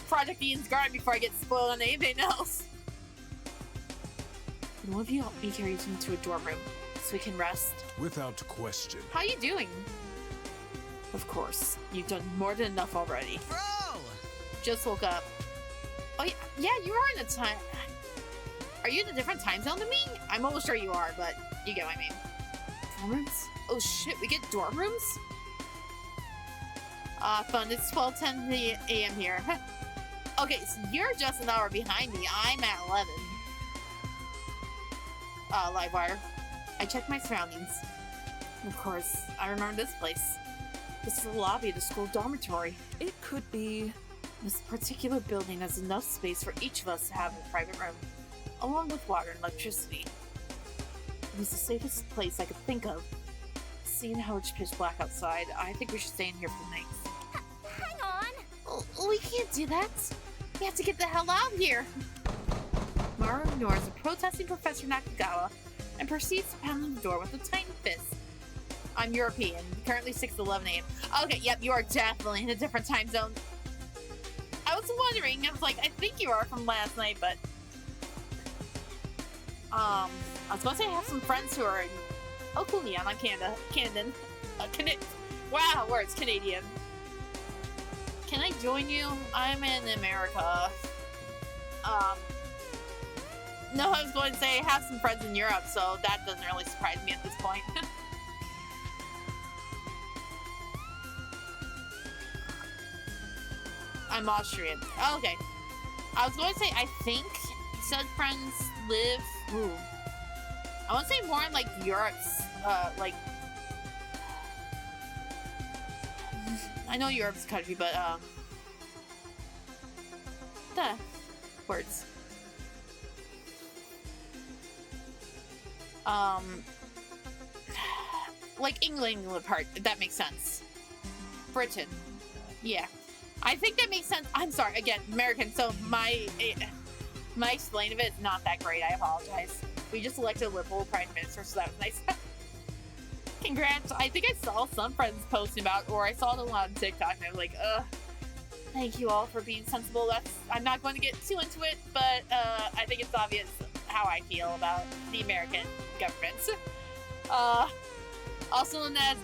Project Ian's Garden before I get spoiled on anything else. Would one of you help me carry us into a dorm room so we can rest? Without question. How you doing? Of course, you've done more than enough already. Bro! Just woke up. Oh yeah, you are in a time. Are you in a different time zone than me? I'm almost sure you are, but you get what I mean. Dorm rooms? Oh shit, we get dorm rooms? Fun. It's 12:10 a.m. here. Okay, so you're just an hour behind me. I'm at 11. Livewire. I checked my surroundings. Of course, I remember this place. This is the lobby of the school dormitory. It could be. This particular building has enough space for each of us to have a private room, along with water and electricity. It was the safest place I could think of. Seeing how it's pitch black outside, I think we should stay in here for the night. Hang on! Oh, we can't do that. We have to get the hell out of here. Mara ignores a protesting Professor Nakagawa and proceeds to pound on the door with a tiny fist. I'm European, currently 6:11 a.m. Okay, yep, you are definitely in a different time zone. I was wondering, I was like, I think you are from last night, but... I was going to say I have some friends who are in... Oh, cool, Neon, I'm Canadian. Wow, words, Canadian. Can I join you? I'm in America. No, I was going to say I have some friends in Europe, so that doesn't really surprise me at this point. I'm Austrian. Oh, okay. I was going to say, I think said friends live... Ooh. I want to say more in, like, Europe's, like... I know Europe's a country, but, words. Like England part, if that makes sense. Britain. Yeah. I think that makes sense. I'm sorry, again, American, so my explain of it is not that great. I apologize. We just elected a liberal prime minister, so that was nice. Congrats. I think I saw some friends posting about, or I saw it a lot on TikTok, and I was like, thank you all for being sensible. I'm not going to get too into it, but I think it's obvious how I feel about the American government. Also known as,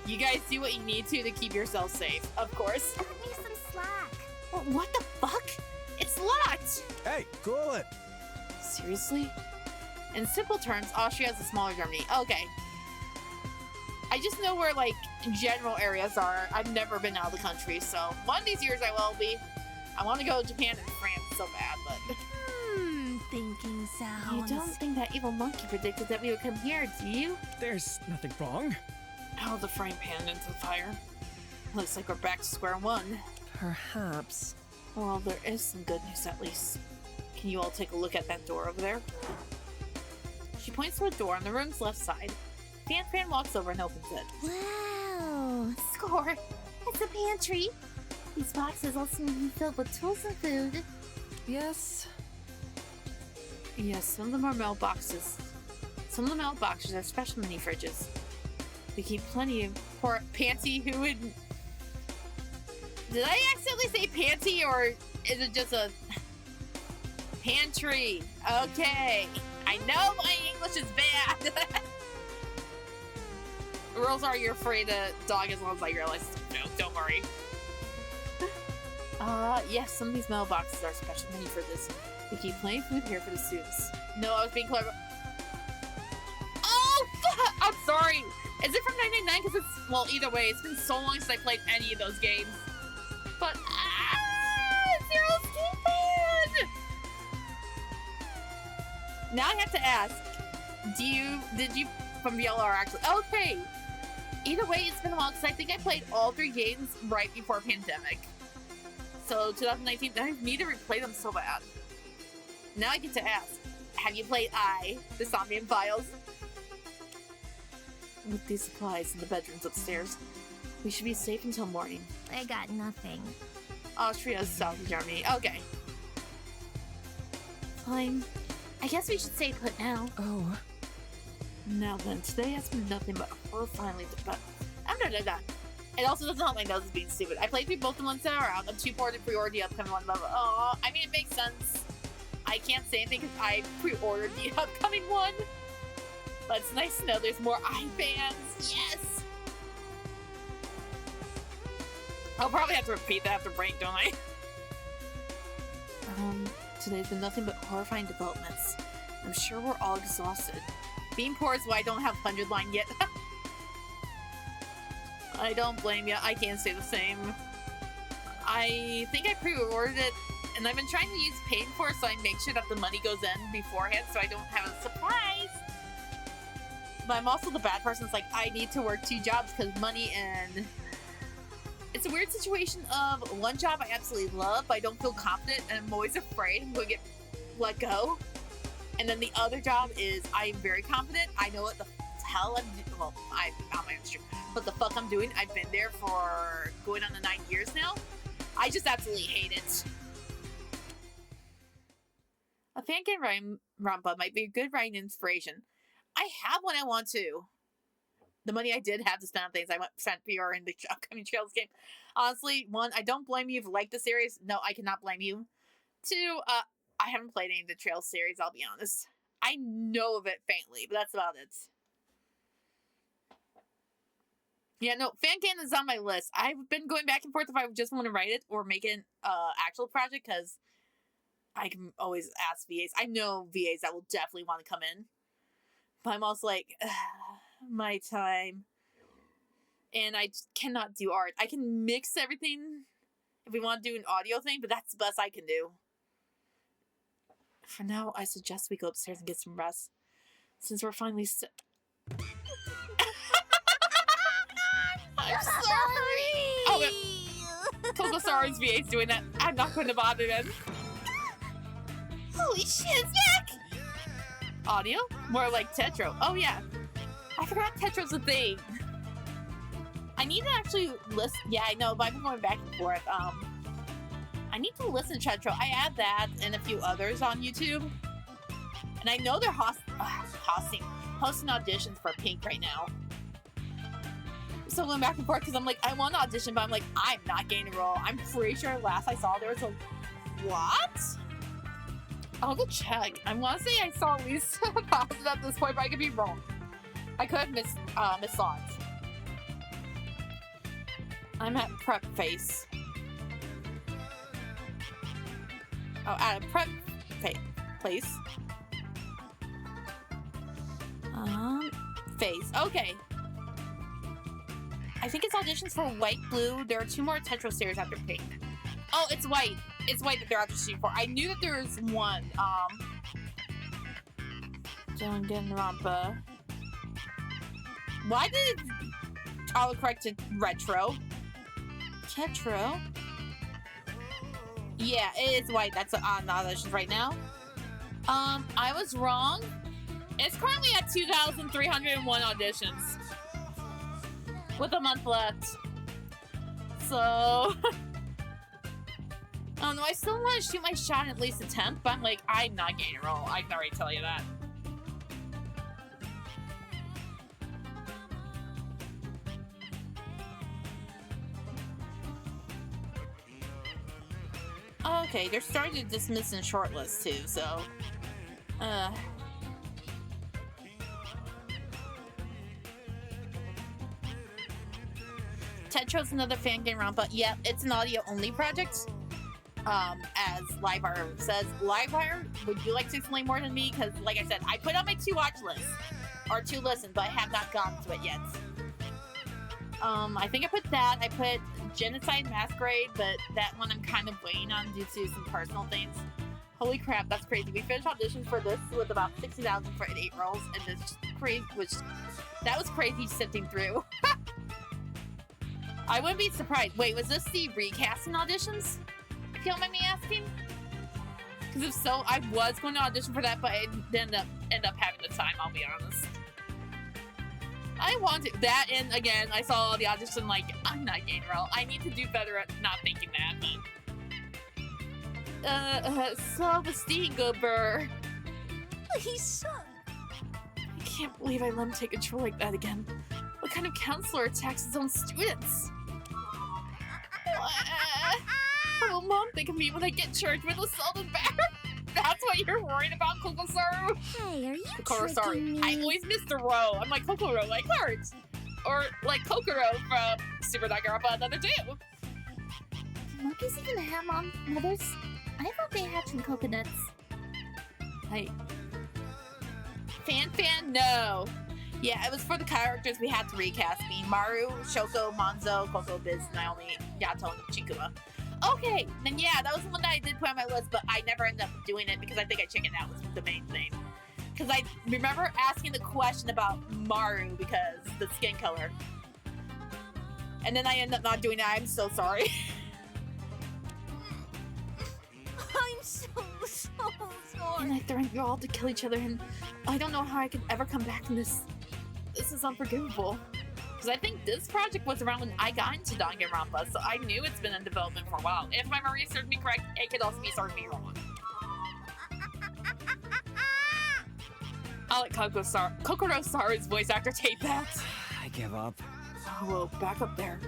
you guys do what you need to keep yourself safe, of course. Cut me some slack. What the fuck? It's locked! Hey, cool it! Seriously? In simple terms, Austria is a smaller Germany. Okay. I just know where, like, general areas are. I've never been out of the country, so one of these years I will be. I want to go to Japan and France so bad, but... Thinking sounds. You don't think that evil monkey predicted that we would come here, do you? There's nothing wrong. Held the frying pan into the fire. Looks like we're back to square one. Perhaps. Well, there is some good news at least. Can you all take a look at that door over there? She points to a door on the room's left side. Fan walks over and opens it. Wow! Score! It's a pantry! These boxes all seem to be filled with tools and food. Yes. Yes, some of them are mailboxes. Some of the mailboxes are special mini fridges. We keep plenty of poor Panty who would... Did I accidentally say panty, or is it just a... Pantry? Okay. I know my English is bad. Rules are you're free to dog as long as I realize. No, don't worry. Yes, some of these mailboxes are special menu for this. We keep plenty of food here for the students. No, I was being clever. Oh, fuck! I'm sorry. Is it from 999? Because it's, well, either way, it's been so long since I played any of those games. But, Zero Ski-Pan! Now I have to ask, did you from VLR actually? Okay. Either way, it's been a while because I think I played all 3 games right before pandemic. So 2019, I need to replay them so bad. Now I get to ask, have you played the Somnium Files? With these supplies in the bedrooms upstairs, we should be safe until morning. I got nothing. Austria, South Germany. Okay. Fine. I guess we should stay put now. Oh. Now then, today has been nothing but we're finally but I'm done. It also doesn't help my nose is being stupid. I played through both the ones that are out. I'm too poor to pre-order the upcoming one. Oh, I mean, it makes sense. I can't say anything because I pre-ordered the upcoming one. But it's nice to know there's more iFans. Yes! I'll probably have to repeat that after break, don't I? Today's been nothing but horrifying developments. I'm sure we're all exhausted. Being poor is why I don't have 100 line yet. I don't blame you. I can't say the same. I think I pre-ordered it, and I've been trying to use Paid for it so I make sure that the money goes in beforehand so I don't have a surprise. But I'm also the bad person that's like, I need to work 2 jobs because money and... It's a weird situation of one job I absolutely love, but I don't feel confident, and I'm always afraid I'm going to get let go. And then the other job is I'm very confident. I know what the hell I'm doing. Well, I'm not my own stream. What the fuck I'm doing. I've been there for going on the 9 years now. I just absolutely hate it. A fan game rampa might be a good writing inspiration. I have when I want to. The money I did have to spend on things I spent PR in the upcoming Trails game. Honestly, 1, I don't blame you if you like the series. No, I cannot blame you. 2, I haven't played any of the Trails series, I'll be honest. I know of it faintly, but that's about it. Yeah, no, fan game is on my list. I've been going back and forth if I just want to write it or make an actual project, because I can always ask VAs. I know VAs that will definitely want to come in. But I'm also like, my time. And I just cannot do art. I can mix everything if we want to do an audio thing, but that's the best I can do. For now, I suggest we go upstairs and get some rest. Since we're finally I'm sorry! Oh, Coco Sorry's VA's doing that. I'm not going to bother them. Holy shit, it's back! Audio? More like Tetro. Oh, yeah. I forgot Tetro's a thing. I need to actually listen. Yeah, I know, but I've been going back and forth. I need to listen to Tetro. I add that and a few others on YouTube. And I know they're hosting auditions for Pink right now. So going back and forth because I'm like, I want to audition, but I'm like, I'm not getting a role. I'm pretty sure last I saw there was a... What? I'll go check. I want to say I saw at least 1,000 at this point, but I could be wrong. I could have missed songs. I'm at prep face. Oh, at a prep place. Phase. Okay. I think it's auditions for White, Blue. There are 2 more Tetro series after Pink. Oh, it's White. It's White that they're auditioning for. I knew that there was one. Danganronpa. Why did it autocorrect to retro? Tetro? Yeah, it is White. That's on the auditions right now. I was wrong. It's currently at 2,301 auditions. With a month left. So... I don't know, I still want to shoot my shot and at least attempt, but I'm like, I'm not getting a role. I can already tell you that. Okay, they're starting to dismiss and shortlist too, so... Tetro's another fan game rampa. Yep, it's an audio-only project. As Livewire says. Livewire, would you like to explain more than me? Because, like I said, I put on my 2 watch lists. Or 2 listens, but I have not gotten to it yet. I think I put that. I put Genocide Masquerade, but that one I'm kind of waiting on due to some personal things. Holy crap, that's crazy. We finished auditions for this with about 60,000 for 8 roles, and this crazy, that was crazy sifting through. I wouldn't be surprised. Wait, was this the recasting auditions? If you don't mind me asking? Because if so, I was going to audition for that, but I didn't end up having the time, I'll be honest. I want to. That, and again, I saw the audition like, I'm not getting a role. I need to do better at not thinking that, but... self-esteem, Goober. Please, son. I can't believe I let him take control like that again. What kind of counselor attacks his own students? What will Mom think of me when I get charged with assault and battery? That's what you're worried about, Kokoro-saru? Hey, are you Kokoro-saru. tricking me? I always miss the row. I'm like Kokoro, like heart. Or like Kokoro from Super Danganronpa Another 2. Do monkeys even have mothers? I thought they hatched from coconuts. Hey. Fan, no. Yeah, it was for the characters we had to recast. Me, Maru, Shoko, Monzo, Koko, Biz, Naomi, Yato, and Chikuma. Okay, then yeah, that was the one that I did put on my list, but I never ended up doing it because I think I chickened out was the main thing. Because I remember asking the question about Maru because the skin color. And then I ended up not doing it. I'm so sorry. I'm so sorry. And I threatened you all to kill each other, and I don't know how I could ever come back from this. This is unforgivable. Because I think this project was around when I got into Danganronpa, so I knew it's been in development for a while. If my memory serves me correct, it could also be serving me wrong. I like Kokoro-saru's voice actor tape that. I give up. Oh, well, back up there.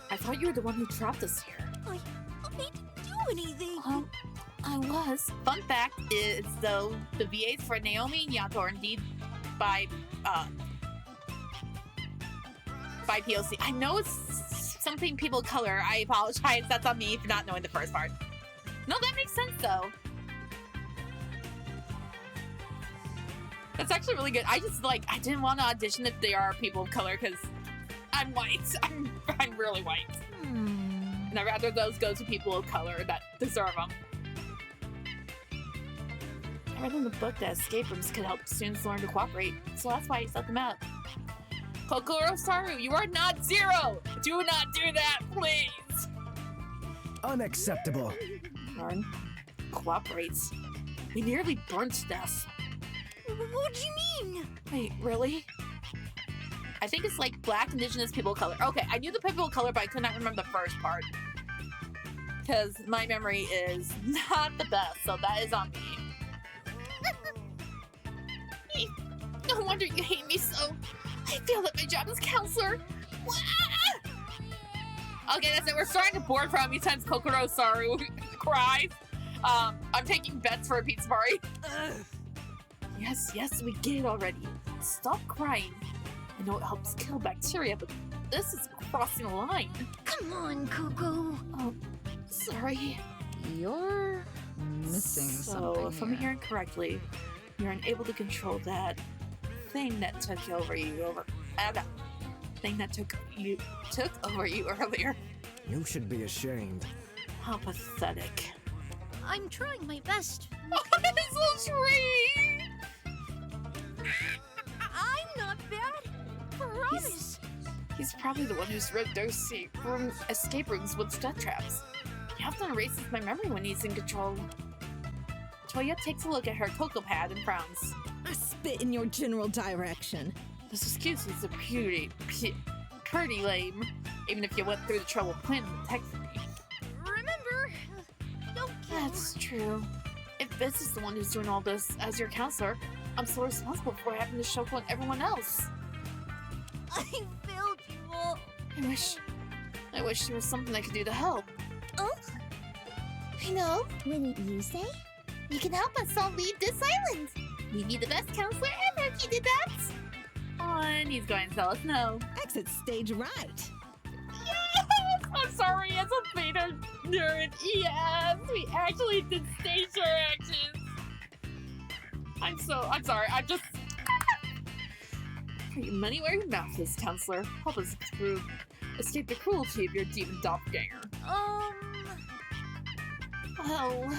I thought you were the one who trapped us here. I didn't do anything. I was. Fun fact is, though, the VAs for Naomi and Yato are indeed by POC. I know it's something people of color. I apologize. That's on me for not knowing the first part. No, that makes sense, though. That's actually really good. I just, like, I didn't want to audition if they are people of color, because I'm white. I'm really white. And I'd rather those go to people of color that deserve them. I read in the book that escape rooms could help students learn to cooperate, so that's why I set them out. Kokoro-saru, you are not Zero! Do not do that, please! Unacceptable. Learn. Cooperates. We nearly burned to death. What do you mean? Wait, really? I think it's like black, indigenous, people of color. Okay, I knew the people of color, but I could not remember the first part. Because my memory is not the best, so that is on me. No wonder you hate me so. I feel that my job as counselor. Okay, that's it. We're starting to board for how many times Kokoro-saru cries. I'm taking bets for a pizza party. Yes, we get it already. Stop crying. I know it helps kill bacteria, but this is crossing the line. Come on, Coco. Oh, sorry. You're missing something. So, if I'm hearing correctly, you're unable to control that thing that took over you earlier. You should be ashamed. How pathetic. I'm trying my best. Oh, this little tree! I'm not bad. Promise. He's probably the one who's rigged those escape rooms with death traps. He often erases my memory when he's in control. Toya takes a look at her cocoa pad and frowns. I spit in your general direction. This excuse is pretty lame, even if you went through the trouble of planning the text for me. Remember, don't kill. That's true. If Biz is the one who's doing all this as your counselor, I'm so responsible for what happened to Shoko and everyone else. I failed you all. I wish there was something I could do to help. Oh, I know. What did you say? You can help us all leave this island. We'd be the best counselor ever if you did that. And he's going to tell us no. Exit stage right. Yes! I'm sorry, as a theater nerd. Yes, we actually did stage directions. I'm sorry. I'm just. Put your money where your mouth is, counselor. Help us escape the cruelty of your demon doppelganger. Well,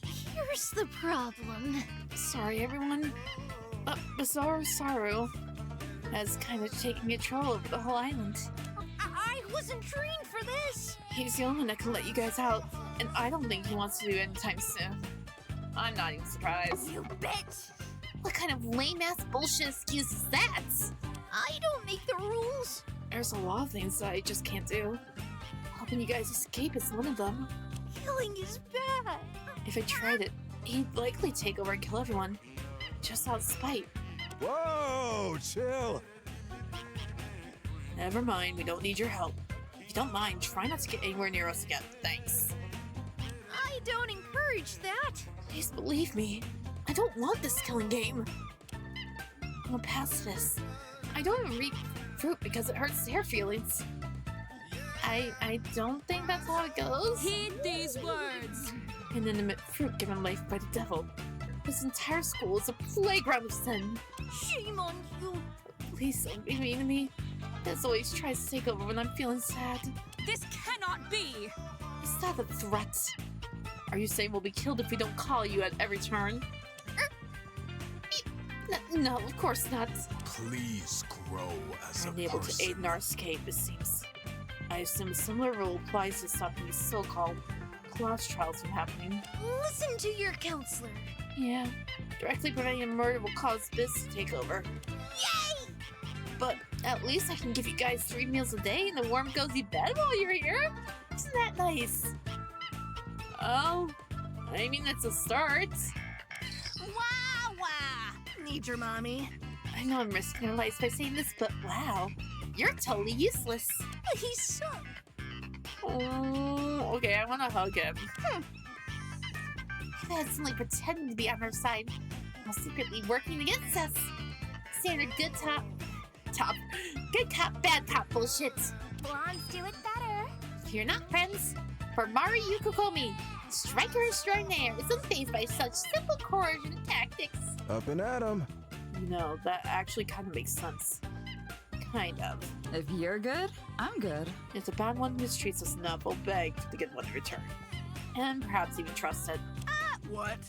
here's the problem. Sorry, everyone. Bizarre Saru has kind of taken control over the whole island. I wasn't trained for this. He's the only one that can let you guys out, and I don't think he wants to do it anytime soon. I'm not even surprised. You bitch! What kind of lame-ass bullshit excuse is that? I don't make the rules. There's a lot of things that I just can't do. Helping you guys escape is one of them. Killing is bad. that? If I tried it, he'd likely take over and kill everyone. Just out of spite. Whoa, chill. Never mind, we don't need your help. If you don't mind, try not to get anywhere near us again. Thanks. I don't encourage that. Please believe me. I don't want this killing game. I'm past this. I don't even read fruit because it hurts their feelings. I don't think that's how it goes. Heed these words. An inanimate fruit given life by the devil. This entire school is a playground of sin. Shame on you. Please don't be mean to me. This always tries to take over when I'm feeling sad. This cannot be. Is that a threat? Are you saying we'll be killed if we don't call you at every turn? No, of course not. Please grow as a Unable to person. aid in our escape, it seems. I assume a similar rule applies to stopping these so-called class trials from happening. Listen to your counselor. Yeah, directly preventing a murder will cause this to take over. Yay! But at least I can give you guys 3 meals a day and a warm, cozy bed while you're here. Isn't that nice? Oh, I mean, it's a start. Wah wah! Need your mommy. I know I'm risking our lives by saying this, but wow, you're totally useless. He's shook. Oh, okay, I want to hug him. That's only pretending to be on our side while secretly working against us. Standard good cop, bad cop bullshit. Blondes do it better. If you're not friends, for Mari Yukukomi, striker extraordinaire is unfazed by such simple coercion tactics. Up and at 'em. You know, that actually kind of makes sense. Kind of. If you're good, I'm good. If the bad one mistreats us enough, we'll beg for the good one in return. And perhaps even trust it. What?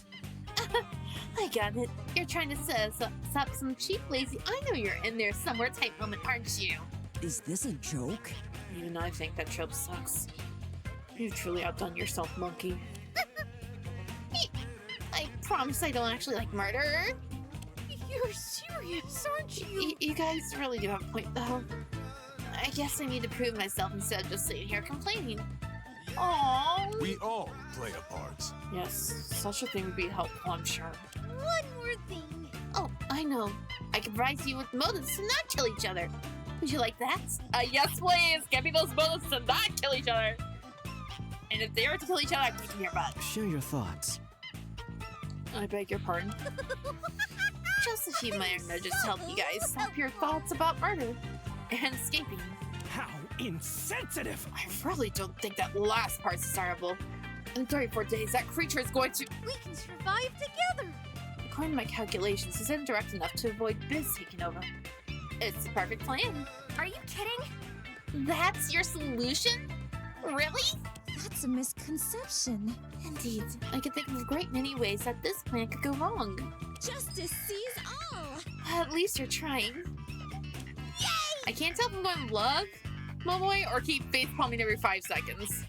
I got it. You're trying to set us up some cheap, lazy, I know you're in there somewhere type moment, aren't you? Is this a joke? Even I think that trope sucks. You've truly outdone yourself, monkey. I promise I don't actually like murder. You're serious, aren't you? You guys really do have a point, though. I guess I need to prove myself instead of just sitting here complaining. Aww. We all play a part. Yes, such a thing would be helpful, I'm sure. One more thing. Oh, I know. I can provide you with motives to not kill each other. Would you like that? Yes, please. Give me those motives to not kill each other. And if they are to kill each other, I'm kicking your butt. Share your thoughts. I beg your pardon. Just a few minor nudges to help you guys stop your thoughts about murder and escaping. How insensitive! I really don't think that last part's desirable. In 34 days, that creature is going to... We can survive together. According to my calculations, he's indirect enough to avoid Biz taking over. It's the perfect plan. Are you kidding? That's your solution? Really? That's a misconception. Indeed. I can think of a great many ways that this plan could go wrong. Justice sees all. At least you're trying. Yay! I can't tell if I'm going love, Momoy, or keep face palming every 5 seconds.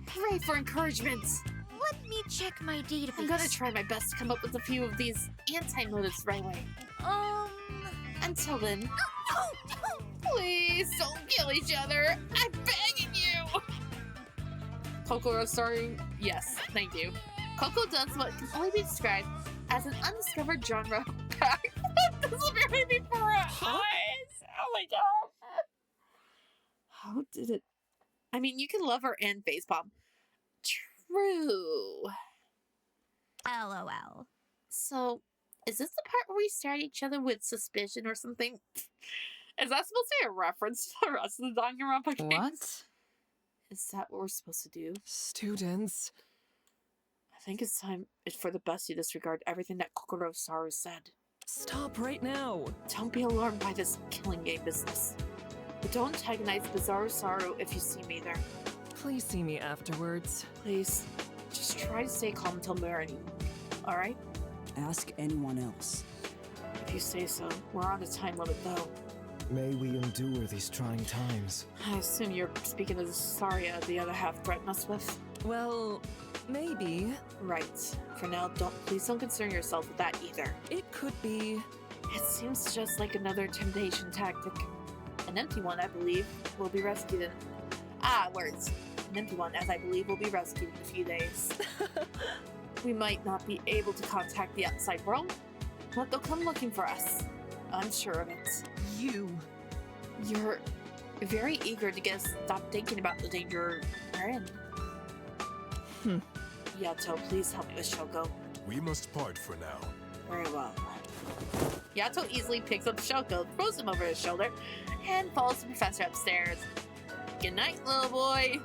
Hooray for encouragement! Let me check my database. I'm gonna try my best to come up with a few of these anti-motives right away. Until then... Please don't kill each other! I'm begging you! Kokoro, sorry. Yes, thank you. Coco does what can only be described as an undiscovered genre. This will be ready for us! Oh my god! How did it... I mean, you can love her and facepalm. True. LOL. So, is this the part where we stare at each other with suspicion or something? Is that supposed to be a reference to the rest of the Danganronpa games? What? Is that what we're supposed to do? Students. I think it's time for the best you disregard everything that Kokoro Saru said. Stop right now. Don't be alarmed by this killing game business. But don't antagonize Bizarro Saru if you see me there. Please see me afterwards. Please, just try to stay calm until morning. Alright? Ask anyone else. If you say so. We're on a time limit though. May we endure these trying times. I assume you're speaking of the Saria the other half threatened us with. Well, maybe. Right. For now, please don't concern yourself with that either. It could be. It seems just like another intimidation tactic. An empty one, I believe, will be rescued in... words. an empty one, as I believe will be rescued in a few days. We might not be able to contact the outside world, but they'll come looking for us. I'm sure of it. You're very eager to get us to stop thinking about the danger we're in. Yato, please help me with Shoko. We must part for now. Very well. Yato easily picks up Shoko, throws him over his shoulder, and follows the professor upstairs. Good night, little boy.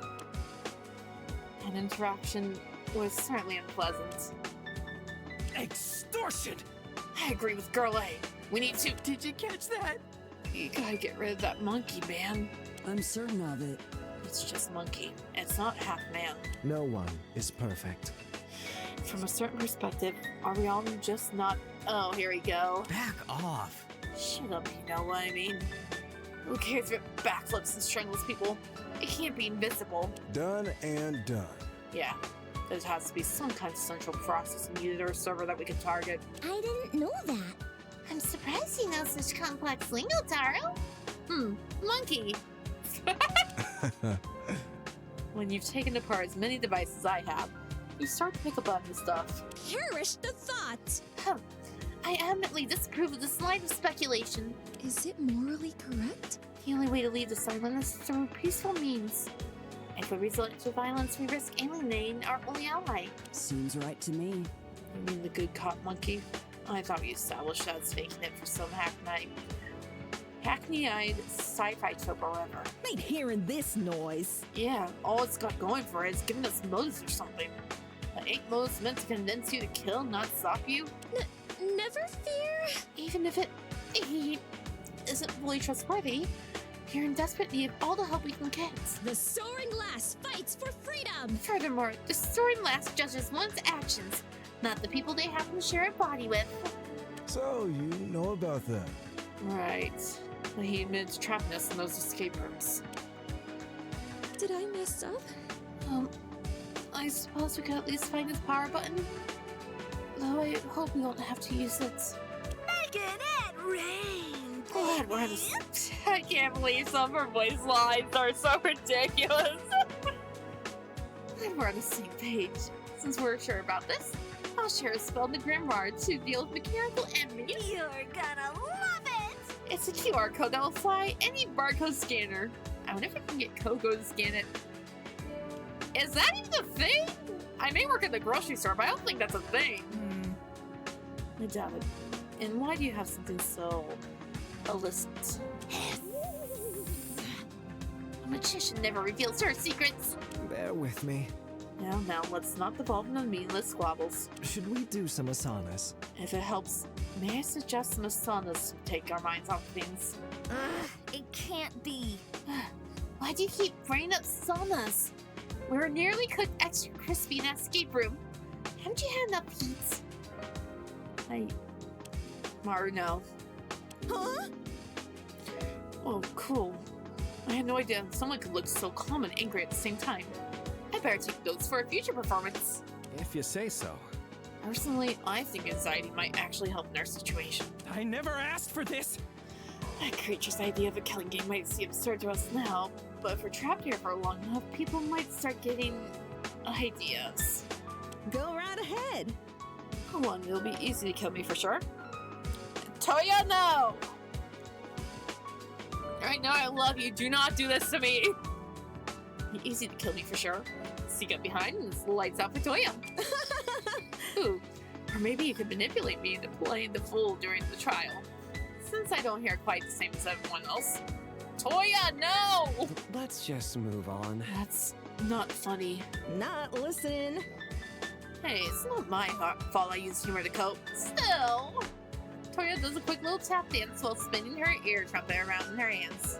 An interaction was certainly unpleasant. Extortion! I agree with Girl A. We need to... Did you catch that? You gotta get rid of that monkey, man. I'm certain of it. It's just monkey. It's not half man. No one is perfect. From a certain perspective, are we all just not... Oh, here we go. Back off. Shut up, you know what I mean. Who cares if it backflips and strangles people? It can't be invisible. Done and done. Yeah. There has to be some kind of central processing unit or server that we can target. I didn't know that. I'm surprised you know such complex lingo, Taro. Monkey. When you've taken apart as many devices as I have, you start to pick up on this stuff. Perish the thought! I adamantly disapprove of this line of speculation. Is it morally correct? The only way to leave this island is through peaceful means. If we resort to violence, we risk alienating our only ally. Seems right to me. You mean the good cop monkey? I thought we established that as faking it for some hackney-eyed sci-fi trope or whatever. Ain't hearing this noise. Yeah, all it's got going for it is giving us motives or something. But ain't motives meant to convince you to kill, not stop you? Never fear. Even if he isn't fully trustworthy, you're in desperate need of all the help we can get. The Soaring Lass fights for freedom! Furthermore, the Soaring Lass judges one's actions, not the people they happen to share a body with. So, you know about that? Right. But he admitted to trapping us in those escape rooms. Did I mess up? I suppose we could at least find his power button. Though I hope we won't have to use it. Making it rain! God, we're on this. I can't believe some of her voice lines are so ridiculous. We're on the same page. Since we're sure about this, I'll share a spell in the grimoire to deal with mechanical enemies. You're gonna love it! It's a QR code that will fly any barcode scanner. I wonder if I can get Coco to scan it. Is that even a thing? I may work at the grocery store, but I don't think that's a thing. I doubt it. And why do you have something so illicit? A magician never reveals her secrets. Bear with me. Now, let's not devolve into meaningless squabbles. Should we do some asanas? If it helps, may I suggest some asanas to take our minds off things? It can't be. Why do you keep bringing up saunas? We were nearly cooked extra crispy in that escape room. Haven't you had enough heat? Maru, no. Huh? Oh, cool. I had no idea someone could look so calm and angry at the same time. I better take notes for a future performance. If you say so. Personally, I think anxiety might actually help in our situation. I never asked for this! That creature's idea of a killing game might seem absurd to us now, but if we're trapped here for long enough, people might start getting ideas. Go right ahead. One, it'll be easy to kill me for sure. Toya, no! I know I love you, do not do this to me! Be easy to kill me for sure. Sneak up behind and it's the lights out for Toya. Ooh, or maybe you could manipulate me into playing the fool during the trial. Since I don't hear quite the same as everyone else. Toya, no! Let's just move on. That's not funny. Not listening. Hey, it's not my fault I use humor to cope. Still, Toya does a quick little tap dance while spinning her ear trumpet around in her hands.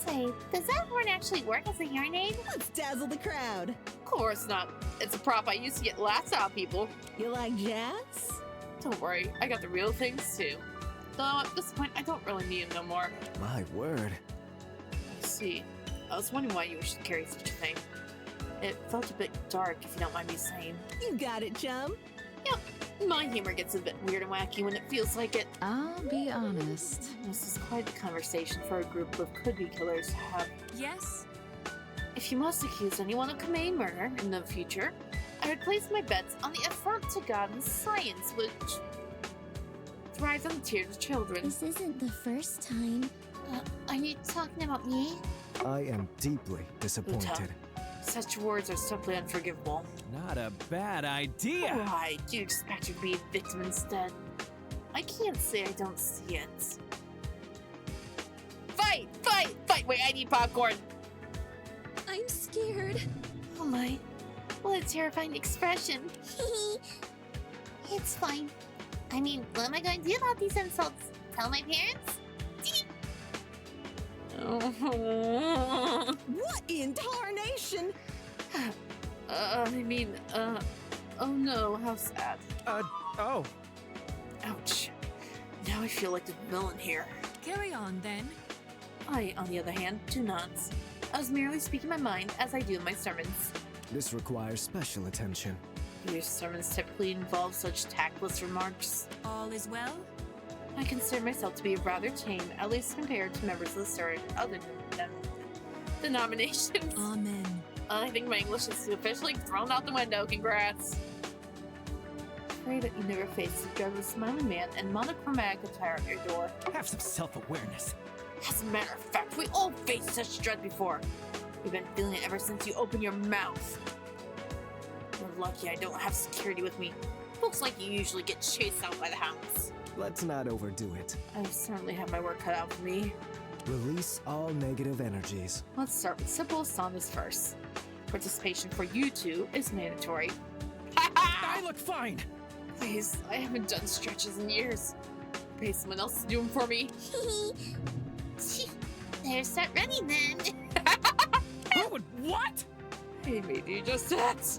Say, does that horn actually work as a hearing aid? Let's dazzle the crowd. Of course not. It's a prop I used to get laughs out of people. You like jazz? Don't worry, I got the real things too. Though at this point, I don't really need them no more. My word. I see. I was wondering why you should carry such a thing. It felt a bit dark, if you don't mind me saying. You got it, chum. Yep, my humor gets a bit weird and wacky when it feels like it. I'll be honest. This is quite the conversation for a group of could-be killers to have. Yes? If you must accuse anyone of committing murder in the future, I would place my bets on the affront to God and science, which thrives on the tears of children. This isn't the first time. Are you talking about me? I am deeply disappointed. Such words are simply unforgivable. Not a bad idea. Why do you expect her to be a victim instead? I can't say I don't see it. Fight! Fight! Fight! Wait, I need popcorn! I'm scared. Oh my. What a terrifying expression. It's fine. I mean, what am I going to do about these insults? Tell my parents? What in tarnation? Oh no, how sad. Oh. Ouch. Now I feel like the villain here. Carry on, then. I, on the other hand, do not. I was merely speaking my mind as I do in my sermons. This requires special attention. Your sermons typically involve such tactless remarks. All is well? I consider myself to be rather tame, at least compared to members of the certain other denominations. Amen. I think my English is officially thrown out the window. Congrats. Pray that you never face the dread of a smiling man and monochromatic attire at your door. Have some self-awareness. As a matter of fact, we all faced such dread before. We've been feeling it ever since you opened your mouth. You're lucky I don't have security with me. Folks like you usually get chased out by the hounds. Let's not overdo it. I certainly have my work cut out for me. Release all negative energies. Let's start with simple asanas first. Participation for you two is mandatory. I look fine. Please, I haven't done stretches in years. Pay someone else to do them for me. Better start running then. What? Hey, made you just that.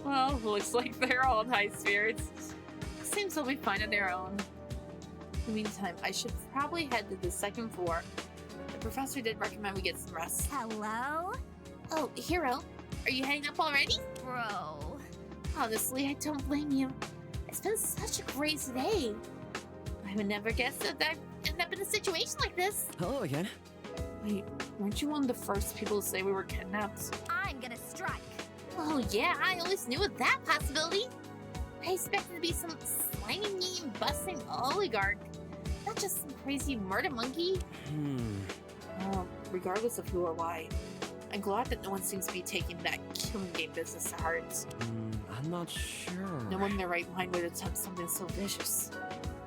Well, looks like they're all in high spirits. Seems they'll be fine on their own. In the meantime, I should probably head to the second floor. The professor did recommend we get some rest. Hello? Oh, Hero, are you heading up already? Bro. Honestly, I don't blame you. It's been such a crazy day. I would never guess that I'd end up in a situation like this. Hello again. Wait, weren't you one of the first people to say we were kidnapped? I'm gonna strike. Oh yeah, I always knew of that possibility. I expected to be some slimy, mean, busting oligarch, not just some crazy murder monkey. Regardless of who or why, I'm glad that no one seems to be taking that killing game business to heart. I'm not sure. No one in their right mind would attempt something so vicious.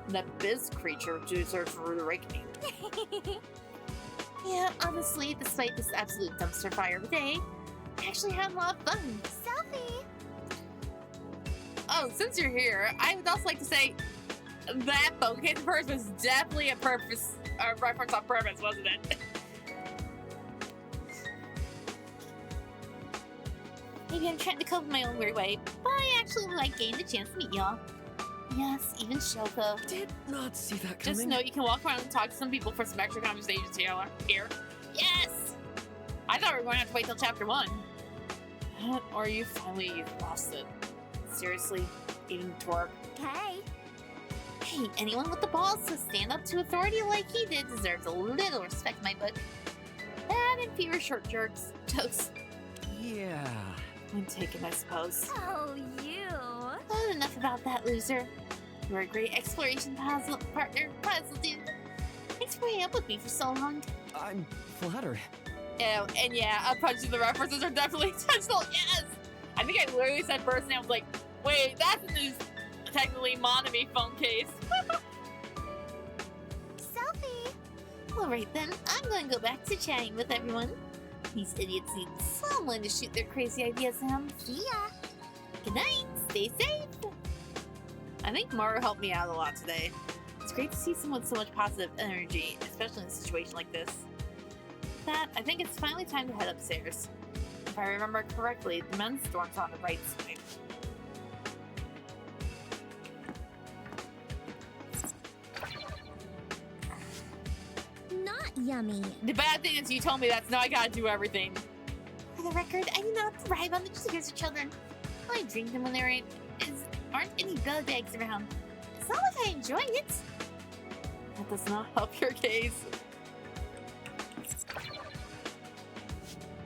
That biz creature deserves a rude awakening. Yeah, honestly, despite this absolute dumpster fire of a day, I actually had a lot of fun. Selfie! Oh, since you're here, I would also like to say that phone case of hers was definitely a reference on purpose, wasn't it? Maybe I'm trying to cope in my own weird way, but I actually like getting the chance to meet y'all. Yes, even Shoko. Did not see that coming. Just know you can walk around and talk to some people for some extra conversations here. Yes! I thought we were going to have to wait till chapter 1. Or you finally lost it. Seriously, even twerp. Hey. Hey, anyone with the balls to stand up to authority like he did deserves a little respect in my book. That and fewer short jokes. Yeah. I'm taken, I suppose. Oh, you. Well, enough about that, loser. You're a great exploration puzzle dude. Thanks for putting up with me for so long. I'm flattered. Oh, and yeah, a bunch of the references are definitely intentional. Yes! I think I literally said first and I was like, wait, that's a new, technically Monami phone case. Selfie! Alright then, I'm going to go back to chatting with everyone. These idiots need someone to shoot their crazy ideas down. See ya! Good night, stay safe! I think Maru helped me out a lot today. It's great to see someone with so much positive energy, especially in a situation like this. With that, I think it's finally time to head upstairs. If I remember correctly, the men's dorm's on the right side. Not yummy. The bad thing is you told me that, so now I gotta do everything. For the record, I do not thrive on the sugars of children. I drink them when there aren't any belly bags around. It's not like I enjoy it. That does not help your case.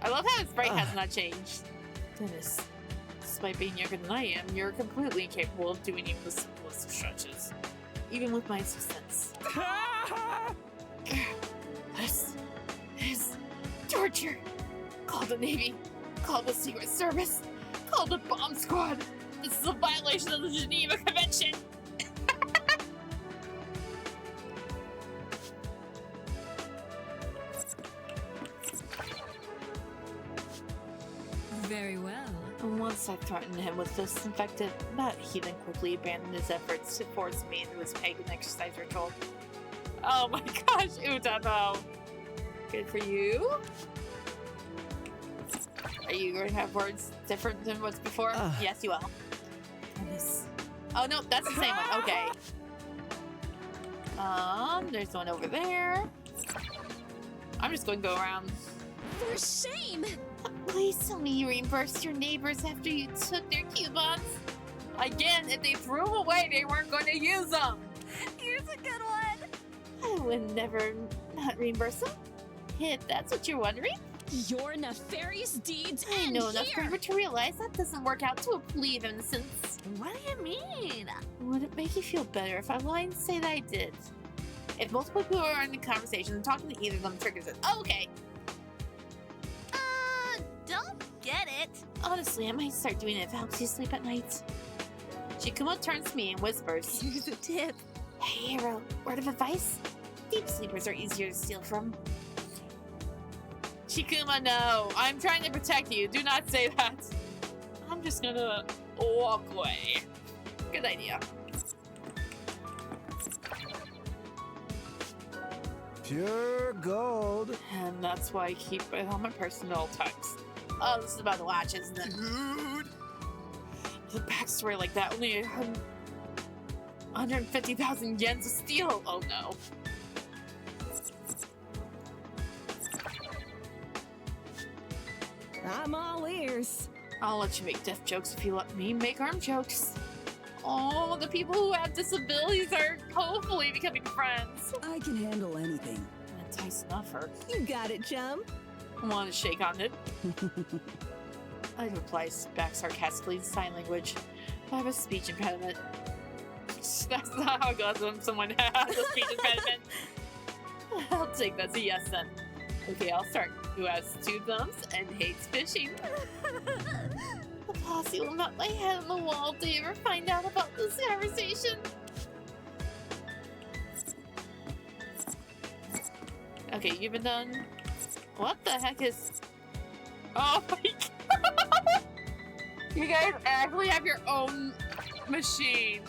I love how his sprite has not changed. Goodness. Despite being younger than I am, you're completely incapable of doing even the simplest of stretches. Even with my assistance. This is torture. Call the Navy. Call the Secret Service. Call the bomb squad. This is a violation of the Geneva Convention. Very well. And once I threatened him with this infected, that heathen quickly abandoned his efforts to force me into his pagan exercise ritual. Oh my gosh, Utano. Good for you. Are you going to have words different than what's before? Yes, you will. Goodness. Oh no, that's the same one. Okay. There's one over there. I'm just going to go around. For shame! Please tell me you reimbursed your neighbors after you took their coupons. Again, if they threw them away, they weren't going to use them. Here's a good one. I would never not reimburse them. If that's what you're wondering. Your nefarious deeds I end know enough here. for you to realize that doesn't work out to a plea of innocence. What do you mean? Would it make you feel better if I lied and say that I did? If multiple people are in the conversation and talking to either of them triggers it. Oh, okay. Don't get it. Honestly, I might start doing it if it helps you sleep at night. Shikuma turns to me and whispers. Here's a tip. Hey, hero, word of advice? Deep sleepers are easier to steal from. Shikuma, no. I'm trying to protect you. Do not say that. I'm just gonna walk away. Good idea. Pure gold. And that's why I keep it on my person at all times. Oh, this is about the watch, isn't it? The backstory like that, only 150,000 yen to steal. Oh no. I'm all ears. I'll let you make death jokes if you let me make arm jokes. Oh, the people who have disabilities are hopefully becoming friends. I can handle anything. Tyson offer. You got it, chum. I want to shake on it. I reply back sarcastically in sign language. I have a speech impediment. That's not how it goes when someone has a speech impediment. I'll take that as a yes then. Okay, I'll start. Who has 2 thumbs and hates fishing? The posse will knock my head on the wall if they ever find out about this conversation. Okay, you've been done. What the heck is... Oh my god! You guys actually have your own machine.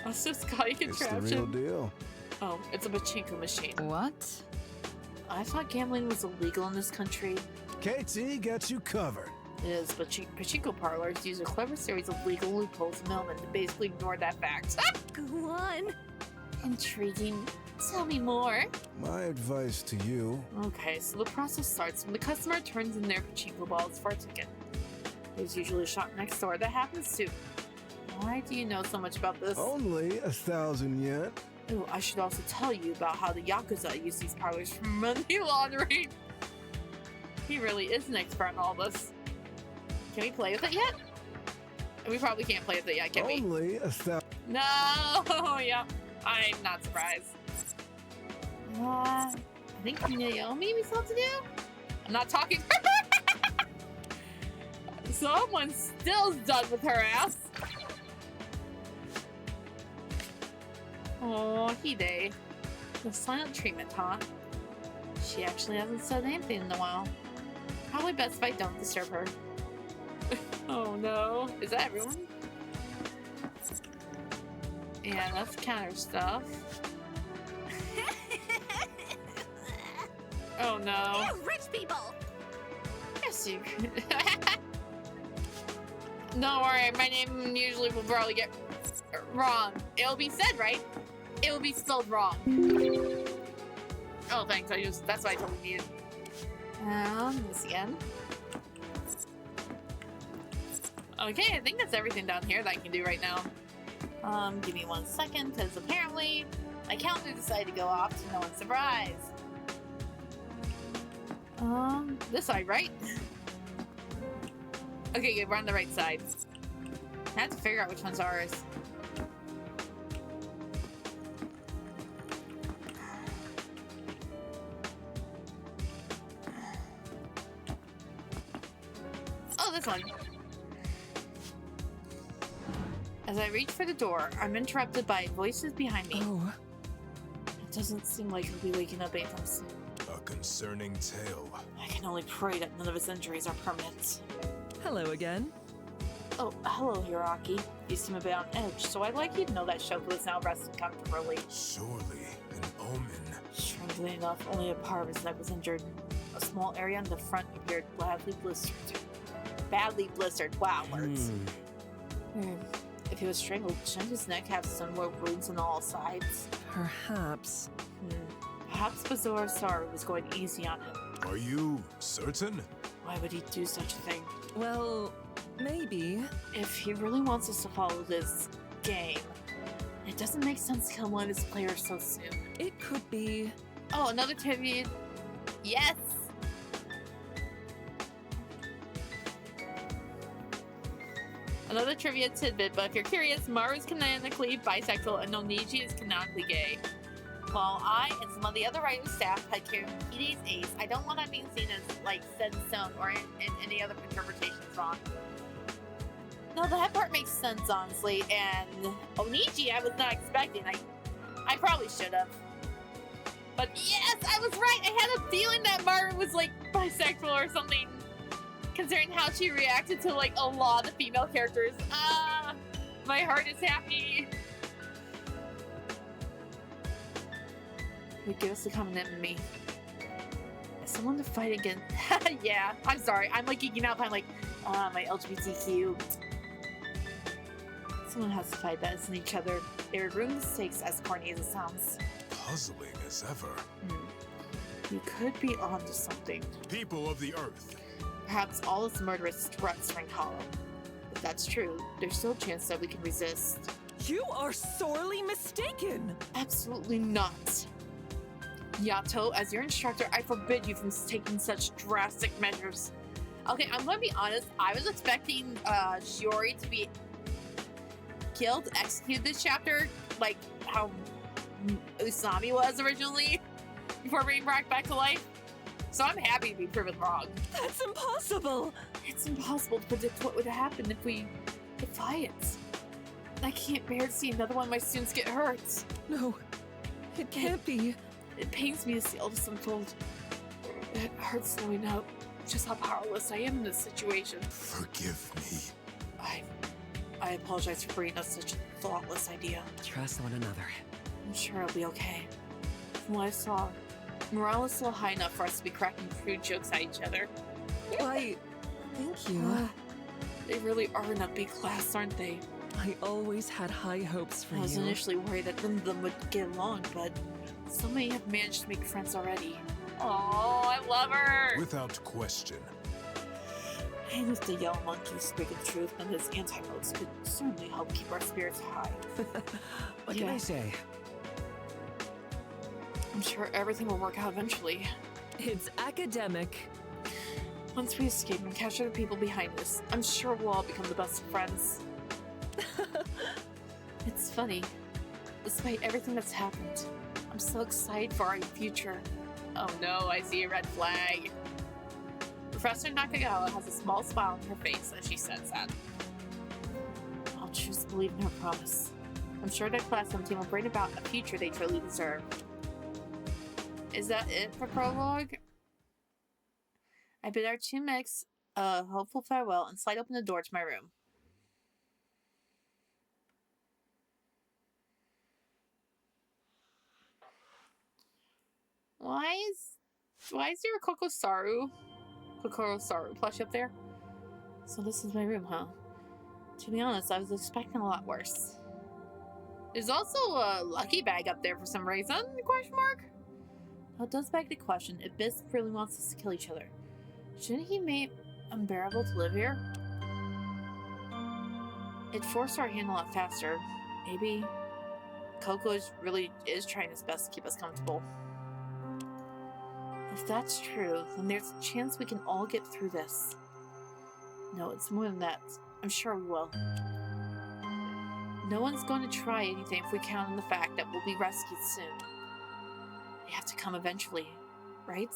That's just Scotty contraption. It's the real deal. Oh, it's a pachinko machine. What? I thought gambling was illegal in this country. KT got you covered. It is, but pachinko parlors use a clever series of legal loopholes in Melbourne to basically ignore that fact. Go on. Intriguing. Tell me more. My advice to you. Okay, so the process starts when the customer turns in their pachinko balls for a ticket. There's usually a shop next door that happens to. Why do you know so much about this? Only 1,000 yen. Ooh, I should also tell you about how the Yakuza use these parlors for money laundering. He really is an expert on all this. Can we play with it yet? We probably can't play with it yet, can we? Only 1,000. No! Yeah, I'm not surprised. I think Naomi we still have to do? I'm not talking. Someone still's done with her ass. Oh, Hide. The silent treatment, huh? She actually hasn't said anything in a while. Probably best if I don't disturb her. Oh no. Is that everyone? Yeah, that's counter stuff. Oh no. You rich people! Yes, you. Don't worry, my name usually will probably get wrong. It'll be said right. It will be spelled wrong. Oh, thanks. That's what I totally needed. This again. Okay, I think that's everything down here that I can do right now. Give me 1 second, because apparently my calendar decided to go off to no one's surprise. This side, right? Okay, good, we're on the right side. I have to figure out which one's ours. Oh, this one. As I reach for the door, I'm interrupted by voices behind me. Oh. It doesn't seem like he'll be waking up anytime soon. A concerning tale. I can only pray that none of his injuries are permanent. Hello again. Oh, hello, Hiraki. You seem a bit on edge, so I'd like you to know that Shoko is now resting comfortably. Surely an omen. Strangely enough, only a part of his neck was injured. A small area on the front appeared badly blistered. Badly blistered. Wow, words. If he was strangled, shouldn't his neck have similar wounds on all sides? Perhaps. Perhaps Bazaar Saru was going easy on him. Are you certain? Why would he do such a thing? Well, maybe. If he really wants us to follow this game, it doesn't make sense to kill one of his players so soon. It could be. Oh, another tribute. Yes! Another trivia tidbit, but if you're curious, Maru is canonically bisexual and Oniji is canonically gay. While I and some of the other writing staff had carried Hide's ace, I don't want that being seen as, like, set in stone or in any other interpretations wrong. No, that part makes sense, honestly, and Oniji I was not expecting. I probably should have. But yes, I was right! I had a feeling that Maru was, like, bisexual or something, considering how she reacted to, like, a lot of female characters. My heart is happy. Would give us a common enemy. Someone to fight against. Yeah, I'm sorry. I'm like geeking out. I'm like, my LGBTQ. Someone has to fight that isn't each other. They would ruin the stakes, as corny as it sounds. Puzzling as ever. You could be onto something. People of the Earth. Perhaps all its murderous threats ring hollow. If that's true, there's still a chance that we can resist. You are sorely mistaken! Absolutely not. Yato, as your instructor, I forbid you from taking such drastic measures. Okay, I'm gonna be honest. I was expecting Shiori to be killed, executed this chapter, like how Usami was originally, before being brought back to life. So I'm happy to be proven wrong. That's impossible! It's impossible to predict what would happen if we defy it. I can't bear to see another one of my students get hurt. No, it can't be. It pains me to see all this unfold. It hurts knowing how just how powerless I am in this situation. Forgive me. I apologize for bringing up such a thoughtless idea. Trust one another. I'm sure it'll be okay. From what I saw, morale is still high enough for us to be cracking crude jokes at each other. Why, thank you. They really are an upbeat class, aren't they? I always had high hopes for you. I was initially worried that none of them would get along, but so many have managed to make friends already. Oh, I love her! Without question. And if the yellow monkey speak the truth, then his anti-modes could certainly help keep our spirits high. What can I say? I'm sure everything will work out eventually. It's academic. Once we escape and capture the people behind us, I'm sure we'll all become the best of friends. It's funny. Despite everything that's happened, I'm so excited for our future. Oh no, I see a red flag. Professor Nakagawa has a small smile on her face as she says that. I'll choose to believe in her promise. I'm sure that Class 17 will bring about a future they truly deserve. Is that it for prologue? I bid our two mechs a hopeful farewell and slide open the door to my room. Why is there a Kokoro Saru plush up there? So this is my room, huh? To be honest, I was expecting a lot worse. There's also a lucky bag up there for some reason, question mark? Well, it does beg the question, if Biz really wants us to kill each other, shouldn't he make it unbearable to live here? It'd force our hand a lot faster. Maybe Coco really is trying his best to keep us comfortable. If that's true, then there's a chance we can all get through this. No, it's more than that. I'm sure we will. No one's going to try anything if we count on the fact that we'll be rescued soon. They have to come eventually, right?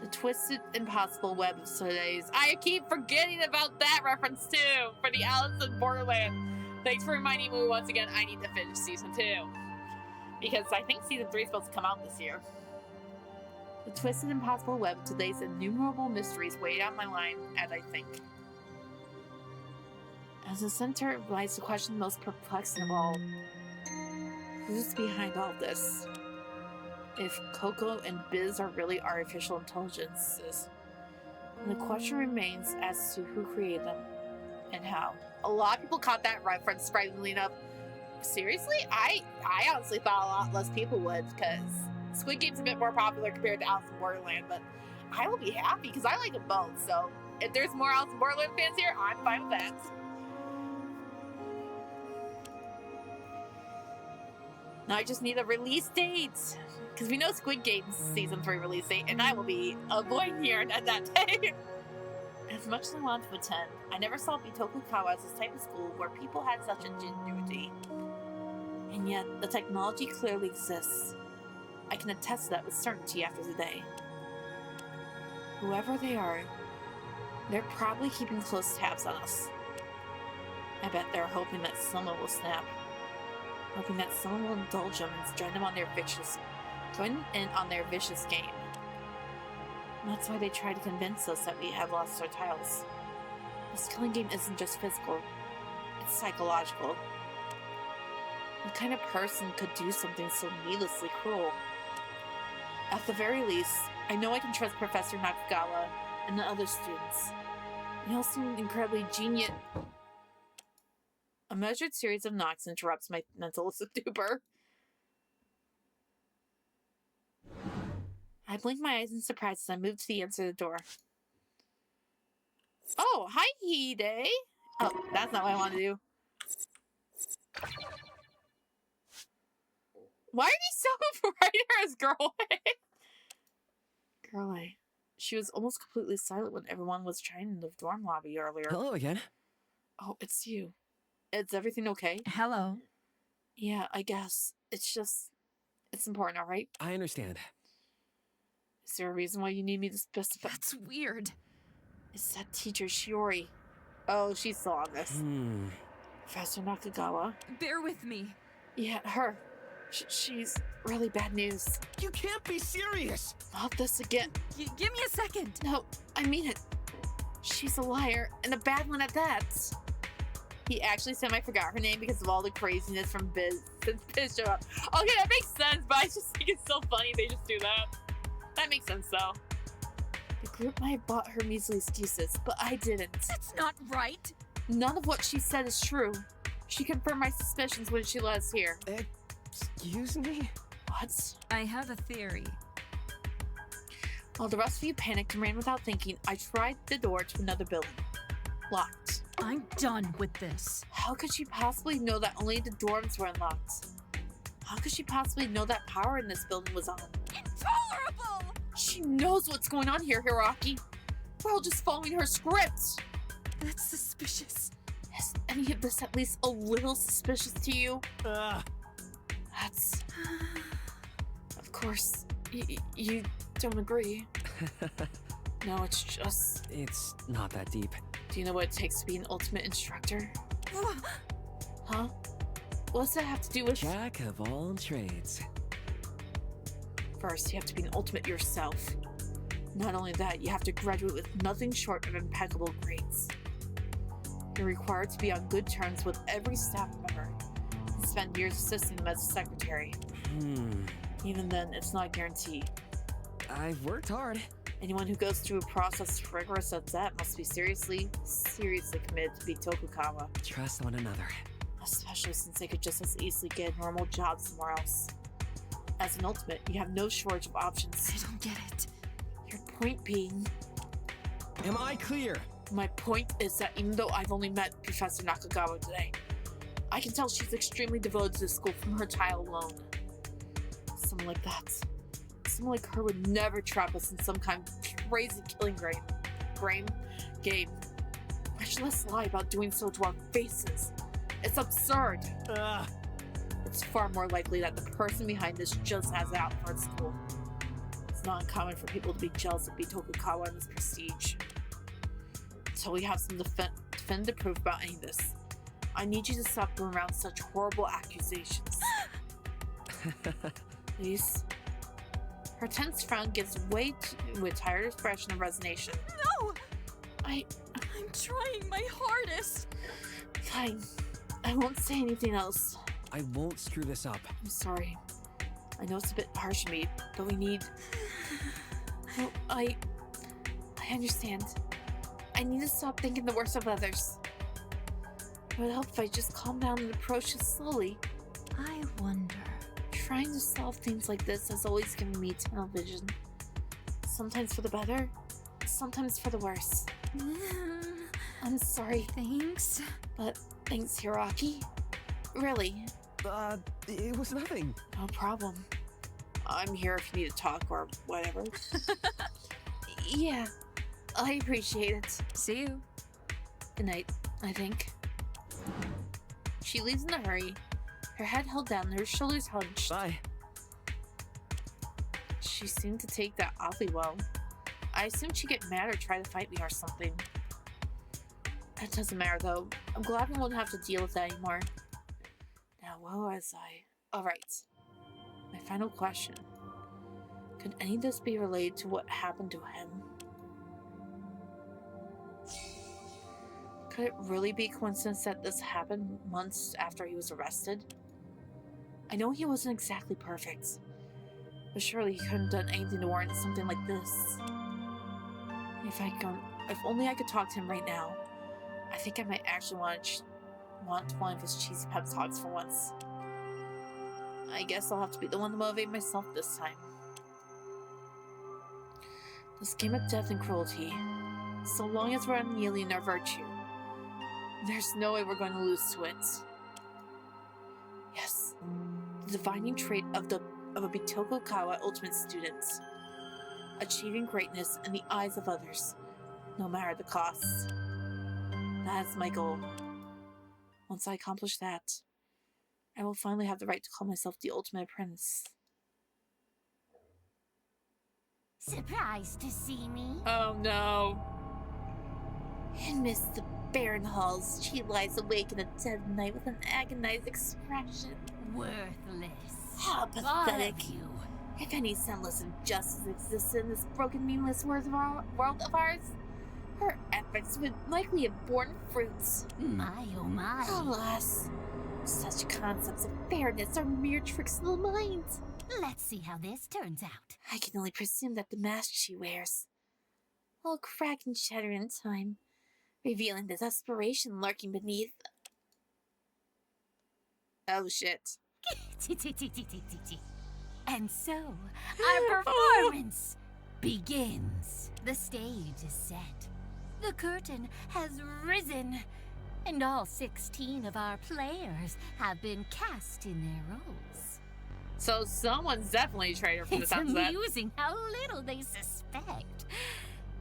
The twisted, impossible web of today's... I keep forgetting about that reference too! For the Alice in Borderland. Thanks for reminding me once again I need to finish Season 2. Because I think Season 3 is supposed to come out this year. The twisted, impossible web of today's innumerable mysteries weighed out my line, as I think. As the center lies the question most perplexing of all. Who's behind all this? If Coco and Biz are really artificial intelligences, the question remains as to who created them and how. A lot of people caught that reference, surprisingly enough. Seriously? I honestly thought a lot less people would, because Squid Game's a bit more popular compared to Alice in Borderland, but I will be happy because I like them both, so if there's more Alice in Borderland fans here, I'm fine with that. Now I just need a release date, because we know Squid Game's Season 3 release date, and I will be avoiding here at that day. As much as I want to attend, I never saw Bitokukawa as this type of school where people had such ingenuity. And yet, the technology clearly exists. I can attest to that with certainty after today. Whoever they are, they're probably keeping close tabs on us. I bet they're hoping that someone will snap. Hoping that someone will indulge them and join in on their vicious game. And that's why they try to convince us that we have lost our tiles. This killing game isn't just physical, it's psychological. What kind of person could do something so needlessly cruel? At the very least, I know I can trust Professor Nakagawa and the other students. They all seem incredibly genius. A measured series of knocks interrupts my mental stupor. I blink my eyes in surprise as I move to the answer to the door. Oh, hi, Hide. Oh, that's not what I want to do. Why are you so bright as Girl A? Girl A. She was almost completely silent when everyone was trying in the dorm lobby earlier. Hello again. Oh, it's you. Is everything okay? Hello. Yeah, I guess. It's important, alright? I understand. Is there a reason why you need me to specify? That's weird. It's that teacher, Shiori. Oh, she's still on this. Professor Nakagawa. Bear with me. Yeah, her. She's really bad news. You can't be serious! Not this again. Give me a second. No, I mean it. She's a liar, and a bad one at that. He actually semi-forgot her name because of all the craziness from Biz since Biz showed up. Okay, that makes sense, but I just think it's so funny they just do that. That makes sense, though. The group might have bought her measly excuses, but I didn't. That's not right. None of what she said is true. She confirmed my suspicions when she let us here. Excuse me? What? I have a theory. While the rest of you panicked and ran without thinking, I tried the door to another building. Locked. I'm done with this. How could she possibly know that only the dorms were unlocked? How could she possibly know that power in this building was on? Intolerable! She knows what's going on here, Hiraki. We're all just following her script. That's suspicious. Is any of this at least a little suspicious to you? That's... Of course, you don't agree. No, it's just... It's not that deep. Do you know what it takes to be an ultimate instructor? Huh? What does that have to do with... Jack of all trades. First, you have to be an ultimate yourself. Not only that, you have to graduate with nothing short of impeccable grades. You're required to be on good terms with every staff member and spend years assisting them as a secretary. Even then, it's not a guarantee. I've worked hard. Anyone who goes through a process rigorous as that must be seriously committed to be Tokugawa. Trust one another. Especially since they could just as easily get a normal job somewhere else. As an ultimate, you have no shortage of options. I don't get it. Your point being... Am I clear? My point is that even though I've only met Professor Nakagawa today, I can tell she's extremely devoted to the school from her tile alone. Someone like that. Someone like her would never trap us in some kind of crazy killing game. Much less lie about doing so to our faces. It's absurd. It's far more likely that the person behind this just has it out for its school. It's not uncommon for people to be jealous of Bitokukawa and his prestige. Until we have some definitive proof about any of this, I need you to stop throwing around such horrible accusations. Please? Her tense frown gives way to a tired expression of resignation. No! I'm trying my hardest. Fine. I won't say anything else. I won't screw this up. I'm sorry. I know it's a bit harsh of me, but we need... No, I understand. I need to stop thinking the worst of others. It would help if I just calm down and approach it slowly. I wonder. Trying to solve things like this has always given me tunnel vision. Sometimes for the better, sometimes for the worse. I'm sorry. Thanks. But thanks, Hiroaki. Really. It was nothing. No problem. I'm here if you need to talk or whatever. Yeah, I appreciate it. See you. Good night, I think. She leaves in a hurry, her head held down, her shoulders hunched. Bye. She seemed to take that awfully well. I assumed she'd get mad or try to fight me or something. That doesn't matter though. I'm glad we won't have to deal with that anymore. Now, where was I? Alright. My final question. Could any of this be related to what happened to him? Could it really be a coincidence that this happened months after he was arrested? I know he wasn't exactly perfect, but surely he couldn't have done anything to warrant something like this. If only I could talk to him right now, I think I might actually want one of his cheesy pep talks for once. I guess I'll have to be the one to motivate myself this time. This game of death and cruelty, so long as we're unyielding in our virtue, there's no way we're going to lose to it. Yes, the defining trait of a Bitokukawa ultimate student. Achieving greatness in the eyes of others, no matter the cost. That's my goal. Once I accomplish that, I will finally have the right to call myself the ultimate apprentice. Surprised to see me? Oh no. In midst the barren halls, she lies awake in the dead of night with an agonized expression. Worthless. How pathetic. All of you. If any senseless injustice existed in this broken, meaningless world of ours, her efforts would likely have borne fruits. My oh my. Alas, such concepts of fairness are mere tricks of the mind. Let's see how this turns out. I can only presume that the mask she wears will crack and shatter in time, revealing the desperation lurking beneath. Oh shit. And so, our performance begins. The stage is set. The curtain has risen. And all 16 of our players have been cast in their roles. So someone's definitely a traitor from the sounds of that. It's amusing how little they suspect.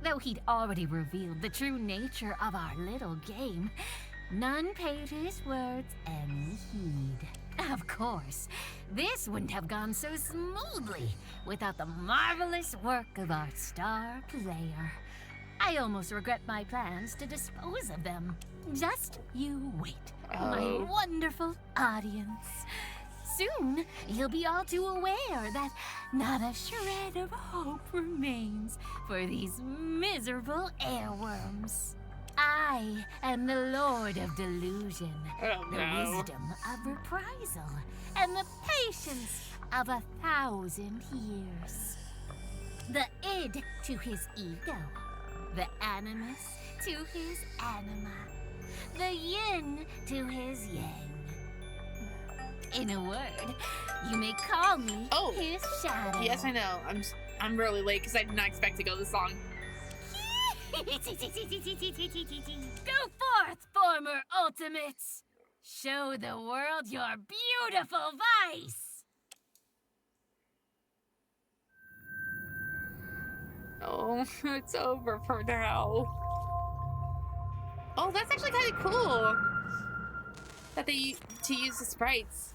Though he'd already revealed the true nature of our little game, none paid his words any heed. Of course, this wouldn't have gone so smoothly without the marvelous work of our star player. I almost regret my plans to dispose of them. Just you wait, my wonderful audience. Soon, you'll be all too aware that not a shred of hope remains for these miserable airworms. I am the Lord of Delusion, the wisdom of reprisal, and the patience of 1,000 years. The id to his ego, the animus to his anima, the yin to his yang. In a word, you may call me his shadow. Yes, I know. I'm really late because I did not expect to go this long. Go forth, former ultimates! Show the world your beautiful vice! no. It's over for now. Oh, that's actually kind of cool. That they to use the sprites.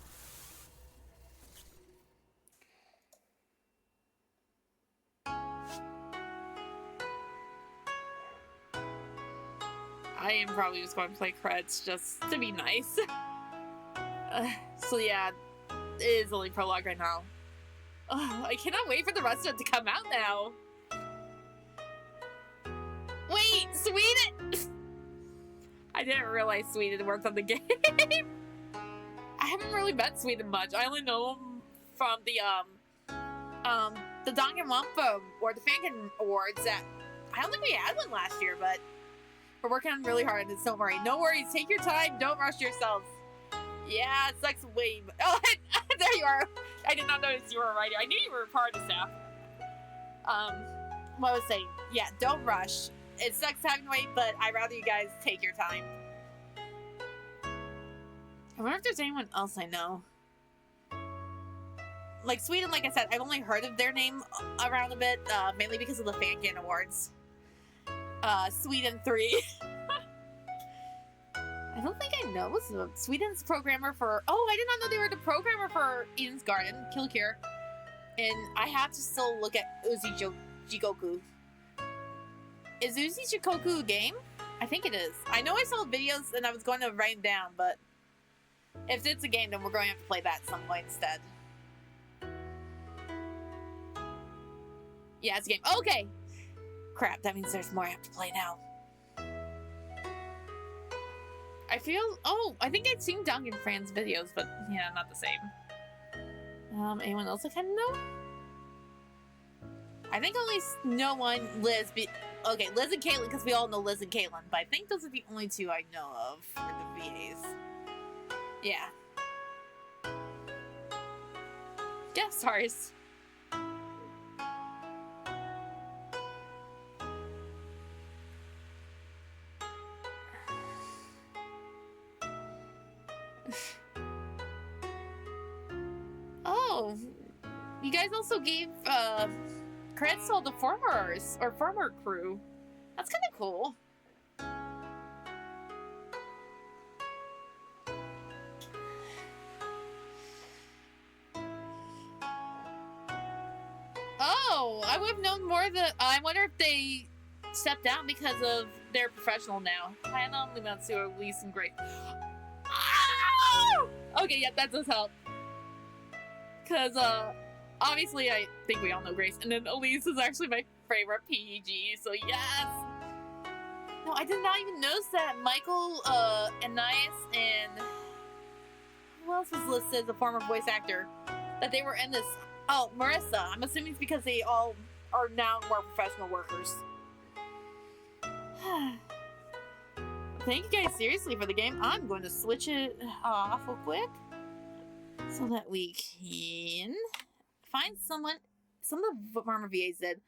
I am probably just going to play creds just to be nice. So yeah, it is only prologue right now. I cannot wait for the rest of it to come out now. Wait, Sweden! I didn't realize Sweden worked on the game. I haven't really met Sweden much. I only know him from the Danganronpa or the Fankin Awards that I don't think we had one last year, but we're working on really hard on this. Don't worry. No worries. Take your time. Don't rush yourselves. Yeah, it sucks way. Oh, there you are. I did not notice you were a writer. I knew you were a part of the staff. What I was saying. Yeah, don't rush. It sucks having to wait, but I'd rather you guys take your time. I wonder if there's anyone else I know. Like Sweden, like I said, I've only heard of their name around a bit, mainly because of the Fankin Awards. Sweden 3. I don't think I know. Sweden's programmer for... Oh, I did not know they were the programmer for Eden's Garden, Kill Cure. And I have to still look at Uzi Jikoku. Is Uzi Jikoku a game? I think it is. I know I saw videos and I was going to write them down, but... If it's a game, then we're going to have to play that some point instead. Yeah, it's a game. Okay! Crap, that means there's more I have to play now. I feel... Oh, I think I'd seen Duncan Fran's videos, but yeah, not the same. Anyone else I kind of know? I think only no one, Liz... Okay, Liz and Caitlin, because we all know Liz and Caitlin, but I think those are the only two I know of for the VAs. Yeah. Yeah, sorry. Oh, you guys also gave credits to all the formers or former crew. That's kind of cool. Oh, I would have known more that. I wonder if they stepped down because of they're professional now. Hana, Limatsu, Elise, and Grace. Oh! Okay, yeah, that does help. Because, obviously, I think we all know Grace. And then Elise is actually my favorite PG, so yes! No, I did not even notice that Michael, Anais, and... Who else was listed as a former voice actor? That they were in this... Oh, Marissa. I'm assuming it's because they all are now more professional workers. Thank you guys seriously for the game. I'm going to switch it off real quick so that we can find someone. Some of the former VAs did.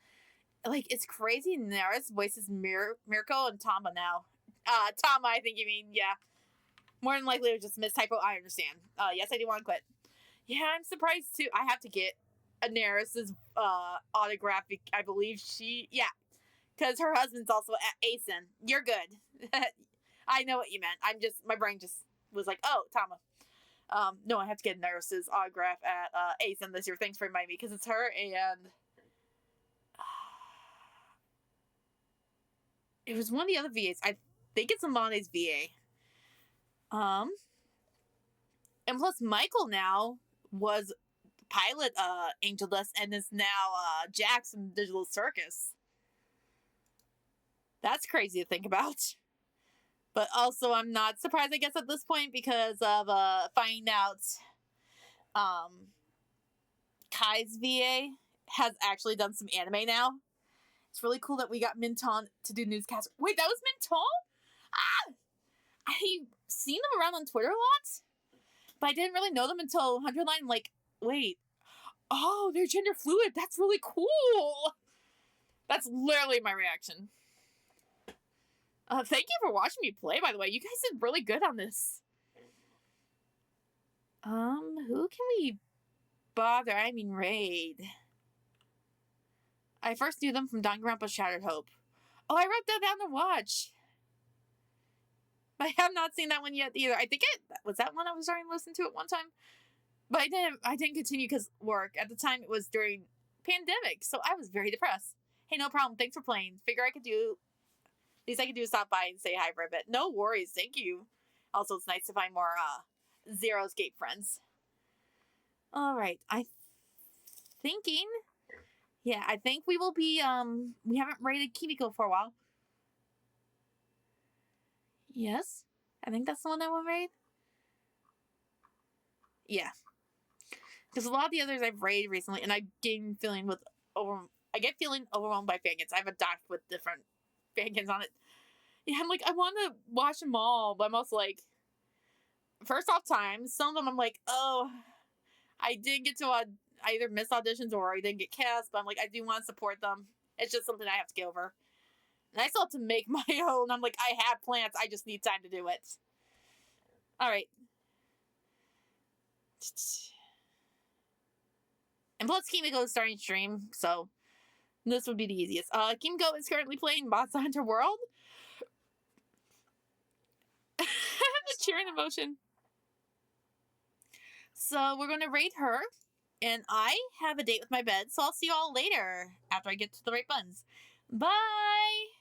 Like, it's crazy. Nara's voices Mirko and Tama now. Tama, I think you mean, yeah. More than likely it was just a mistypo. I understand. Yes, I do want to quit. Yeah, I'm surprised too. I have to get Anaris's autograph. I believe she, yeah, because her husband's also at Asen. You're good. I know what you meant. I'm just, my brain just was like, oh, Tama. No, I have to get Anaris's autograph at Asen this year. Thanks for reminding me, because it's her and it was one of the other VAs. I think it's Amane's VA. And plus Michael now was pilot Angel Dust and is now Jax from Digital Circus. That's crazy to think about. But also I'm not surprised, I guess, at this point because of finding out Kai's VA has actually done some anime now. It's really cool that we got Minton to do newscast. Wait, that was Minton? Ah! I've seen them around on Twitter a lot, but I didn't really know them until 100 Line. I'm like, wait, oh, they're gender fluid. That's really cool. That's literally my reaction. Thank you for watching me play, by the way. You guys did really good on this. Who can we bother? I mean, raid. I first knew them from Don Grandpa's Shattered Hope. Oh, I wrote that down to watch. I have not seen that one yet either. I think was that one I was starting to listen to at one time. But I didn't continue because work. At the time, it was during pandemic, so I was very depressed. Hey, no problem. Thanks for playing. Figure I could do... least I could do is stop by and say hi for a bit. No worries. Thank you. Also, it's nice to find more Zero Escape friends. Alright. Yeah, I think we will be... we haven't raided Kimiko for a while. Yes? I think that's the one I will raid. Yeah. Because a lot of the others I've raided recently, and I get feeling overwhelmed by fangins. I have a doc with different fangins on it. Yeah, I'm like, I want to watch them all, but I'm also like, first off time, some of them I'm like, oh, I didn't get to, I either missed auditions or I didn't get cast, but I'm like, I do want to support them. It's just something I have to get over. And I still have to make my own. I'm like, I have plans, I just need time to do it. Alright. And plus, Kimiko is starting stream, so this would be the easiest. Kimiko is currently playing Monster Hunter World. The cheering emotion. So we're going to raid her, and I have a date with my bed, so I'll see you all later after I get to the right buttons. Bye!